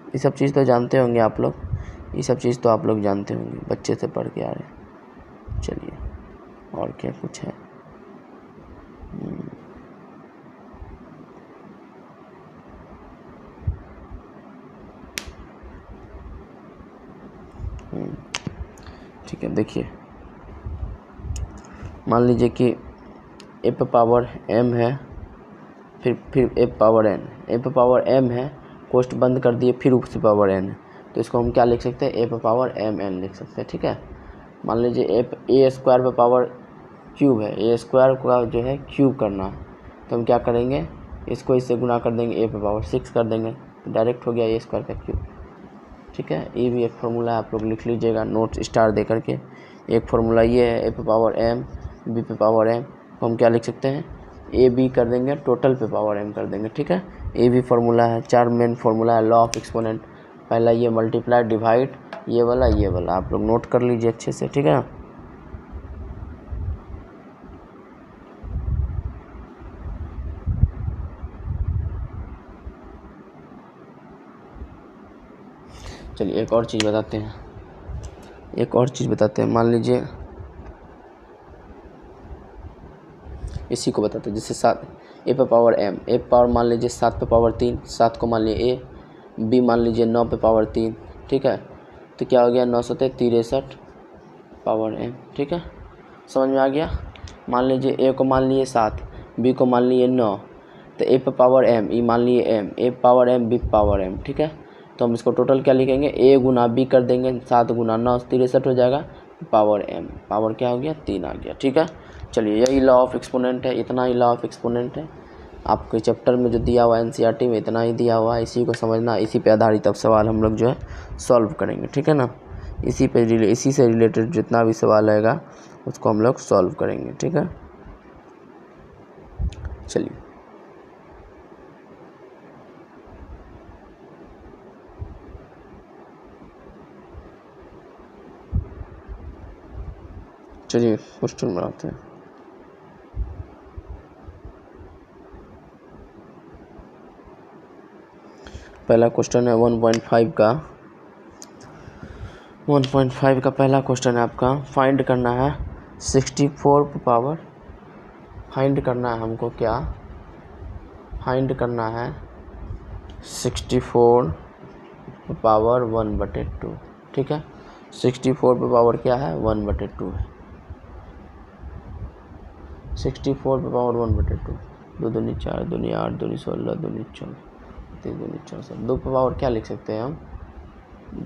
ये सब चीज़ तो जानते होंगे आप लोग, ये सब चीज़ तो आप लोग जानते होंगे, बच्चे से पढ़ के आ रहे हैं। चलिए और क्या कुछ है, ठीक है, देखिए मान लीजिए कि ए पे पावर m है, फिर ए पावर n, ए पे पावर m है, कोष्ट बंद कर दिए, फिर ऊपर से पावर n है, तो इसको हम क्या लिख सकते हैं, ए पे पावर mn लिख सकते हैं। ठीक है, मान लीजिए ए स्क्वायर पे पावर क्यूब है, ए स्क्वायर का जो है क्यूब करना है, तो हम क्या करेंगे, इसको इससे गुना कर देंगे, ए पे पावर 6 कर देंगे, तो डायरेक्ट हो गया ए स्क्वायर का क्यूब। ठीक है, ये भी एक फार्मूला है, आप लोग लिख लीजिएगा नोट स्टार दे करके। एक फार्मूला ये है, ए पे पावर m, बी पे पावर m को हम क्या लिख सकते हैं, ए बी कर देंगे, टोटल पे पावर m कर देंगे। ठीक है, ये भी फार्मूला है, 4 मेन फार्मूला है लॉ ऑफ एक्सपोनेंट। पहला ये मल्टीप्लाई, डिवाइड, ये वाला आप लोग नोट कर लीजिए अच्छे से। ठीक है ना, चलिए एक और चीज़ बताते हैं, मान लीजिए इसी को बताते हैं, जैसे 7 ए पे पावर m, ए पावर मान लीजिए 7 पे पावर 3, 7 को मान लीजिए ए, बी मान लीजिए 9 पे पावर 3। ठीक है, तो क्या हो गया, 9 सत्ते 63 पावर m। ठीक है, समझ में आ गया। मान लीजिए ए को मान लिए 7, बी को मान लिए 9, तो ए पे पावर m, ई मान लिए m, a power m, b power m। ठीक है, तो हम इसको टोटल क्या लिखेंगे, ए गुना बी कर देंगे, 7 गुना 9 63 हो जाएगा, पावर m, पावर क्या हो गया, 3 आ गया। ठीक है, चलिए यही लॉ ऑफ एक्सपोनेंट है, इतना ही लॉ ऑफ एक्सपोनेंट है। आपके चैप्टर में जो दिया हुआ है एनसीईआरटी में इतना ही दिया हुआ है, इसी को समझना, इसी पे आधारित अब सवाल हम लोग जो है सॉल्व करेंगे। ठीक है ना, इसी से रिलेटेड जितना भी सवाल आएगा उसको हम लोग सॉल्व करेंगे। ठीक है, चलिए क्वेश्चन बनाते हैं। पहला क्वेश्चन है 1.5 का, 1.5 का पहला क्वेश्चन है आपका, फाइंड करना है 64 पे पावर, फाइंड करना है हमको क्या, फाइंड करना है 64 पे पावर 1/2। ठीक है, 64 पे पावर क्या है, 1/2 है, 64 पे पावर 1/2, 2 दूनी 4, दूनी 8, दूनी 16, दूनी 14, 3 दूनी 64, 2 पे पावर क्या लिख सकते हैं हम,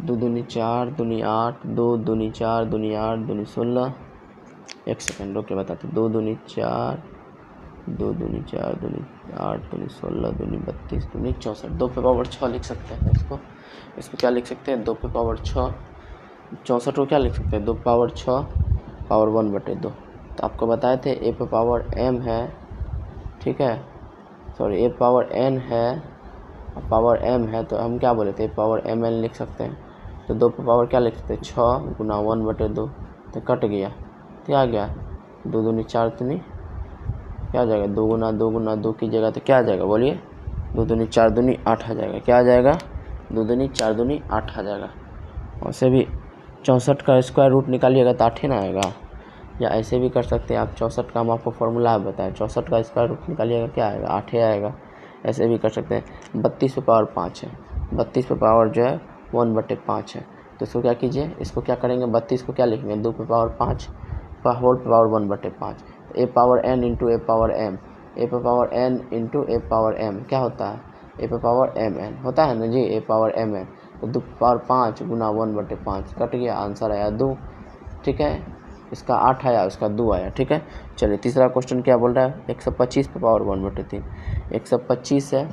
2 दूनी 4, दूनी 8, 2 दूनी 4, दूनी 8, दूनी 16, एक सेकेंड रोक के बताते, 2 दूनी 4, 2 दूनी 4, दूनी 8, दूनी 16, दूनी 32, दूनी 64, 2 पे पावर 6 लिख सकते हैं इसको क्या लिख सकते हैं, 2 पे पावर 6, 64 को क्या लिख सकते हैं, 2 पावर 6 पावर 1/2। तो आपको बताए थे ए पे पावर m है, ठीक है, सॉरी ए पावर n है और पावर m है, तो हम क्या बोले थे, पावर mn लिख सकते हैं। तो 2 पे पावर क्या लिख सकते हैं, 6 गुना 1/2, तो कट गया, तो आ गया 2 दूनी 4 दूनी क्या आ जाएगा, 2 गुना 2 की जगह तो क्या आ जाएगा, बोलिए 2 दूनी 4 दूनी 8 आ जाएगा, क्या आ जाएगा, 2 दूनी 4 दूनी 8 आ जाएगा। वैसे भी 64 का स्क्वायर रूट निकालिएगा तो 8 ही ना आएगा, या ऐसे भी कर सकते हैं आप, 64 का हम आपको फॉर्मूला बताएं, 64 का स्क्वायर रूट निकालिएगा क्या आएगा, 8 ही आएगा। ऐसे भी कर सकते हैं, 32 पे पावर 5 है, 32 पे पावर जो है 1/5 है, तो इसको क्या कीजिए, इसको क्या करेंगे, 32 को क्या लिखेंगे, 2 पे पावर 5 होल पे पावर 1/5, ए पावर n इंटू ए पावर m, ए पे पावर n इंटू ए पावर m क्या होता है, ए पे पावर mn होता है ना जी, ए पावर mn, तो 2 पे पावर 5 गुना 1/5 कट गया, आंसर आया 2। ठीक है, इसका 8 आया, उसका 2 आया। ठीक है, चलिए तीसरा क्वेश्चन क्या बोल रहा है, 125 पे पावर 1/3, 125 है,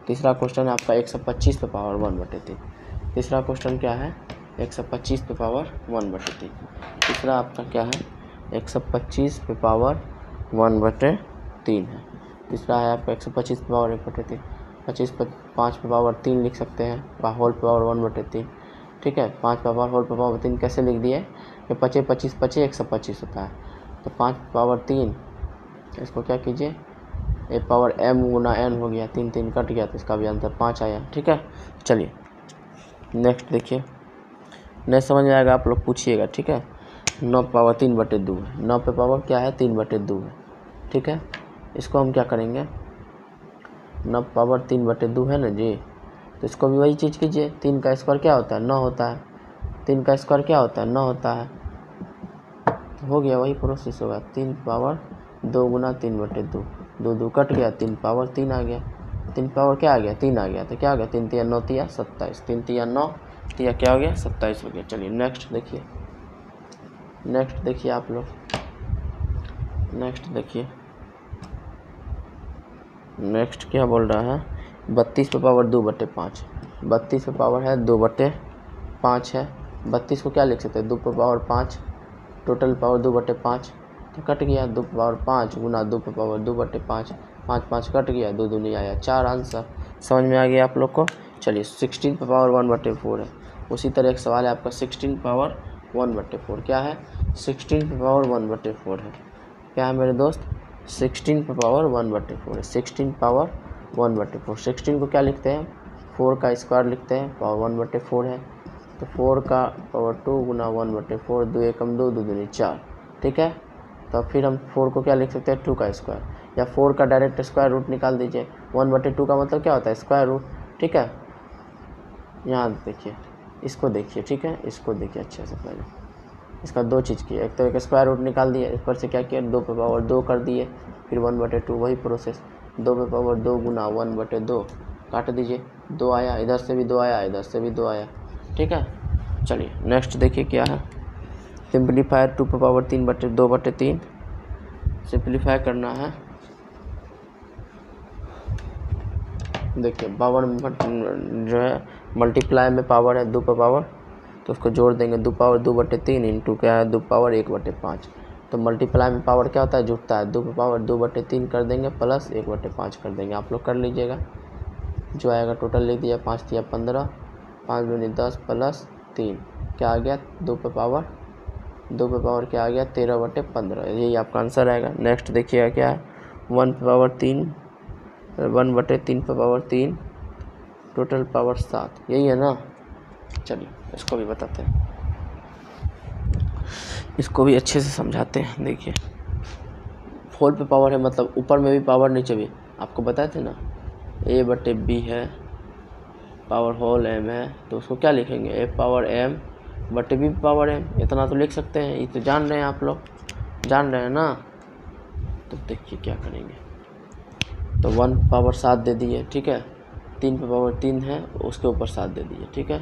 तीसरा क्वेश्चन है आपका 125 पे पावर 1/3। तीसरा क्वेश्चन क्या है, 125 पे पावर 1/3, तीसरा आपका क्या है, 125 पे पावर 1/3 है। तीसरा है आपका 125 पे पावर 1/3, 25 पे 5 पे पावर 3 लिख सकते हैं, होल पे पावर 1/3। ठीक है, 5 पे पावर होल पे पावर 3 कैसे लिख दिए कि 25 25 25 125 होता है, तो 5 पावर 3, इसको क्या कीजिए, ए पावर m गुना n हो गया, 3 3 कट गया, तो इसका भी आंसर 5 आया। ठीक है, चलिए नेक्स्ट देखिए, नहीं समझ में आएगा आप लोग पूछिएगा। ठीक है, 9 पावर 3/2 है, 9 पे पावर क्या है, 3/2 है। ठीक है, इसको हम क्या करेंगे, 9 पावर 3/2 है ना जी, तो इसको भी वही चीज़ कीजिए, 3 का स्क्वायर क्या होता है, 9 होता है, 3 का स्क्वायर क्या होता है? 9 होता है। तो हो गया, वही प्रोसेस होगा। 3 पावर 2 गुना 3/2, 2 2 कट गया, 3 पावर 3 आ गया। 3 पावर क्या आ गया? 3 आ गया। तो क्या हो गया? 3 3 9 3 27, 3 3 9 3 क्या हो गया? 27 हो गया। चलिए नेक्स्ट देखिए, नेक्स्ट देखिए आप लोग, नेक्स्ट देखिए, नेक्स्ट क्या बोल रहा है? 32 पे पावर 2/5, 32 पे पावर है 2/5 है। 32 को क्या लिख सकते हैं? 2 पे पावर 5, टोटल पावर 2/5, तो कट गया 2 पे पावर 5 गुना 2 पे पावर 2/5, 5 5 कट गया, 2 दूनी आया 4 आंसर। समझ में आ गया आप लोग को? चलिए 16 पे पावर 1/4 है। उसी तरह एक सवाल है आपका 16 पावर 1/4, क्या है? 16 पे पावर 1/4 है। क्या है मेरे दोस्त? 16 पे पावर 1/4 है। 16 पावर 1/4, 16 को क्या लिखते हैं? 4 का स्क्वायर लिखते हैं, पावर 1/4 है। तो 4 का पावर 2 गुना 1/4, 2 एकम 2, 2 दूनी 4, ठीक है। तो फिर हम 4 को क्या लिख सकते हैं? 2 का स्क्वायर, या 4 का डायरेक्ट स्क्वायर रूट निकाल दीजिए। 1/2 का मतलब क्या होता है? स्क्वायर रूट, ठीक है। यहाँ देखिए, इसको देखिए, ठीक है, इसको देखिए अच्छे से। पहले इसका 2 चीज़ की, एक तो एक स्क्वायर रूट निकाल दिया, इस पर से क्या किया? 2 पे पावर 2 कर दिए, फिर 1/2, वही प्रोसेस। 2 पे पावर 2 गुना 1/2, काट दीजिए, 2 आया, इधर से भी 2 आया, इधर से भी 2 आया, ठीक है। चलिए नेक्स्ट देखिए क्या है? सिंप्लीफायर 2 पे पावर 3/2/3 सिंप्लीफाई करना है। देखिए पावर जो है मल्टीप्लाई में पावर है 2 पे पावर, तो उसको जोड़ देंगे। 2 पावर 2/3 इंटू क्या है? 2 पावर 1/5। तो मल्टीप्लाई में पावर क्या होता है? जुड़ता है। 2 पे पावर 2/3 कर देंगे प्लस 1/5 कर देंगे। आप लोग कर लीजिएगा, जो आएगा टोटल लिख दिया। 5 3 15, 5 दूनी 10 प्लस 3 क्या आ गया? 2 पे पावर क्या आ गया? 13/15, यही आपका आंसर आएगा। नेक्स्ट देखिएगा क्या है? 1 पे पावर 3, 1/3 पे पावर 3, टोटल पावर 7, यही है ना। चलिए इसको भी बताते हैं, इसको भी अच्छे से समझाते हैं। देखिए 4 पे पावर है, मतलब ऊपर में भी पावर नीचे भी, आपको बताए थे ना। A/B है, पावर होल m है, तो उसको क्या लिखेंगे? A power m/B power m, इतना तो लिख सकते हैं। ये तो जान रहे हैं आप लोग, जान रहे हैं ना। तो देखिए क्या करेंगे, तो 1 पावर 7 दे दिए, ठीक है। 3 पे पावर 3 है, उसके ऊपर 7 दे दिए, ठीक है।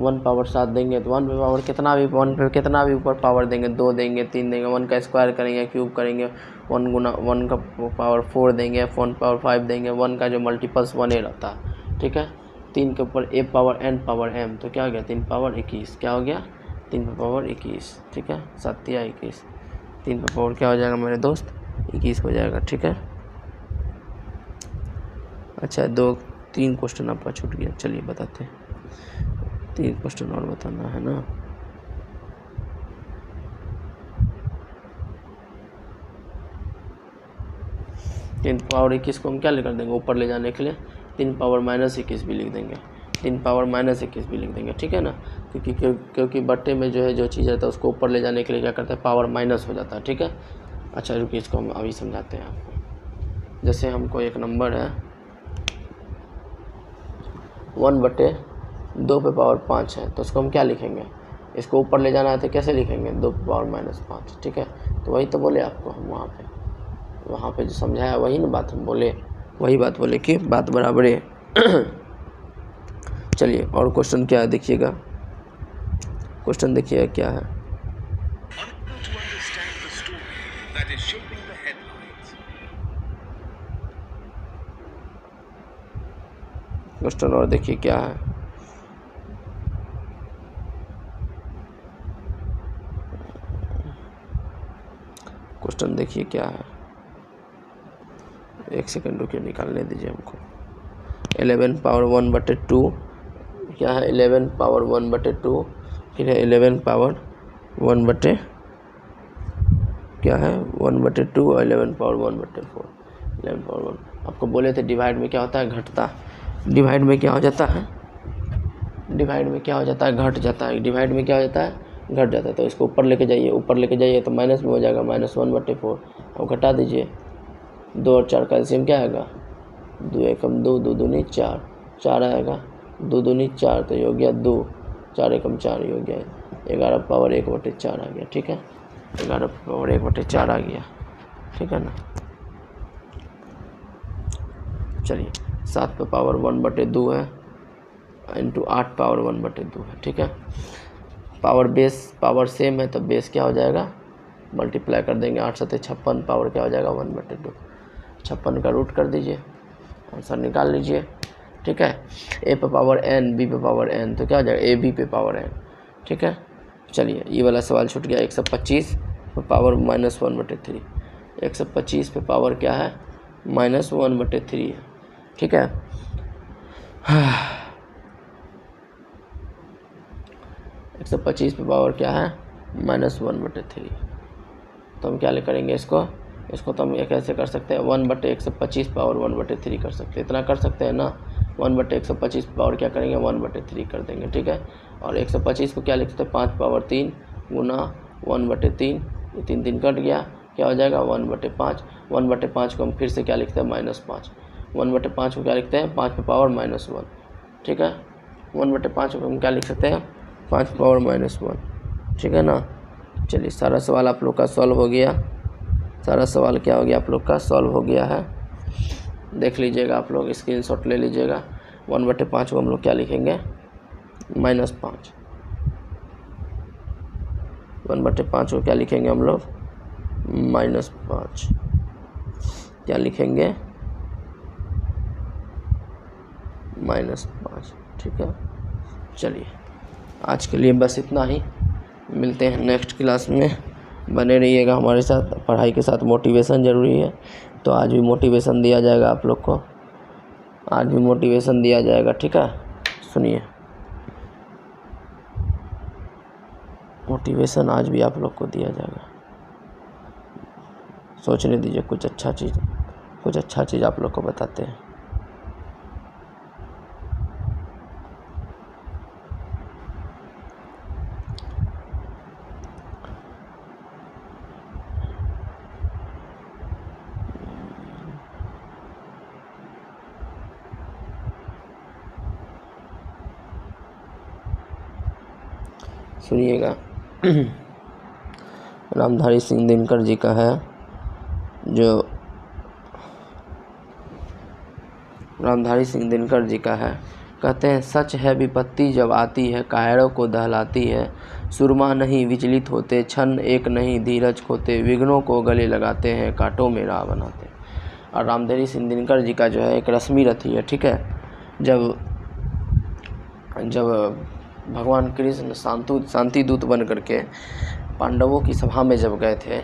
1 पावर 7 देंगे तो 1 पे पावर कितना भी, 1 पे कितना भी ऊपर पावर देंगे, 2 देंगे, 3 देंगे, 1 का स्क्वायर करेंगे, क्यूब करेंगे, 1 गुना 1 का पावर 4 देंगे, 1 पावर 5 देंगे, 1 का जो मल्टीपल्स 1 ही रहता है, ठीक है। 3 के ऊपर A power n power m, तो क्या हो गया? 3 पावर 21, क्या हो गया? 3 पे पावर 21, ठीक है। 7 या 21, 3 पे पावर क्या हो जाएगा मेरे दोस्त? 21 हो जाएगा, ठीक है। अच्छा 2-3 क्वेश्चन आपका छूट गया, चलिए बताते हैं। 3 क्वेश्चन और बताना है ना। तीन पावर 21 को हम क्या कर देंगे? ऊपर ले जाने के लिए 3 पावर -21 भी लिख देंगे, 3 पावर -21 भी लिख देंगे, ठीक है ना। क्योंकि बट्टे में जो है जो चीज़ रहता है उसको ऊपर ले जाने के लिए क्या करते हैं? पावर माइनस हो जाता है, ठीक है। अच्छा रुकिए, इसको हम अभी समझाते हैं आपको। जैसे हमको एक नंबर है 1/2 पे पावर 5 है, तो उसको हम क्या लिखेंगे? इसको ऊपर ले जाना है तो कैसे लिखेंगे? 2 पे पावर -5, ठीक है। तो वही तो बोले आपको हम, वहाँ पे जो समझाया वही ना बात हम बोले, वही बात बोले कि बात बराबर है। चलिए और क्वेश्चन क्या है देखिएगा, क्वेश्चन देखिएगा क्या है। क्वेश्चन और देखिए क्या है। क्वेश्चन देखिए क्या है, एक सेकंड रुकिए, निकालने दीजिए हमको। 11 पावर 1/2 क्या है? 11 पावर 1/2, फिर है 11 पावर 1/, क्या है? 1/2 और 11 पावर 1/4, 11 पावर 1। आपको बोले थे डिवाइड में क्या होता है? घटता। डिवाइड में क्या हो जाता है? डिवाइड में क्या हो जाता है? घट जाता है। डिवाइड में क्या हो जाता है? घट जाता है। तो इसको ऊपर लेके जाइए, ऊपर लेके जाइए तो माइनस में हो जाएगा, -1/4। अब घटा दीजिए, 2 और 4 का एलसीएम क्या आएगा? 2 एकम 2, 2 दूनी 4, 4 आएगा, 2 दूनी 4, तो ये हो गया 2, 4 एकम 4 ही हो गया, 11 पावर 1/4 आ गया। ठीक है, 11 पावर 1/4 आ गया। ठीक है ना। चलिए 7 पे पावर 1/2 है इंटू 8 पावर 1/2 है। ठीक है, पावर बेस पावर सेम है तो बेस क्या हो जाएगा, मल्टीप्लाई कर देंगे। 8 7 56, पावर क्या हो जाएगा 1/2। 56 का रूट कर दीजिए, आंसर निकाल लीजिए। ठीक है, ए पे पावर n, बी पे पावर n, तो क्या हो जाएगा ए बी पे पावर n। ठीक है, चलिए ये वाला सवाल छूट गया। 125 पे पावर -1/3, 125 पे पावर क्या है -1/3 है। ठीक है, 125 पे पावर क्या है -1/3। तो हम क्या करेंगे इसको तो हम ये कैसे कर सकते हैं, 1/125 पावर 1/3 कर सकते हैं। इतना कर सकते हैं ना, 1/125 पावर क्या करेंगे 1/3 कर देंगे। ठीक है, और 125 को क्या लिख सकते हैं 5 पावर 3 गुना 1/3, ये 3 3 कट गया, क्या हो जाएगा 1/5। 1/5 को हम फिर से क्या लिखते हैं -5। 1/5 को क्या लिखते हैं 5 पे पावर -1। ठीक है, 1/5 को हम क्या लिख सकते हैं 5 पावर -1। ठीक है ना। चलिए सारा सवाल आप लोग का सॉल्व हो गया। सारा सवाल क्या हो गया आप लोग का सॉल्व हो गया है। देख लीजिएगा आप लोग, स्क्रीनशॉट ले लीजिएगा। 1/5 को हम लोग क्या लिखेंगे -5। 1/5 को क्या लिखेंगे हम लोग -5, क्या लिखेंगे -5। ठीक है, चलिए आज के लिए बस इतना ही, मिलते हैं नेक्स्ट क्लास में। बने रहिएगा हमारे साथ। पढ़ाई के साथ मोटिवेशन ज़रूरी है, तो आज भी मोटिवेशन दिया जाएगा आप लोग को, आज भी मोटिवेशन दिया जाएगा। ठीक है, सुनिए, मोटिवेशन आज भी आप लोग को दिया जाएगा। सोचने दीजिए, कुछ अच्छा चीज़ आप लोग को बताते हैं। सुनिएगा, रामधारी सिंह दिनकर जी का है, जो रामधारी सिंह दिनकर जी का है। कहते हैं सच है विपत्ति जब आती है, कायरों को दहलाती है। सुरमा नहीं विचलित होते, क्षण एक नहीं धीरज खोते। विघ्नों को गले लगाते हैं, कांटों में राह बनाते हैं। और रामधारी सिंह दिनकर जी का जो है एक रश्मि रथी है। ठीक है, जब भगवान कृष्ण शांति दूत बन करके पांडवों की सभा में जब गए थे,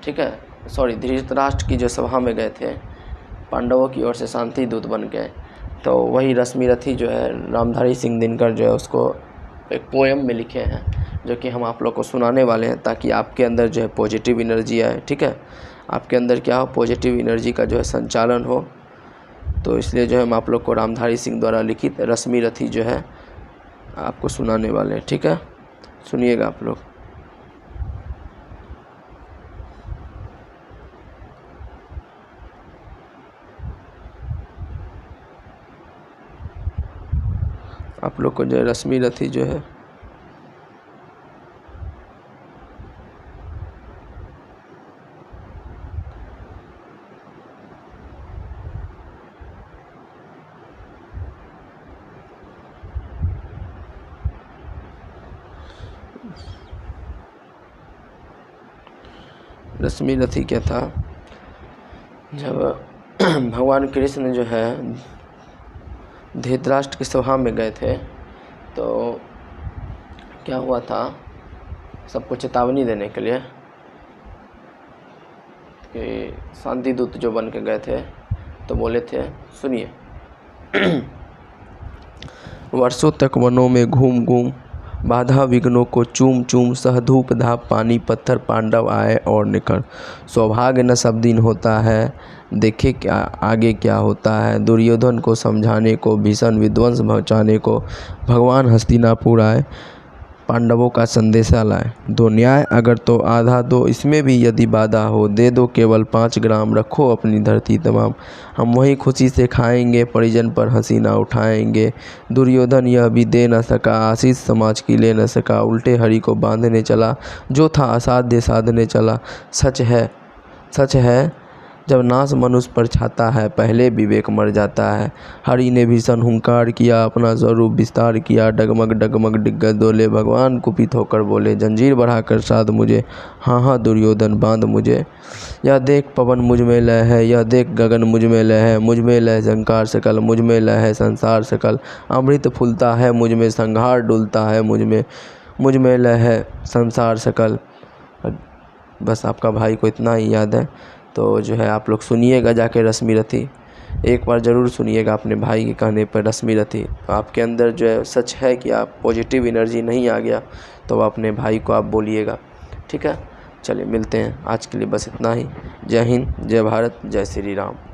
ठीक है, सॉरी धृतराष्ट्र की जो सभा में गए थे पांडवों की ओर से शांति दूत बन के, तो वही रश्मि रथी जो है रामधारी सिंह दिनकर जो है उसको एक पोएम में लिखे हैं, जो कि हम आप लोग को सुनाने वाले हैं, ताकि आपके अंदर जो है पॉजिटिव एनर्जी आए। ठीक है, आपके अंदर क्या हो, पॉजिटिव एनर्जी का जो है संचालन हो। तो इसलिए जो है हम आप लोग को रामधारी सिंह द्वारा लिखित रश्मि रथी जो है आपको सुनाने वाले हैं। ठीक है, सुनिएगा आप लोग। आप लोग को जो रश्मि रथी जो है रश्मि रथी क्या था, जब भगवान कृष्ण जो है धृतराष्ट्र की सभा में गए थे, तो क्या हुआ था, सबको चेतावनी देने के लिए कि शांति दूत जो बन के गए थे, तो बोले थे, सुनिए, वर्षों तक वनों में घूम घूम बाधा विघ्नों को चूम चूम, सह धूप धाप पानी पत्थर पांडव आए और निकल। सौभाग्य न सब दिन होता है, देखे क्या आगे क्या होता है। दुर्योधन को समझाने को, भीषण विध्वंस पहुँचाने को भगवान हस्तिनापुर आए। पांडवों का संदेशा लाए। दो न्याय अगर तो आधा दो, इसमें भी यदि बाधा हो, दे दो केवल 5 ग्राम, रखो अपनी धरती तमाम। हम वही खुशी से खाएंगे, परिजन पर हंसी ना उठाएंगे। दुर्योधन यह भी दे न सका, आशीष समाज की ले न सका, उल्टे हरि को बांधने चला, जो था असाध्य साधने चला। सच है जब नाश मनुष्य पर छाता है, पहले विवेक मर जाता है। हरि ने भीषण हुंकार किया, अपना स्वरूप विस्तार किया, डगमग डगमग डिग्गज डोले, भगवान कुपित होकर बोले, जंजीर बढ़ाकर साध मुझे, हाँ हाँ दुर्योधन बांध मुझे। यह देख पवन मुझ में लय है, यह देख गगन मुझ में लय है, मुझ में लय संकार सकल, मुझ में लय है संसार सकल। अमृत फूलता है मुझ में, संहार डुलता है मुझ में लय है संसार सकल। बस आपका भाई को इतना ही याद है, तो जो है आप लोग सुनिएगा जाके रश्मि रथी, एक बार ज़रूर सुनिएगा अपने भाई के कहने पर रश्मि रथी। तो आपके अंदर जो है सच है कि आप पॉजिटिव एनर्जी नहीं आ गया, तो अपने भाई को आप बोलिएगा, ठीक है। चलिए मिलते हैं, आज के लिए बस इतना ही। जय हिंद, जय भारत, जय श्री राम।